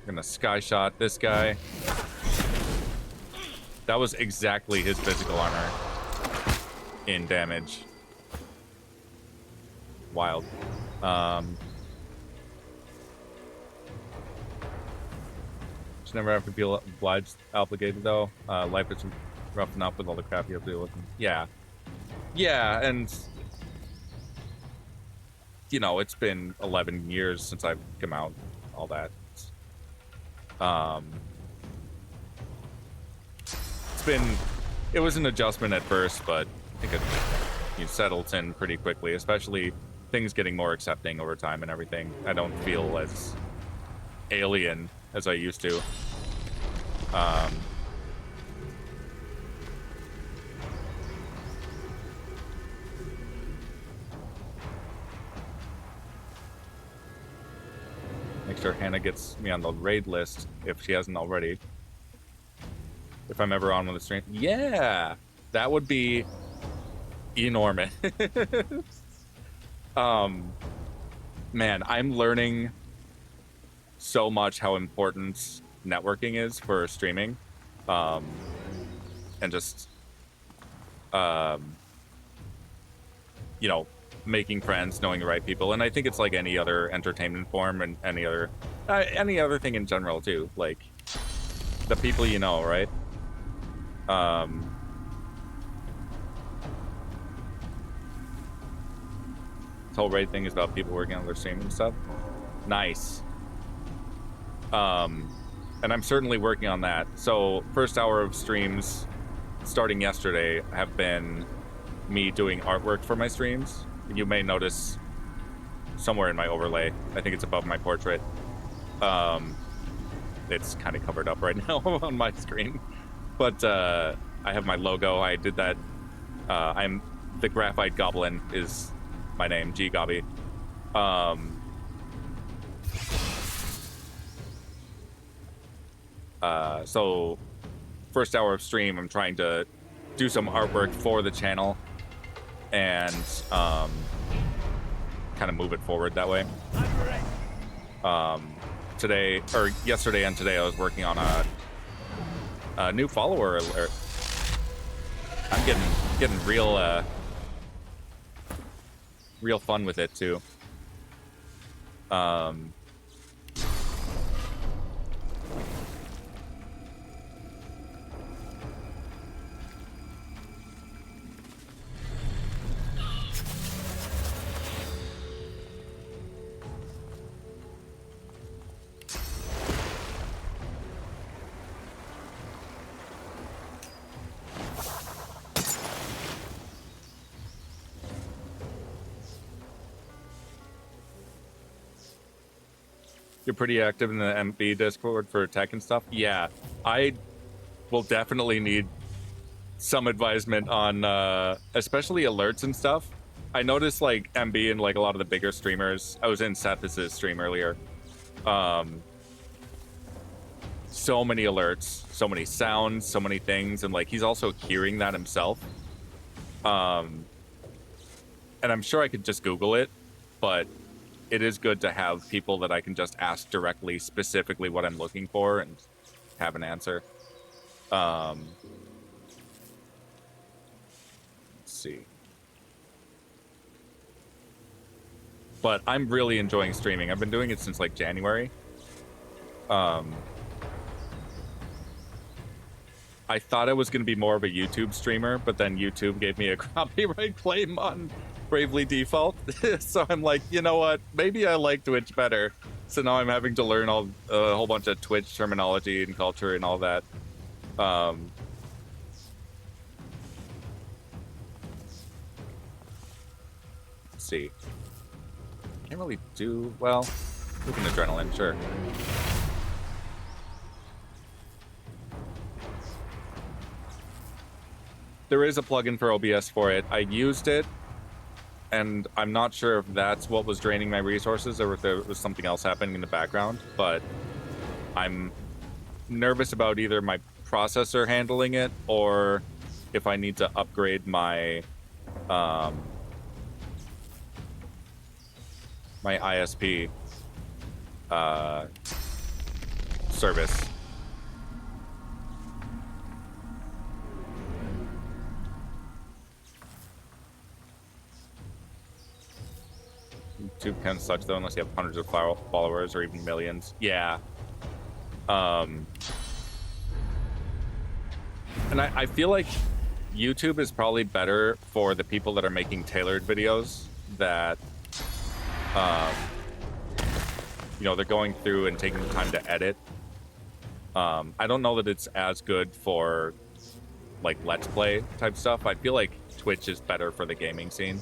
Gonna sky shot this guy. That was exactly his physical armor in damage. Wild. Just never have to feel obliged, obligated though. Life is rough enough with all the crap you have to deal with. Yeah. Yeah, and it's been 11 years since I've come out, all that. It was an adjustment at first, but I think it settles in pretty quickly, especially things getting more accepting over time and everything. I don't feel as alien as I used to. Make sure Hannah gets me on the raid list if she hasn't already. If I'm ever on with the stream. Yeah! That would be enormous. Man, I'm learning so much how important networking is for streaming. And just, making friends, knowing the right people. And I think it's like any other entertainment form and any other thing in general too. Like the people you know, right? This whole raid thing is about people working on their stream and stuff. Nice. And I'm certainly working on that. So first hour of streams starting yesterday have been me doing artwork for my streams. You may notice somewhere in my overlay, I think it's above my portrait. It's kind of covered up right now on my screen, but I have my logo. I did that. I'm the Graphite Goblin is my name, GGobbie. So first hour of stream, I'm trying to do some artwork for the channel and kind of move it forward that way. Today, or yesterday and today, I was working on a new follower alert. I'm getting real real fun with it too. You're pretty active in the MB Discord for tech and stuff? Yeah, I will definitely need some advisement on, especially alerts and stuff. I noticed, like, MB and, like, a lot of the bigger streamers, I was in Seth's stream earlier, so many alerts, so many sounds, so many things, and, like, he's also hearing that himself. And I'm sure I could just Google it, but it is good to have people that I can just ask directly, specifically what I'm looking for, and have an answer. Let's see. But I'm really enjoying streaming. I've been doing it since like January. I thought I was going to be more of a YouTube streamer, but then YouTube gave me a copyright claim on Bravely Default. So I'm like, you know what? Maybe I like Twitch better. So now I'm having to learn a whole bunch of Twitch terminology and culture and all that. Let's see. Can't really do well. Looking adrenaline, sure. There is a plugin for OBS for it. I used it, and I'm not sure if that's what was draining my resources or if there was something else happening in the background, but I'm nervous about either my processor handling it or if I need to upgrade my my ISP service. YouTube can suck though unless you have hundreds of followers or even millions. Yeah. And I feel like YouTube is probably better for the people that are making tailored videos that you know, they're going through and taking the time to edit. I don't know that it's as good for like Let's Play type stuff. I feel like Twitch is better for the gaming scene.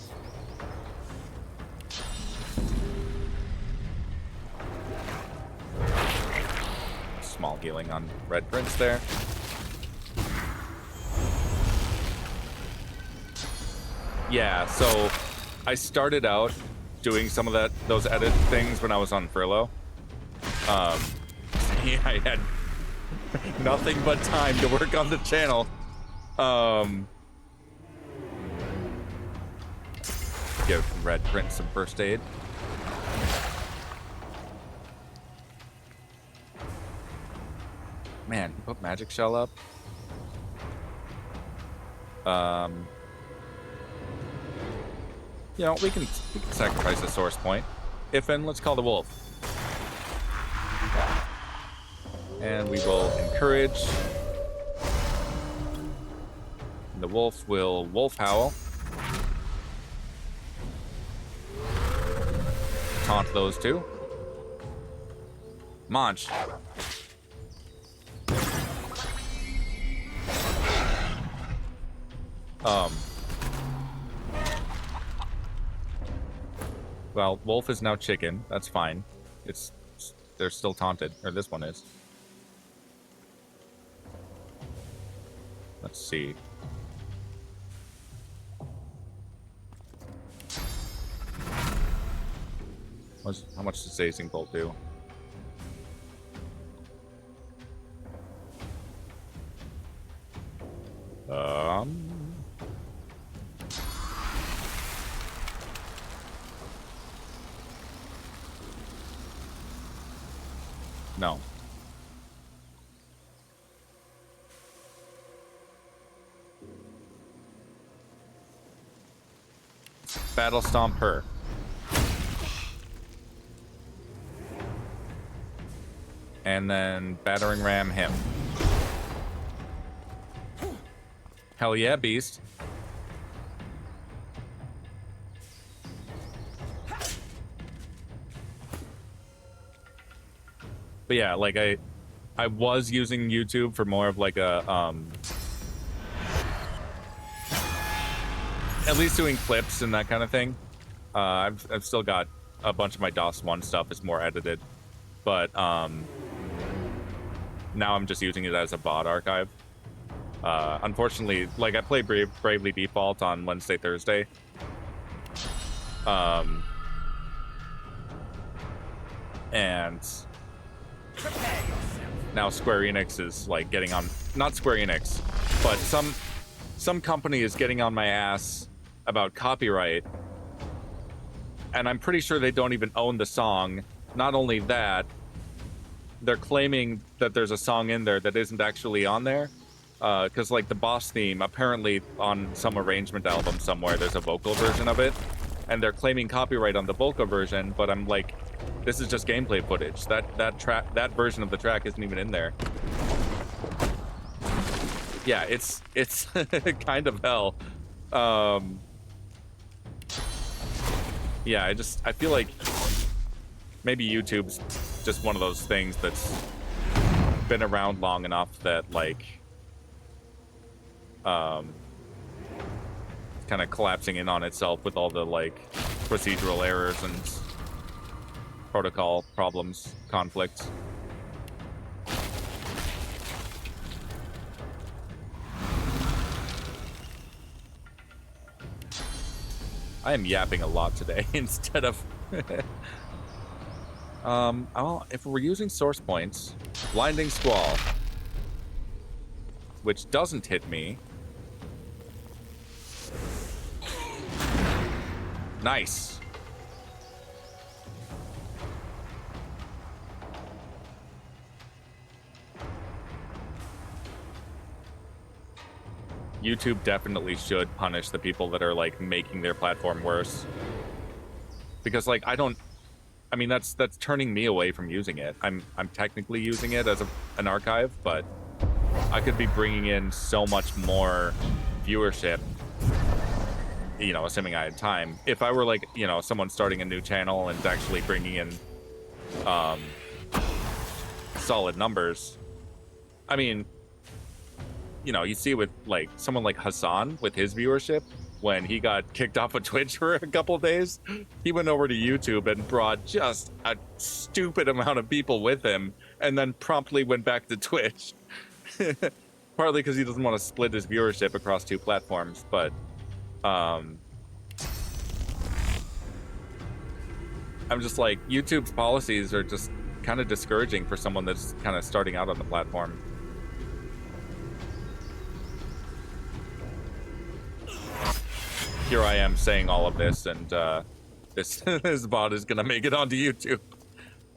Small healing on Red Prince there. Yeah, so I started out doing some of those edit things when I was on furlough. Yeah, I had nothing but time to work on the channel. Give Red Prince some first aid. Man, put Magic Shell up. You know, we can sacrifice a source point. If and let's call the wolf. And we will encourage. The wolf will wolf howl. Taunt those two. Munch. Well, Wolf is now chicken. That's fine. They're still taunted, or this one is. Let's see. How much does Azing Bolt do? No. Battle Stomp her. And then Battering Ram him. Hell yeah, Beast. But yeah, like I was using YouTube for more of like a at least doing clips and that kind of thing. I've still got a bunch of my DOS 1 stuff is more edited, but now I'm just using it as a VOD archive. Unfortunately, like I play Bravely Default on Wednesday, Thursday. And now Square Enix is like getting on, not Square Enix, but some company is getting on my ass about copyright. And I'm pretty sure they don't even own the song. Not only that, they're claiming that there's a song in there that isn't actually on there. Because like the boss theme, apparently on some arrangement album somewhere, there's a vocal version of it. And they're claiming copyright on the vocal version, but I'm like, this is just gameplay footage. That version of the track isn't even in there. Yeah, it's kind of hell. Yeah, I feel like maybe YouTube's just one of those things that's been around long enough that like kind of collapsing in on itself with all the like procedural errors and protocol problems, conflicts. I am yapping a lot today instead of if we're using source points, Blinding Squall, which doesn't hit me. Nice. YouTube definitely should punish the people that are like making their platform worse. Because like I mean that's turning me away from using it. I'm technically using it as an archive, but I could be bringing in so much more viewership, you know, assuming I had time. If I were like, you know, someone starting a new channel and actually bringing in solid numbers. I mean, you know, you see with like someone like Hassan with his viewership, when he got kicked off of Twitch for a couple of days, he went over to YouTube and brought just a stupid amount of people with him and then promptly went back to Twitch. Partly because he doesn't want to split his viewership across two platforms, but I'm just like, YouTube's policies are just kind of discouraging for someone that's kind of starting out on the platform. Here I am saying all of this, and this bot is gonna make it onto YouTube,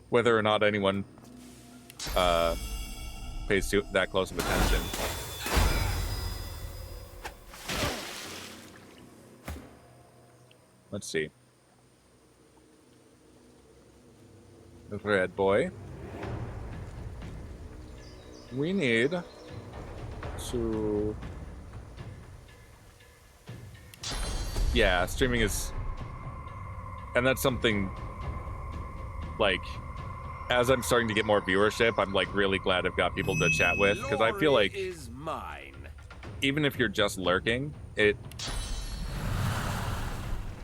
whether or not anyone pays that close of attention. Let's see. Red boy. We need to... Yeah, streaming is... And that's something... Like, as I'm starting to get more viewership, I'm like really glad I've got people to chat with, because I feel like is mine. Even if you're just lurking, it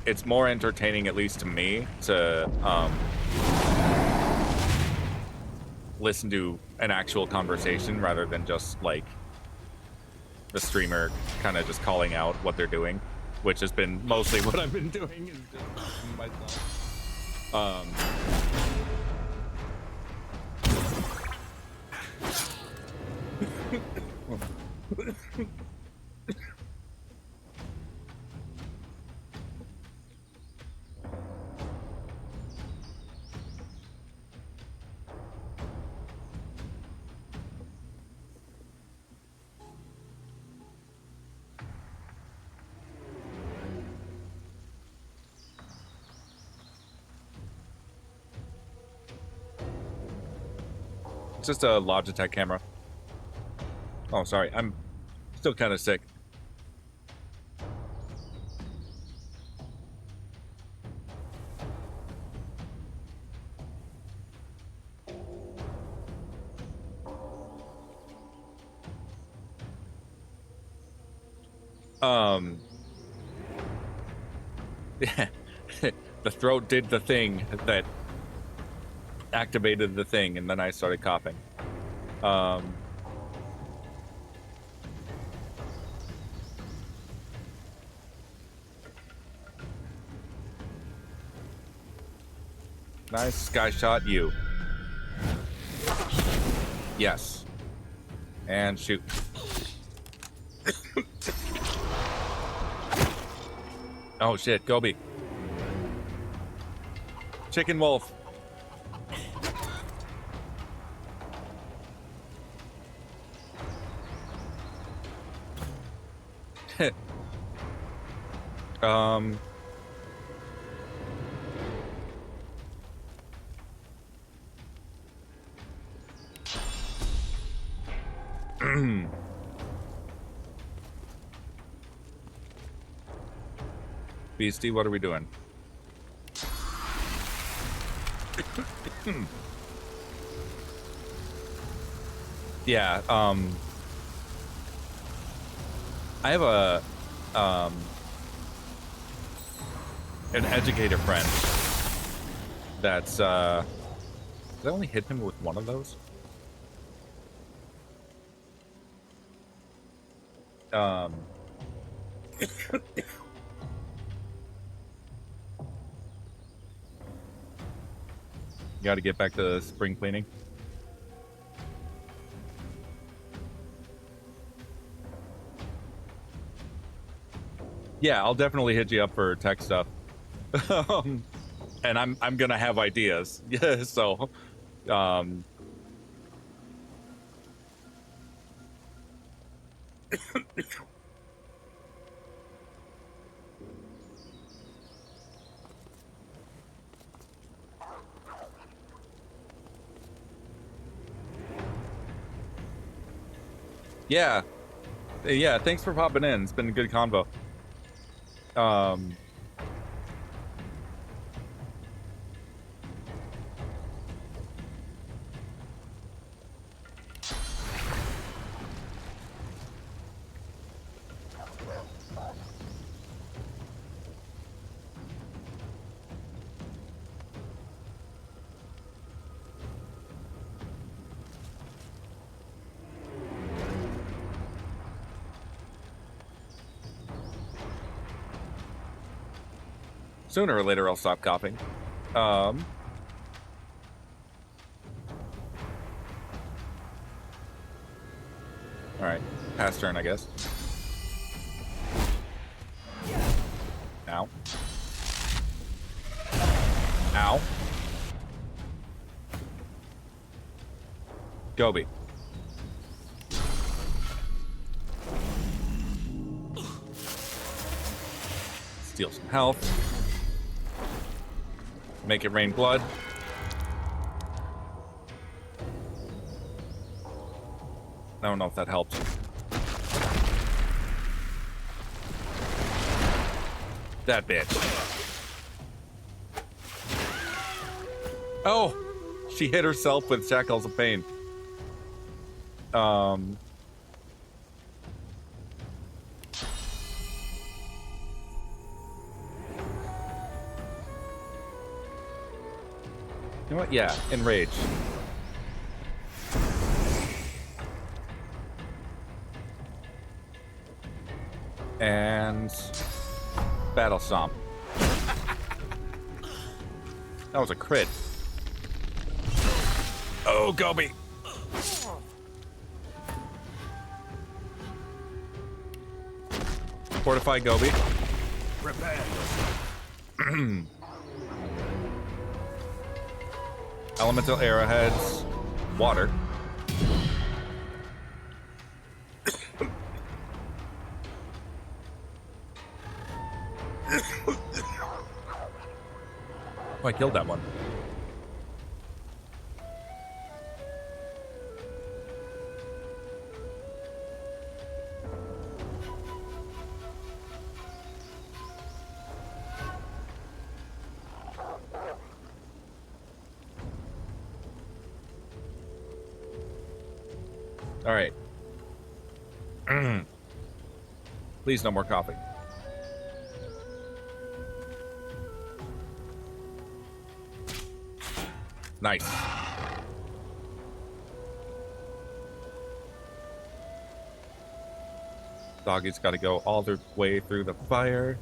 it's more entertaining, at least to me, to listen to an actual conversation rather than just like the streamer kind of just calling out what they're doing, which has been mostly what I've been doing, is just listening to myself. It's just a Logitech camera. Oh, sorry. I'm still kind of sick. Yeah. The throat did the thing that activated the thing, and then I started coughing. Nice sky shot, you. Yes. And shoot. Oh shit, Gobbie. Chicken wolf. Beastie, what are we doing? Yeah, I have a an educator friend that's did I only hit him with one of those? Got to get back to spring cleaning. Yeah, I'll definitely hit you up for tech stuff. And I'm gonna have ideas. Yeah, so yeah. Yeah, thanks for popping in. It's been a good convo. Sooner or later, I'll stop coughing. All right, pass turn, I guess. Ow. Ow. Gobbie. Steal some health. Make it rain blood. I don't know if that helped. That bitch. Oh! She hit herself with Shackles of Pain. You know what? Yeah, enrage. And battle stomp. That was a crit. Oh, Gobbie. Fortify Gobbie. Prepare. Elemental arrowheads. Water. Oh, I killed that one. All right. Please, no more coughing. Nice. Doggy's got to go all the way through the fire.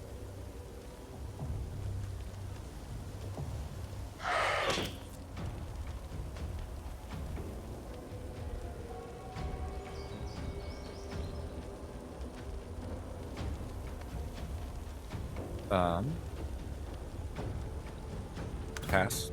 Pass.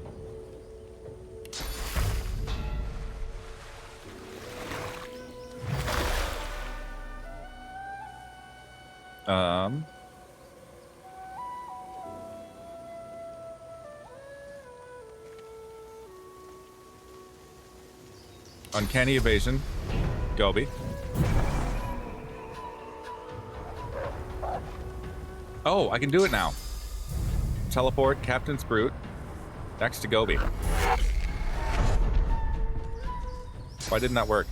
Uncanny evasion. Gobbie. Oh, I can do it now. Teleport Captain's Brute next to Gobbie. Why didn't that work?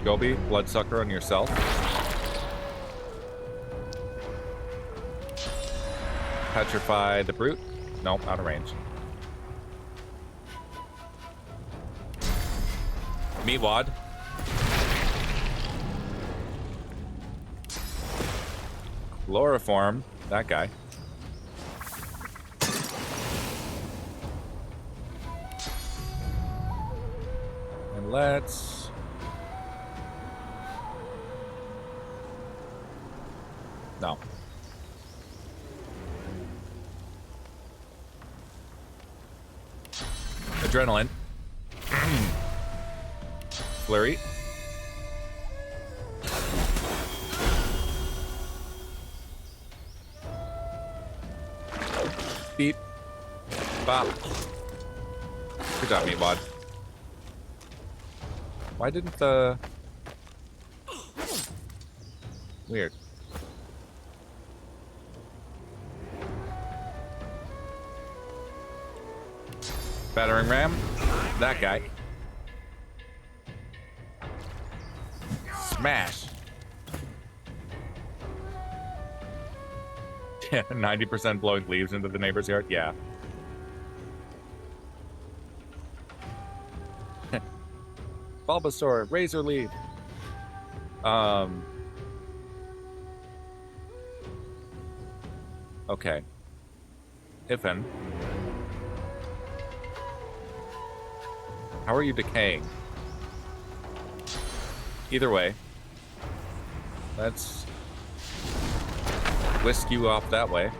Gobbie, Bloodsucker on yourself. Petrify the Brute. Nope, out of range. Meatwad. Chloroform. That guy. And let's... No. Adrenaline. Flurry. Beep. Bop. Good job, Meatwad. Why didn't the... Weird. Battering ram. That guy. Smash. Yeah, 90% blowing leaves into the neighbor's yard. Yeah. Bulbasaur, Razor Leaf. Okay. Ifin. How are you decaying? Either way, let's whisk you off that way.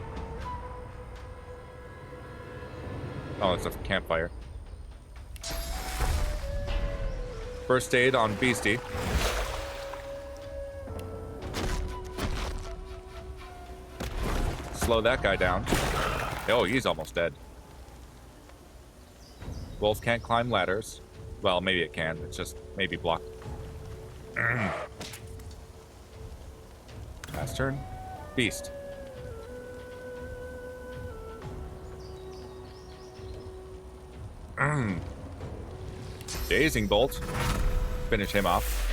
Oh, it's a campfire. First aid on Beastie. Slow that guy down. Oh, he's almost dead. Wolf can't climb ladders. Well, maybe it can. It's just maybe blocked. Last turn. Beast. Dazing bolt. Finish him off.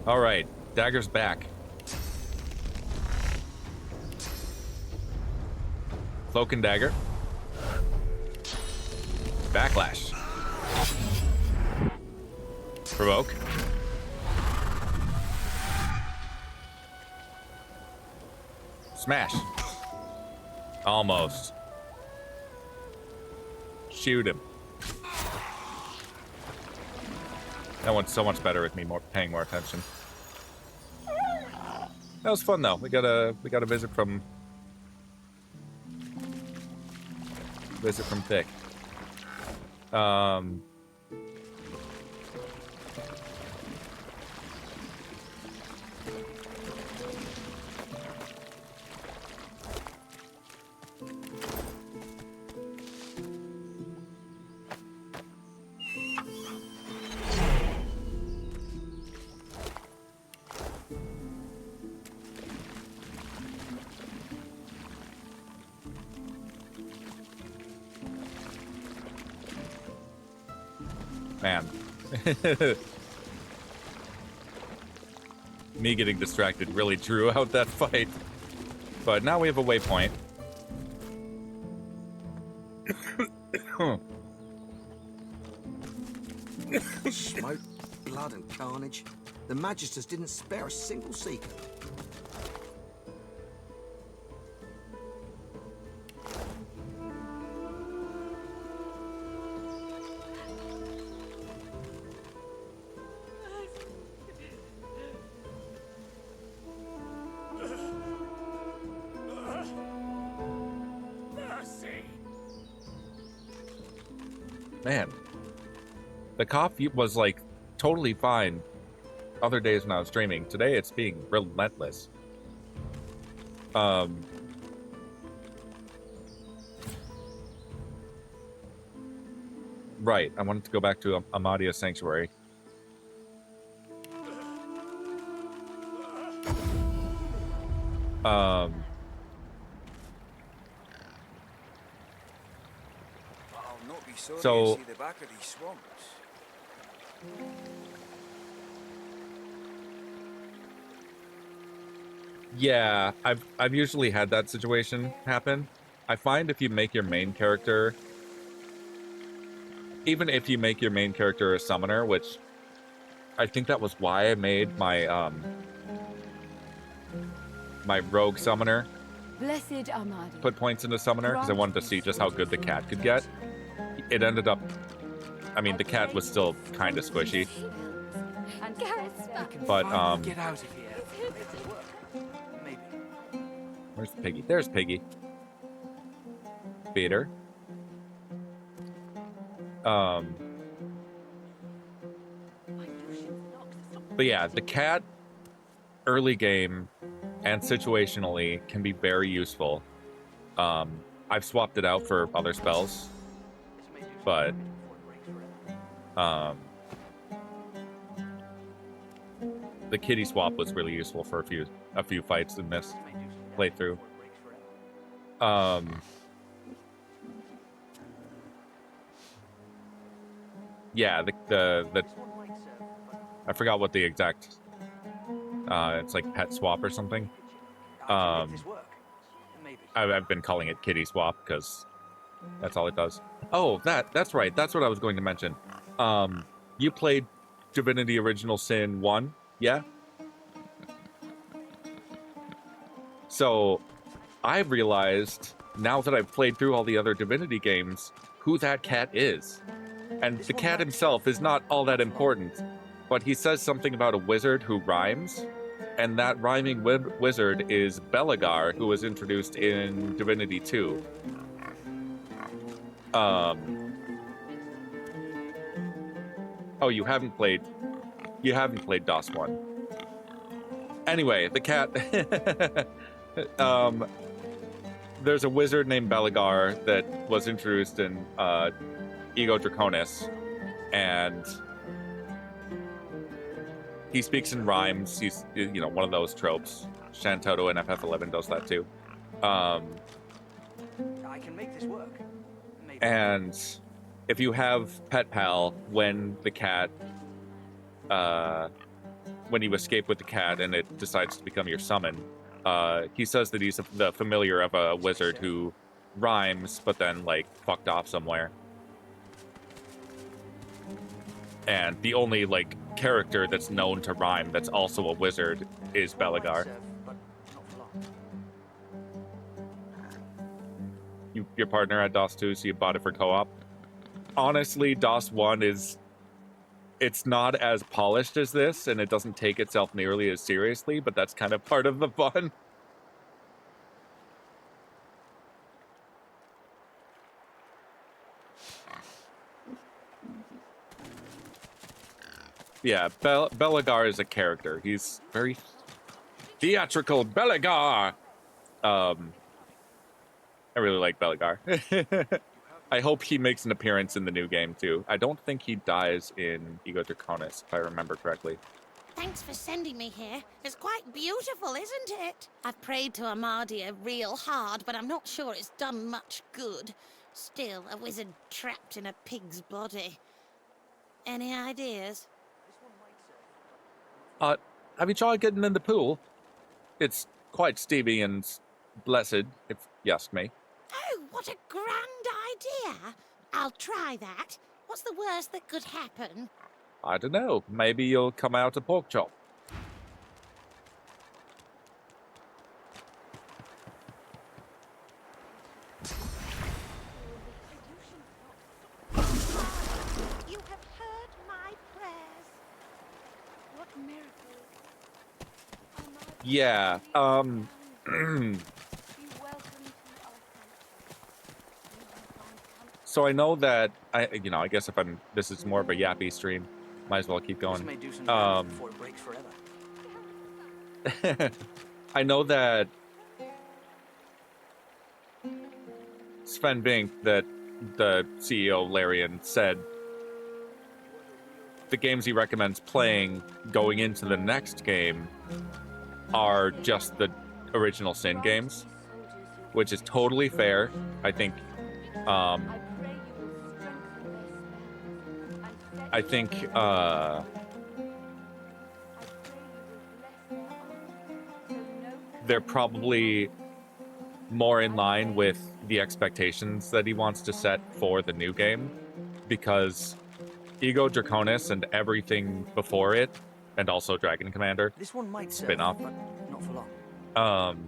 All right, dagger's back. Cloak and dagger. Backlash. Provoke. Smash. Almost. Shoot him. That one's so much better with me paying more attention. That was fun though. We got a visit from Thick. Man. Me getting distracted really drew out that fight. But now we have a waypoint. Smoke, blood and carnage. The Magisters didn't spare a single seeker. Man, the cough was like totally fine other days when I was streaming. Today it's being relentless. Right, I wanted to go back to Amadia's Sanctuary. So see the back of these swamps. Yeah, I've usually had that situation happen. I find if you make your main character, even if you make your main character a summoner, which I think that was why I made my my rogue summoner Blessed Amadi. put points into summoner because I wanted to see just how good the cat could get. It ended up, I mean, the cat was still kind of squishy, but Get out of here. Maybe. where's Piggy? There's Piggy. Beat her. But yeah, the cat early game and situationally can be very useful. I've swapped it out for other spells, but the kitty swap was really useful for a few fights in this playthrough. Yeah, the I forgot what the exact it's like pet swap or something. I've been calling it kitty swap because that's all it does. Oh, that's right. That's what I was going to mention. You played Divinity Original Sin 1, yeah? So I've realized now that I've played through all the other Divinity games who that cat is. And the cat himself is not all that important, but he says something about a wizard who rhymes, and that rhyming wizard is Belagar, who was introduced in Divinity 2. Oh, you haven't played DOS 1. Anyway, the cat there's a wizard named Belagar that was introduced in Ego Draconis, and he speaks in rhymes. He's, you know, one of those tropes. Shantoto in FF11 does that too. I can make this work. Maybe. And if you have Pet Pal, when the cat, when you escape with the cat and it decides to become your summon, he says that he's the familiar of a wizard who rhymes, but then, like, fucked off somewhere. And the only, like, character that's known to rhyme that's also a wizard is Belagar. Your partner had DOS 2, so you bought it for co-op. Honestly, DOS 1 is... It's not as polished as this, and it doesn't take itself nearly as seriously, but that's kind of part of the fun. Yeah, Belagar is a character. He's very theatrical. Belagar! I really like Belagar. I hope he makes an appearance in the new game, too. I don't think he dies in Ego Draconis, if I remember correctly. Thanks for sending me here. It's quite beautiful, isn't it? I've prayed to Amadia real hard, but I'm not sure it's done much good. Still, a wizard trapped in a pig's body. Any ideas? Have you tried getting in the pool? It's quite steamy and blessed, if you ask me. Oh, what a grand idea! I'll try that. What's the worst that could happen? I don't know. Maybe you'll come out a pork chop. You have heard my prayers. What miracle? Yeah, so I know that, I guess if this is more of a yappy stream, might as well keep going. This may do some damage before it breaks forever. I know that Sven Bink, that the CEO Larian, said the games he recommends playing going into the next game are just the original Sin games, which is totally fair. I think they're probably more in line with the expectations that he wants to set for the new game, because Ego Draconis and everything before it, and also Dragon Commander This one might spin-off, serve, but not for long.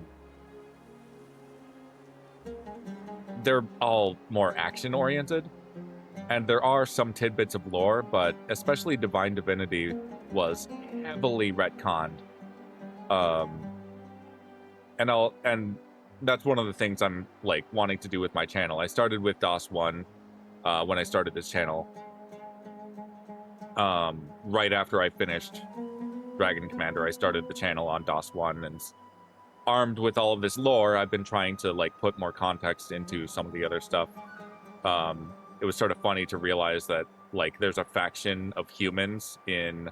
they're all more action-oriented, and there are some tidbits of lore, but especially Divine Divinity was heavily retconned. And that's one of the things I'm, like, wanting to do with my channel. I started with DOS 1 when I started this channel. Right after I finished Dragon Commander, I started the channel on DOS 1, and armed with all of this lore, I've been trying to, like, put more context into some of the other stuff. It was sort of funny to realize that, like, there's a faction of humans in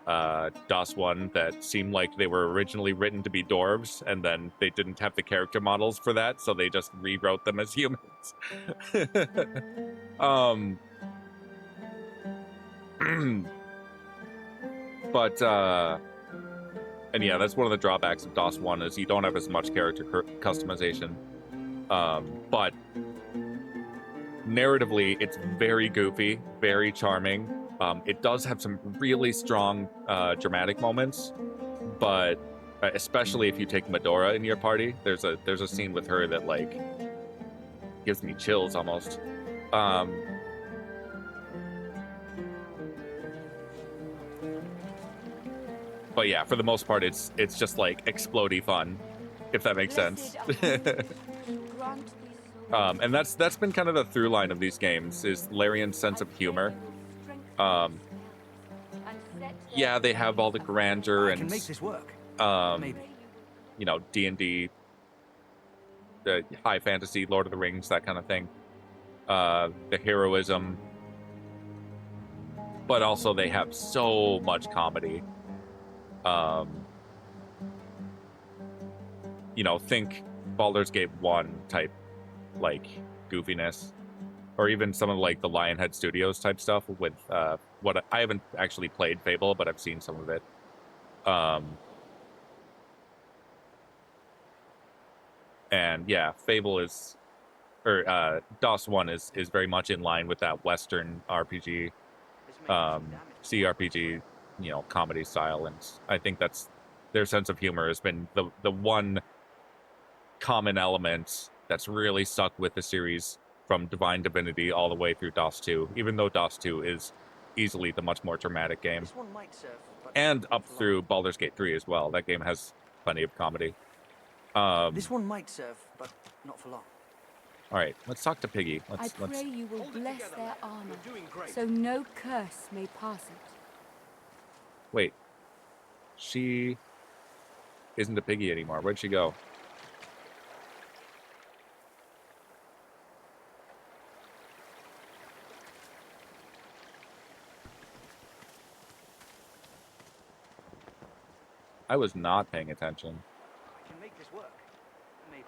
DOS 1 that seemed like they were originally written to be dwarves, and then they didn't have the character models for that, so they just rewrote them as humans. And yeah, that's one of the drawbacks of DOS 1 is you don't have as much character customization. But narratively, it's very goofy, very charming. It does have some really strong dramatic moments, but especially if you take Medora in your party, there's a scene with her that, like, gives me chills almost. But yeah, for the most part, it's just like explodey fun, if that makes sense. And that's been kind of the through line of these games, is Larian's sense of humor. Yeah, they have all the grandeur and I can make this work. you know, D&D the high fantasy, Lord of the Rings, that kind of thing. The heroism. But also they have so much comedy. You know, think Baldur's Gate 1 type, like, goofiness. Or even some of, like, the Lionhead Studios type stuff with, what I haven't actually played Fable, but I've seen some of it. And yeah, Fable is, or DOS 1 is very much in line with that Western RPG, CRPG, you know, comedy style, and I think that's their sense of humor has been the one common element that's really stuck with the series from Divine Divinity all the way through DOS 2, even though DOS 2 is easily the much more dramatic game. This one might serve, but And up through Baldur's Gate 3 as well. That game has plenty of comedy. this one might serve, but not for long. All right, let's talk to Piggy. I pray you will bless their armor, so no curse may pass it. Wait. She isn't a Piggy anymore. Where'd she go? I was not paying attention. I can make this work. Maybe.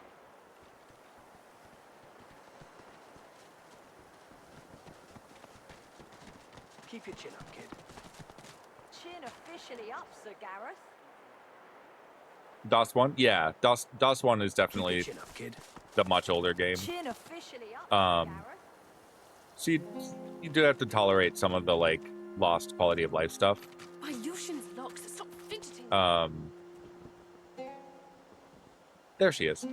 Keep your chin up, kid. Chin officially up, Sir Gareth. DOS 1? Yeah, DOS 1 is definitely Chin up, kid. the much older game. Chin officially up, Sir Gareth. So you do have to tolerate some of the, like, lost quality of life stuff. My Lucian's locks, stop fidgeting. There she is.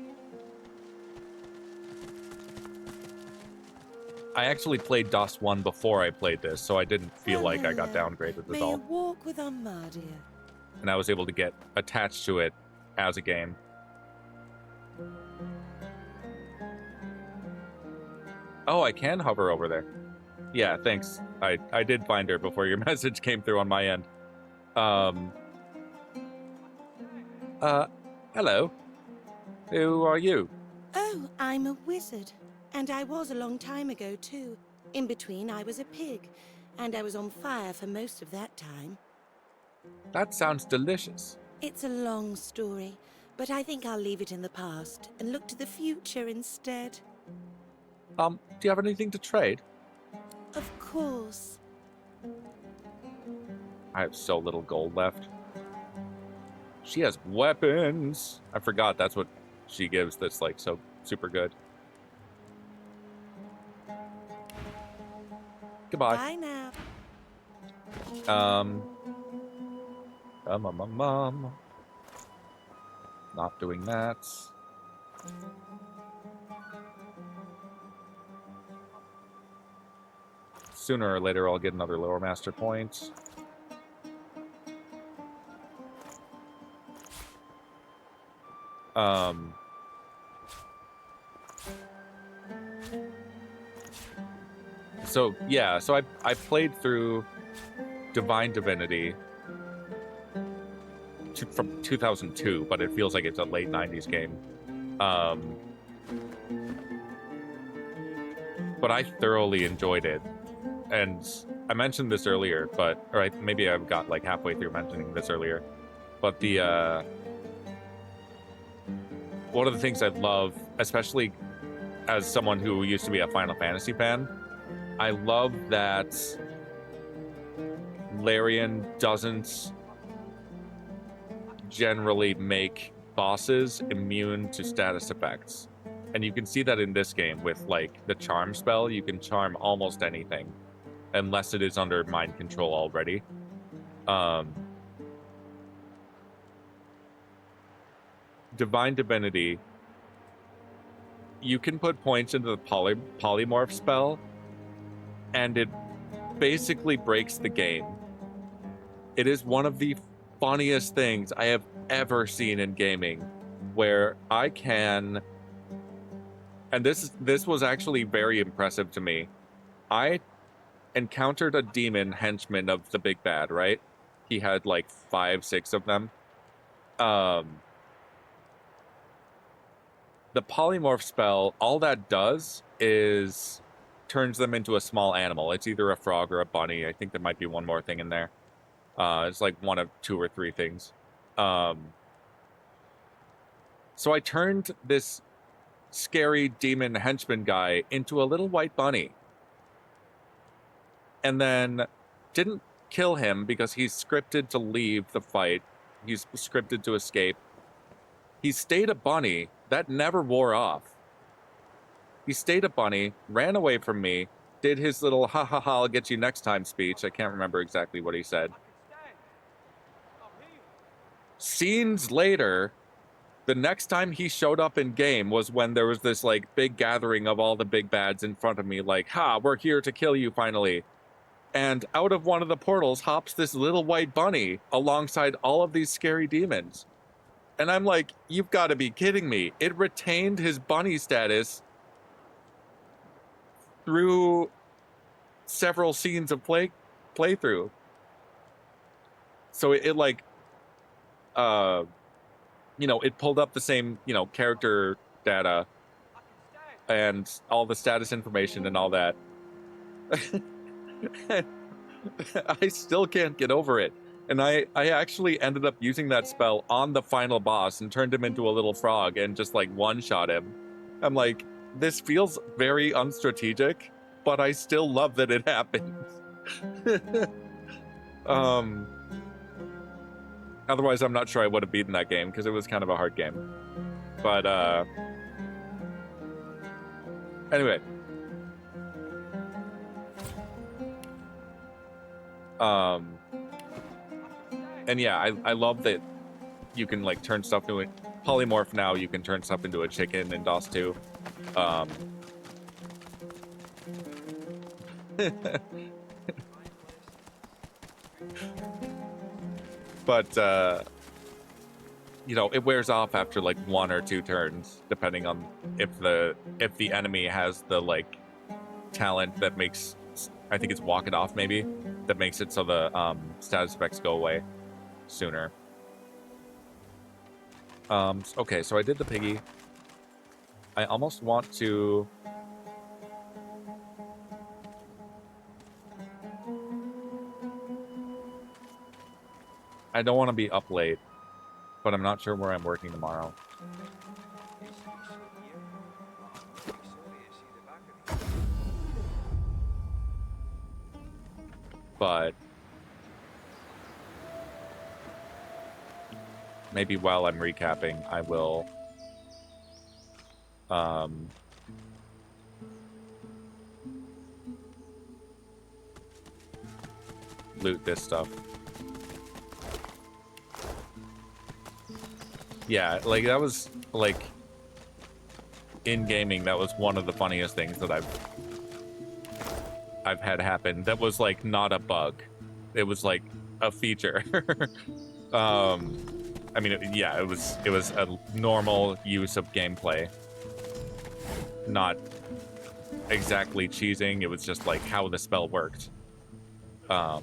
I actually played DOS 1 before I played this, so I didn't feel like I got downgraded at May all. you walk with Armadia. And I was able to get attached to it as a game. Oh, I can hover over there. Yeah, thanks. I did find her before your message came through on my end. Hello. Who are you? Oh, I'm a wizard. And I was a long time ago, too. In between, I was a pig. And I was on fire for most of that time. That sounds delicious. It's a long story, but I think I'll leave it in the past and look to the future instead. Do you have anything to trade? Of course. I have so little gold left. She has weapons. I forgot that's what she gives that's, like, so super good. Goodbye. Bye now. Not doing that. Sooner or later, I'll get another lower master point. So yeah, so I played through Divine Divinity from 2002, but it feels like it's a late 90s game. But I thoroughly enjoyed it. And I mentioned this earlier, or maybe I got like halfway through mentioning this earlier, but one of the things I love, especially as someone who used to be a Final Fantasy fan, I love that Larian doesn't generally make bosses immune to status effects. And you can see that in this game with, like, the charm spell. You can charm almost anything, unless it is under mind control already. Divine Divinity, you can put points into the polymorph spell, and it basically breaks the game. It is one of the funniest things I have ever seen in gaming, where I can, and this was actually very impressive to me. I encountered a demon henchman of the big bad, right? He had like 5, 6 of them. the polymorph spell, all that does is turns them into a small animal. It's either a frog or a bunny. I think there might be one more thing in there. It's like one of 2 or 3 things. So I turned this scary demon henchman guy into a little white bunny. And then didn't kill him because he's scripted to leave the fight. He's scripted to escape. He stayed a bunny. That never wore off. He stayed a bunny, ran away from me, did his little ha ha ha, I'll get you next time speech. I can't remember exactly what he said. Scenes later, the next time he showed up in game was when there was this like big gathering of all the big bads in front of me, like, ha, we're here to kill you finally. And out of one of the portals hops this little white bunny alongside all of these scary demons. And I'm like, you've got to be kidding me. It retained his bunny status through several scenes of playthrough. So it like, you know, it pulled up the same, you know, character data and all the status information and all that. I still can't get over it. And I actually ended up using that spell on the final boss and turned him into a little frog and just like one-shot him. I'm like, this feels very unstrategic, but I still love that it happened. Otherwise, I'm not sure I would have beaten that game because it was kind of a hard game. But anyway. And yeah, I love that you can like turn stuff into it. Polymorph now, you can turn stuff into a chicken in DOS 2. But you know, it wears off after like 1 or 2 turns, depending on if the enemy has the like talent that makes, I think it's walk it off maybe, that makes it so the status effects go away sooner. Okay, so I did the piggy. I almost want to... I don't want to be up late, but I'm not sure where I'm working tomorrow. But maybe while I'm recapping, I will loot this stuff. Yeah, like that was like in gaming, that was one of the funniest things that I've had happen. That was like not a bug. It was like a feature. I mean, yeah, it was a normal use of gameplay. Not exactly cheesing, it was just like how the spell worked. I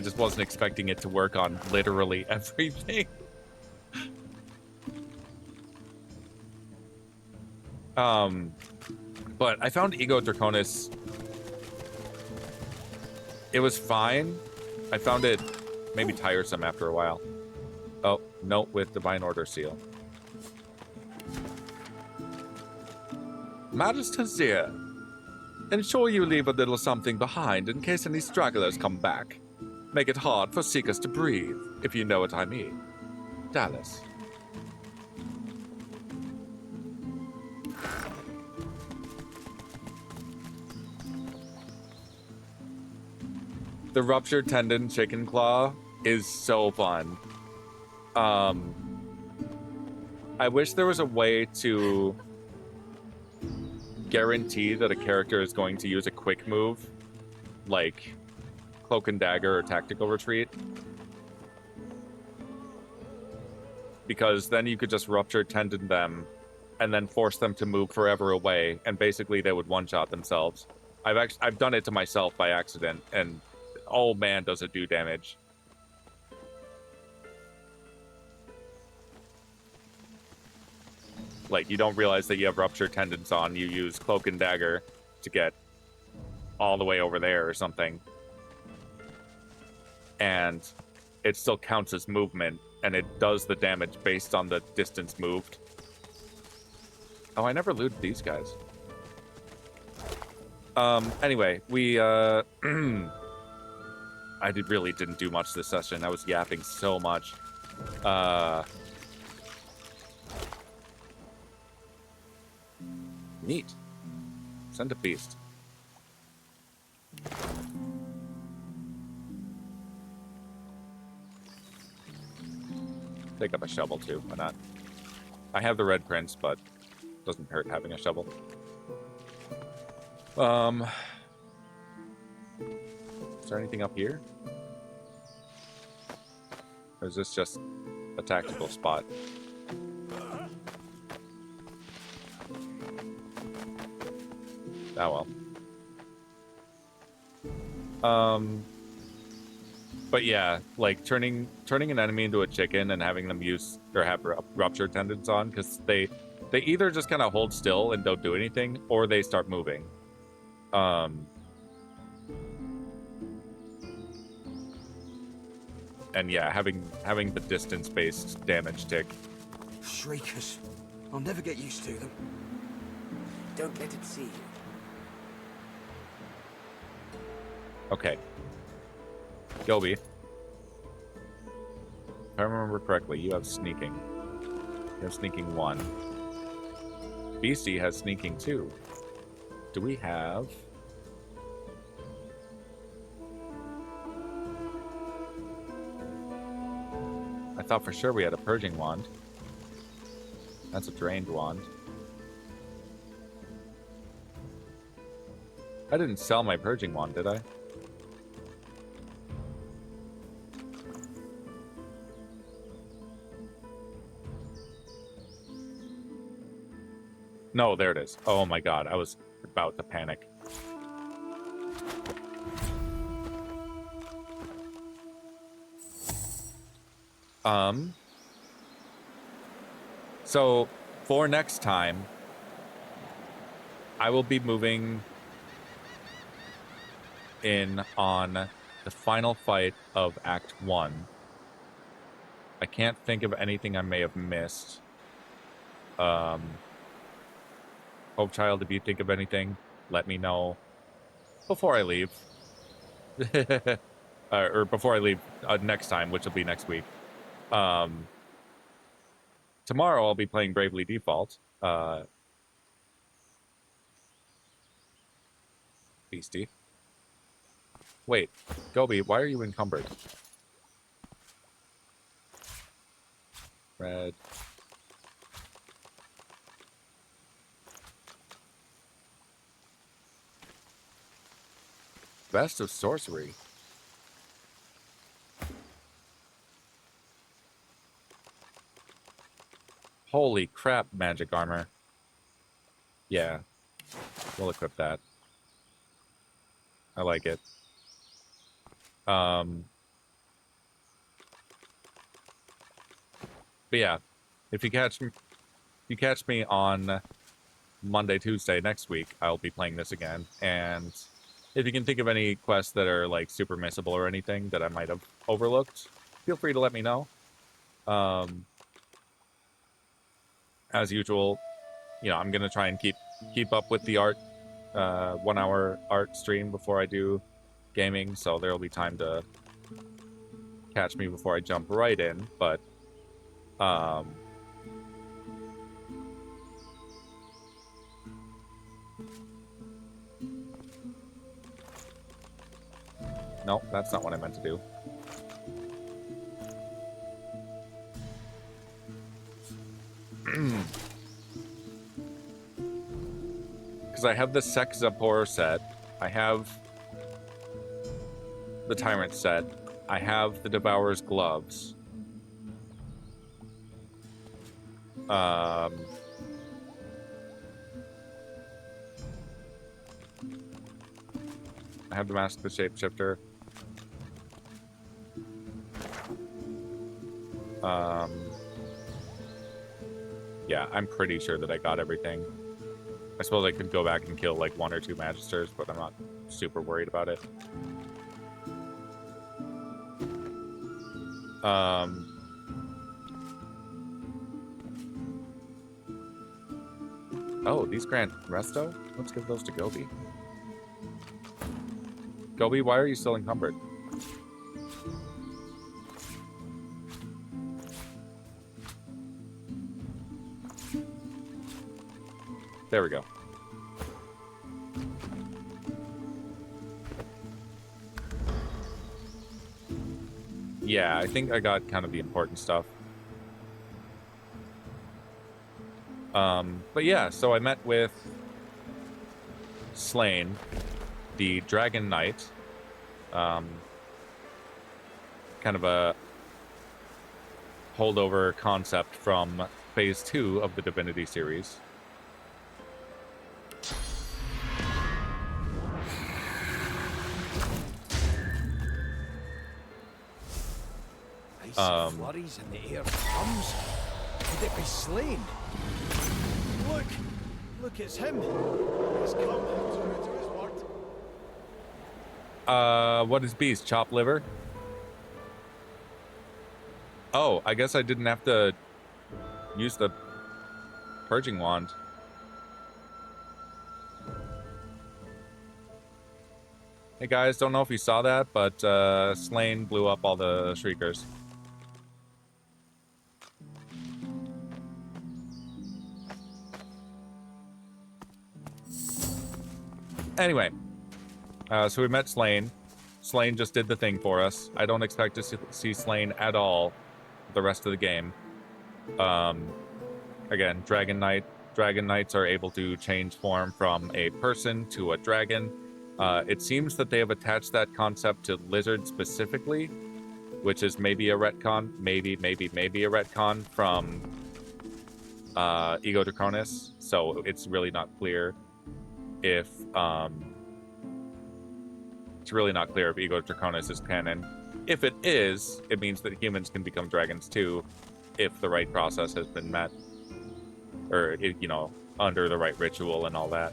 just wasn't expecting it to work on literally everything. But I found Ego Draconis. It was fine. I found it maybe tiresome after a while. Oh, note with Divine Order Seal. Magister's here. Ensure you leave a little something behind in case any stragglers come back. Make it hard for seekers to breathe, if you know what I mean. Dallas. The ruptured tendon chicken claw is so fun. I wish there was a way to guarantee that a character is going to use a quick move, like Cloak and Dagger or Tactical Retreat. Because then you could just rupture tendon them and then force them to move forever away, and basically they would one-shot themselves. I've done it to myself by accident, and oh man, does it do damage. Like, you don't realize that you have rupture tendons on. You use cloak and dagger to get all the way over there or something. And it still counts as movement, and it does the damage based on the distance moved. Oh, I never looted these guys. Anyway, we, I really didn't do much this session. I was yapping so much. Neat. Send a beast. Take up a shovel too, why not? I have the red prince, but doesn't hurt having a shovel. Is there anything up here? Or is this just a tactical spot? Oh well. But yeah, like turning an enemy into a chicken and having them use or have rupture tendons on, because they either just kind of hold still and don't do anything, or they start moving. And yeah, having the distance-based damage tick. Shriekers. I'll never get used to them. Don't let it see you. Okay. GGobbie. If I remember correctly, you have sneaking. You have sneaking 1. Beastie has sneaking 2. Do we have... I thought for sure we had a purging wand. That's a drained wand. I didn't sell my purging wand, did I? No, there it is. Oh my god, I was about to panic. So, for next time, I will be moving in on the final fight of Act 1. I can't think of anything I may have missed. Hope Child, if you think of anything, let me know before I leave. Or before I leave next time, which will be next week. Tomorrow I'll be playing Bravely Default. Beastie. Wait, GGobbie, why are you encumbered? Red. Best of Sorcery. Holy crap, magic armor. Yeah, we'll equip that. I like it. But yeah, if you catch me on Monday, Tuesday next week, I'll be playing this again. And if you can think of any quests that are like super missable or anything that I might have overlooked, feel free to let me know. As usual, you know, I'm gonna try and keep up with the art, 1 hour art stream before I do gaming, so there'll be time to catch me before I jump right in, but no, that's not what I meant to do. Because I have the Sech Zapor set, I have the Tyrant set, I have the Devourer's gloves. I have the Mask of the Shapeshifter. Yeah, I'm pretty sure that I got everything. I suppose I could go back and kill like 1 or 2 Magisters, but I'm not super worried about it. Oh, these grant resto? Let's give those to GGobbie. GGobbie, why are you still encumbered? There we go. Yeah, I think I got kind of the important stuff. But yeah, so I met with Slane, the Dragon Knight. Kind of a holdover concept from Phase 2 of the Divinity series. Flurries in the air comes. Could it be Slane? Look, it's him. He's come to his word. What is beast? Chop liver? Oh, I guess I didn't have to use the purging wand. Hey guys, don't know if you saw that, but Slane blew up all the Shriekers. Anyway, so we met Slane. Slane just did the thing for us. I don't expect to see Slane at all the rest of the game. Again, Dragon Knight. Dragon Knights are able to change form from a person to a dragon. It seems that they have attached that concept to Lizard specifically, which is maybe a retcon, maybe a retcon from Ego Draconis. So it's really not clear if Ego Draconis is canon. If it is, it means that humans can become dragons too, if the right process has been met, or you know, under the right ritual and all that.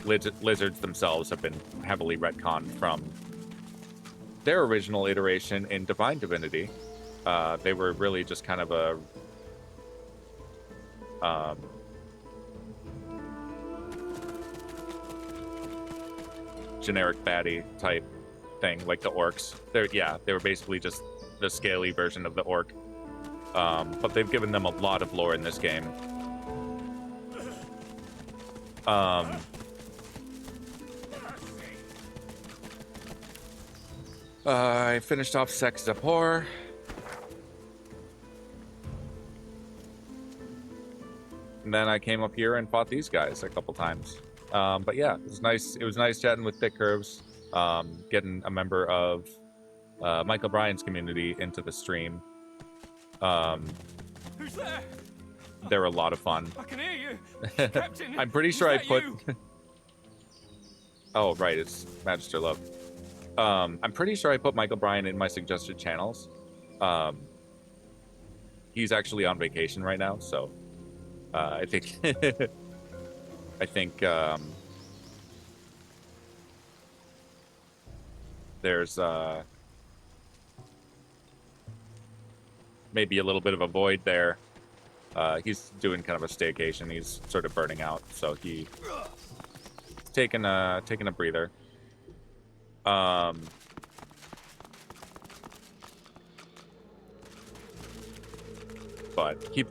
Lizards themselves have been heavily retconned from their original iteration in Divine Divinity. They were really just kind of a generic baddie type thing, like the orcs. They were basically just the scaly version of the orc. But they've given them a lot of lore in this game. I finished off Sech Zapor. And then I came up here and fought these guys a couple times. But yeah, it was nice. It was nice chatting with Thick Curves, getting a member of Michael Bryan's community into the stream. Who's there? They're a lot of fun. I can hear you. Captain, I'm pretty sure I put... you? Oh, right, it's Magister Love. I'm pretty sure I put Michael Bryan in my suggested channels. He's actually on vacation right now, so I think there's maybe a little bit of a void there. He's doing kind of a staycation. He's sort of burning out, so he's taking a breather. But he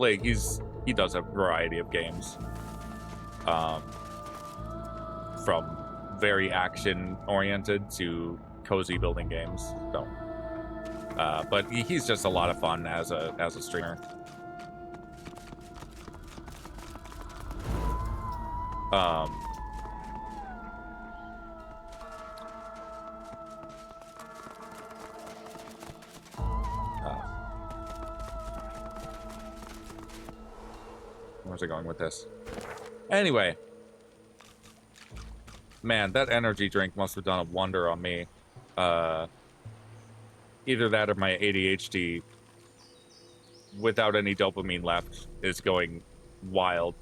does a variety of games, from very action oriented to cozy building games. So, but he's just a lot of fun as a streamer. Where's it going with this? Anyway, man, that energy drink must have done a wonder on me. Either that or my ADHD without any dopamine left is going wild.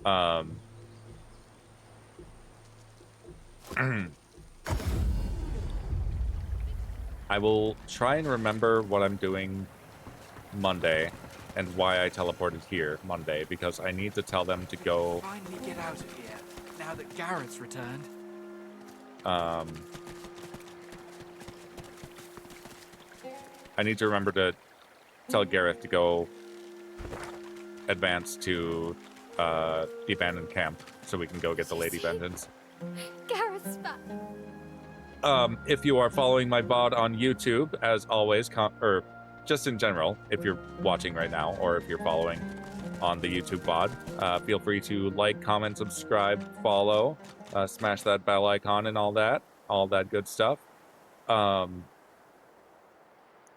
I will try and remember what I'm doing Monday and why I teleported here Monday, because I need to tell them to go. Finally get out of here, now that Garrett's returned. I need to remember to tell Gareth to go advance to the abandoned camp so we can go get the Lady Vengeance. Garrett's back. If you are following my VOD on YouTube, as always, or just in general, if you're watching right now, or if you're following on the YouTube VOD, feel free to like, comment, subscribe, follow, smash that bell icon and all that good stuff.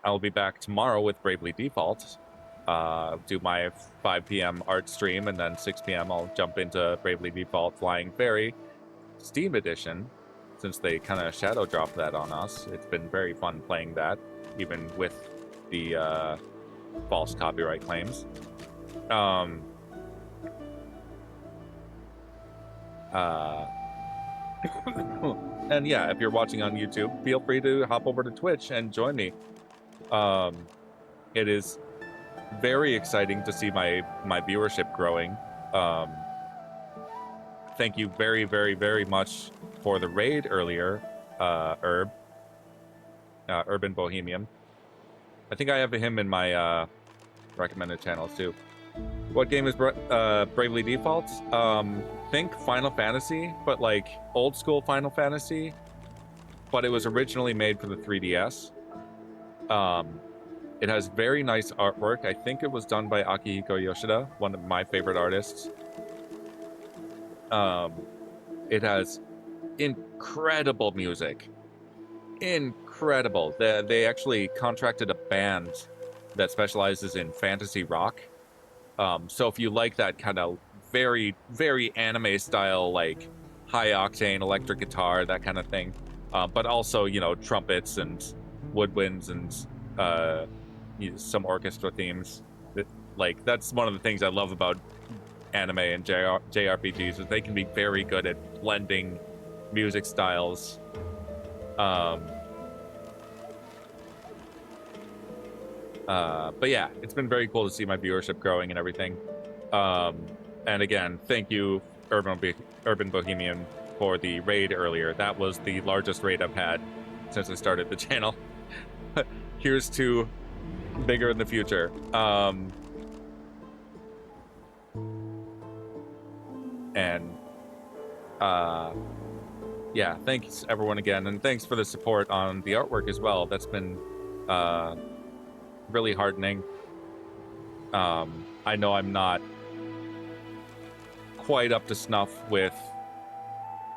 I'll be back tomorrow with Bravely Default. Do my 5 p.m. art stream, and then 6 p.m. I'll jump into Bravely Default Flying Fairy Steam Edition, since they kind of shadow dropped that on us. It's been very fun playing that, even with the false copyright claims. And yeah, if you're watching on YouTube, feel free to hop over to Twitch and join me. It is very exciting to see my viewership growing. Thank you very, very, very much for the raid earlier, Urban Bohemian. I think I have him in my recommended channels too. What game is Bravely Default? Think Final Fantasy, but like old school Final Fantasy. But it was originally made for the 3DS. It has very nice artwork. I think it was done by Akihiko Yoshida, one of my favorite artists. It has incredible music. Incredible. They actually contracted a band that specializes in fantasy rock. So if you like that kind of very, very anime style, like high octane electric guitar, that kind of thing, but also, you know, trumpets and woodwinds and some orchestra themes. Like, that's one of the things I love about anime and JRPGs, is they can be very good at blending music styles. But yeah, it's been very cool to see my viewership growing and everything. And again, thank you, Urban Bohemian, for the raid earlier. That was the largest raid I've had since I started the channel. Here's to bigger in the future. Yeah, thanks everyone again, and thanks for the support on the artwork as well. That's been really heartening. I know I'm not quite up to snuff with,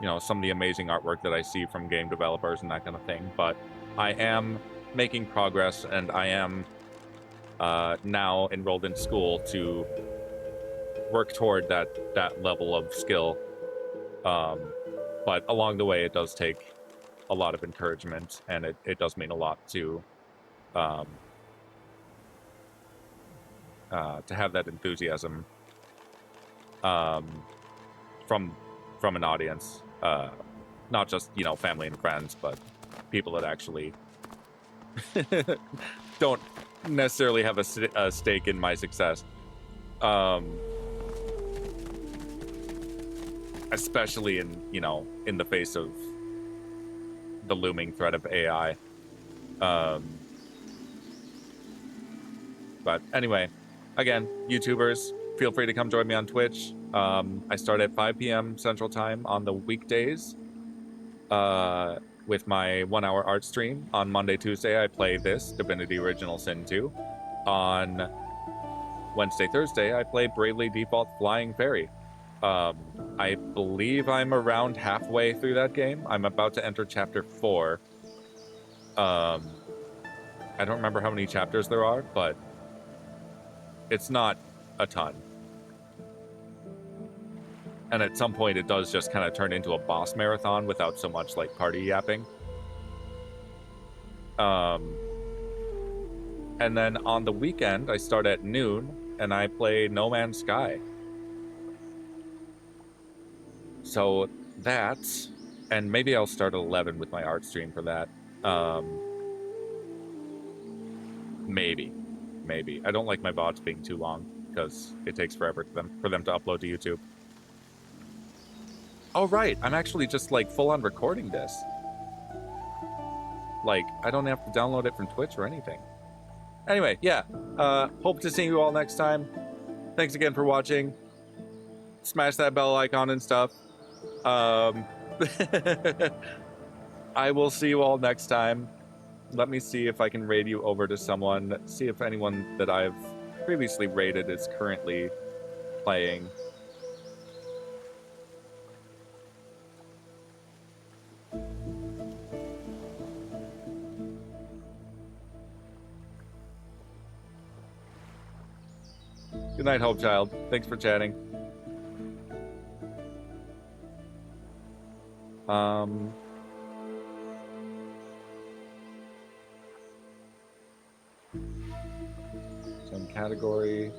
you know, some of the amazing artwork that I see from game developers and that kind of thing, but I am making progress, and I am now enrolled in school to work toward that level of skill. But along the way, it does take a lot of encouragement, and it does mean a lot to have that enthusiasm from an audience, not just, you know, family and friends, but people that actually don't necessarily have a stake in my success. Especially in, you know, in the face of the looming threat of AI. But anyway, again, YouTubers, feel free to come join me on Twitch. I start at 5 p.m. Central Time on the weekdays with my 1-hour art stream. On Monday, Tuesday, I play this, Divinity Original Sin 2. On Wednesday, Thursday, I play Bravely Default Flying Fairy. I believe I'm around halfway through that game. I'm about to enter chapter 4. I don't remember how many chapters there are, but it's not a ton. And at some point, it does just kind of turn into a boss marathon without so much, like, party yapping. And then on the weekend, I start at noon, and I play No Man's Sky. So that's, and maybe I'll start at 11 with my art stream for that. Maybe. I don't like my VODs being too long, because it takes forever for them to upload to YouTube. Oh, right, I'm actually just, like, full-on recording this. Like, I don't have to download it from Twitch or anything. Anyway, yeah. Hope to see you all next time. Thanks again for watching. Smash that bell icon and stuff. I will see you all next time. Let me see if I can raid you over to someone. See if anyone that I've previously raided is currently playing. Good night, Hope Child. Thanks for chatting. Some category.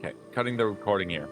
Okay, cutting the recording here.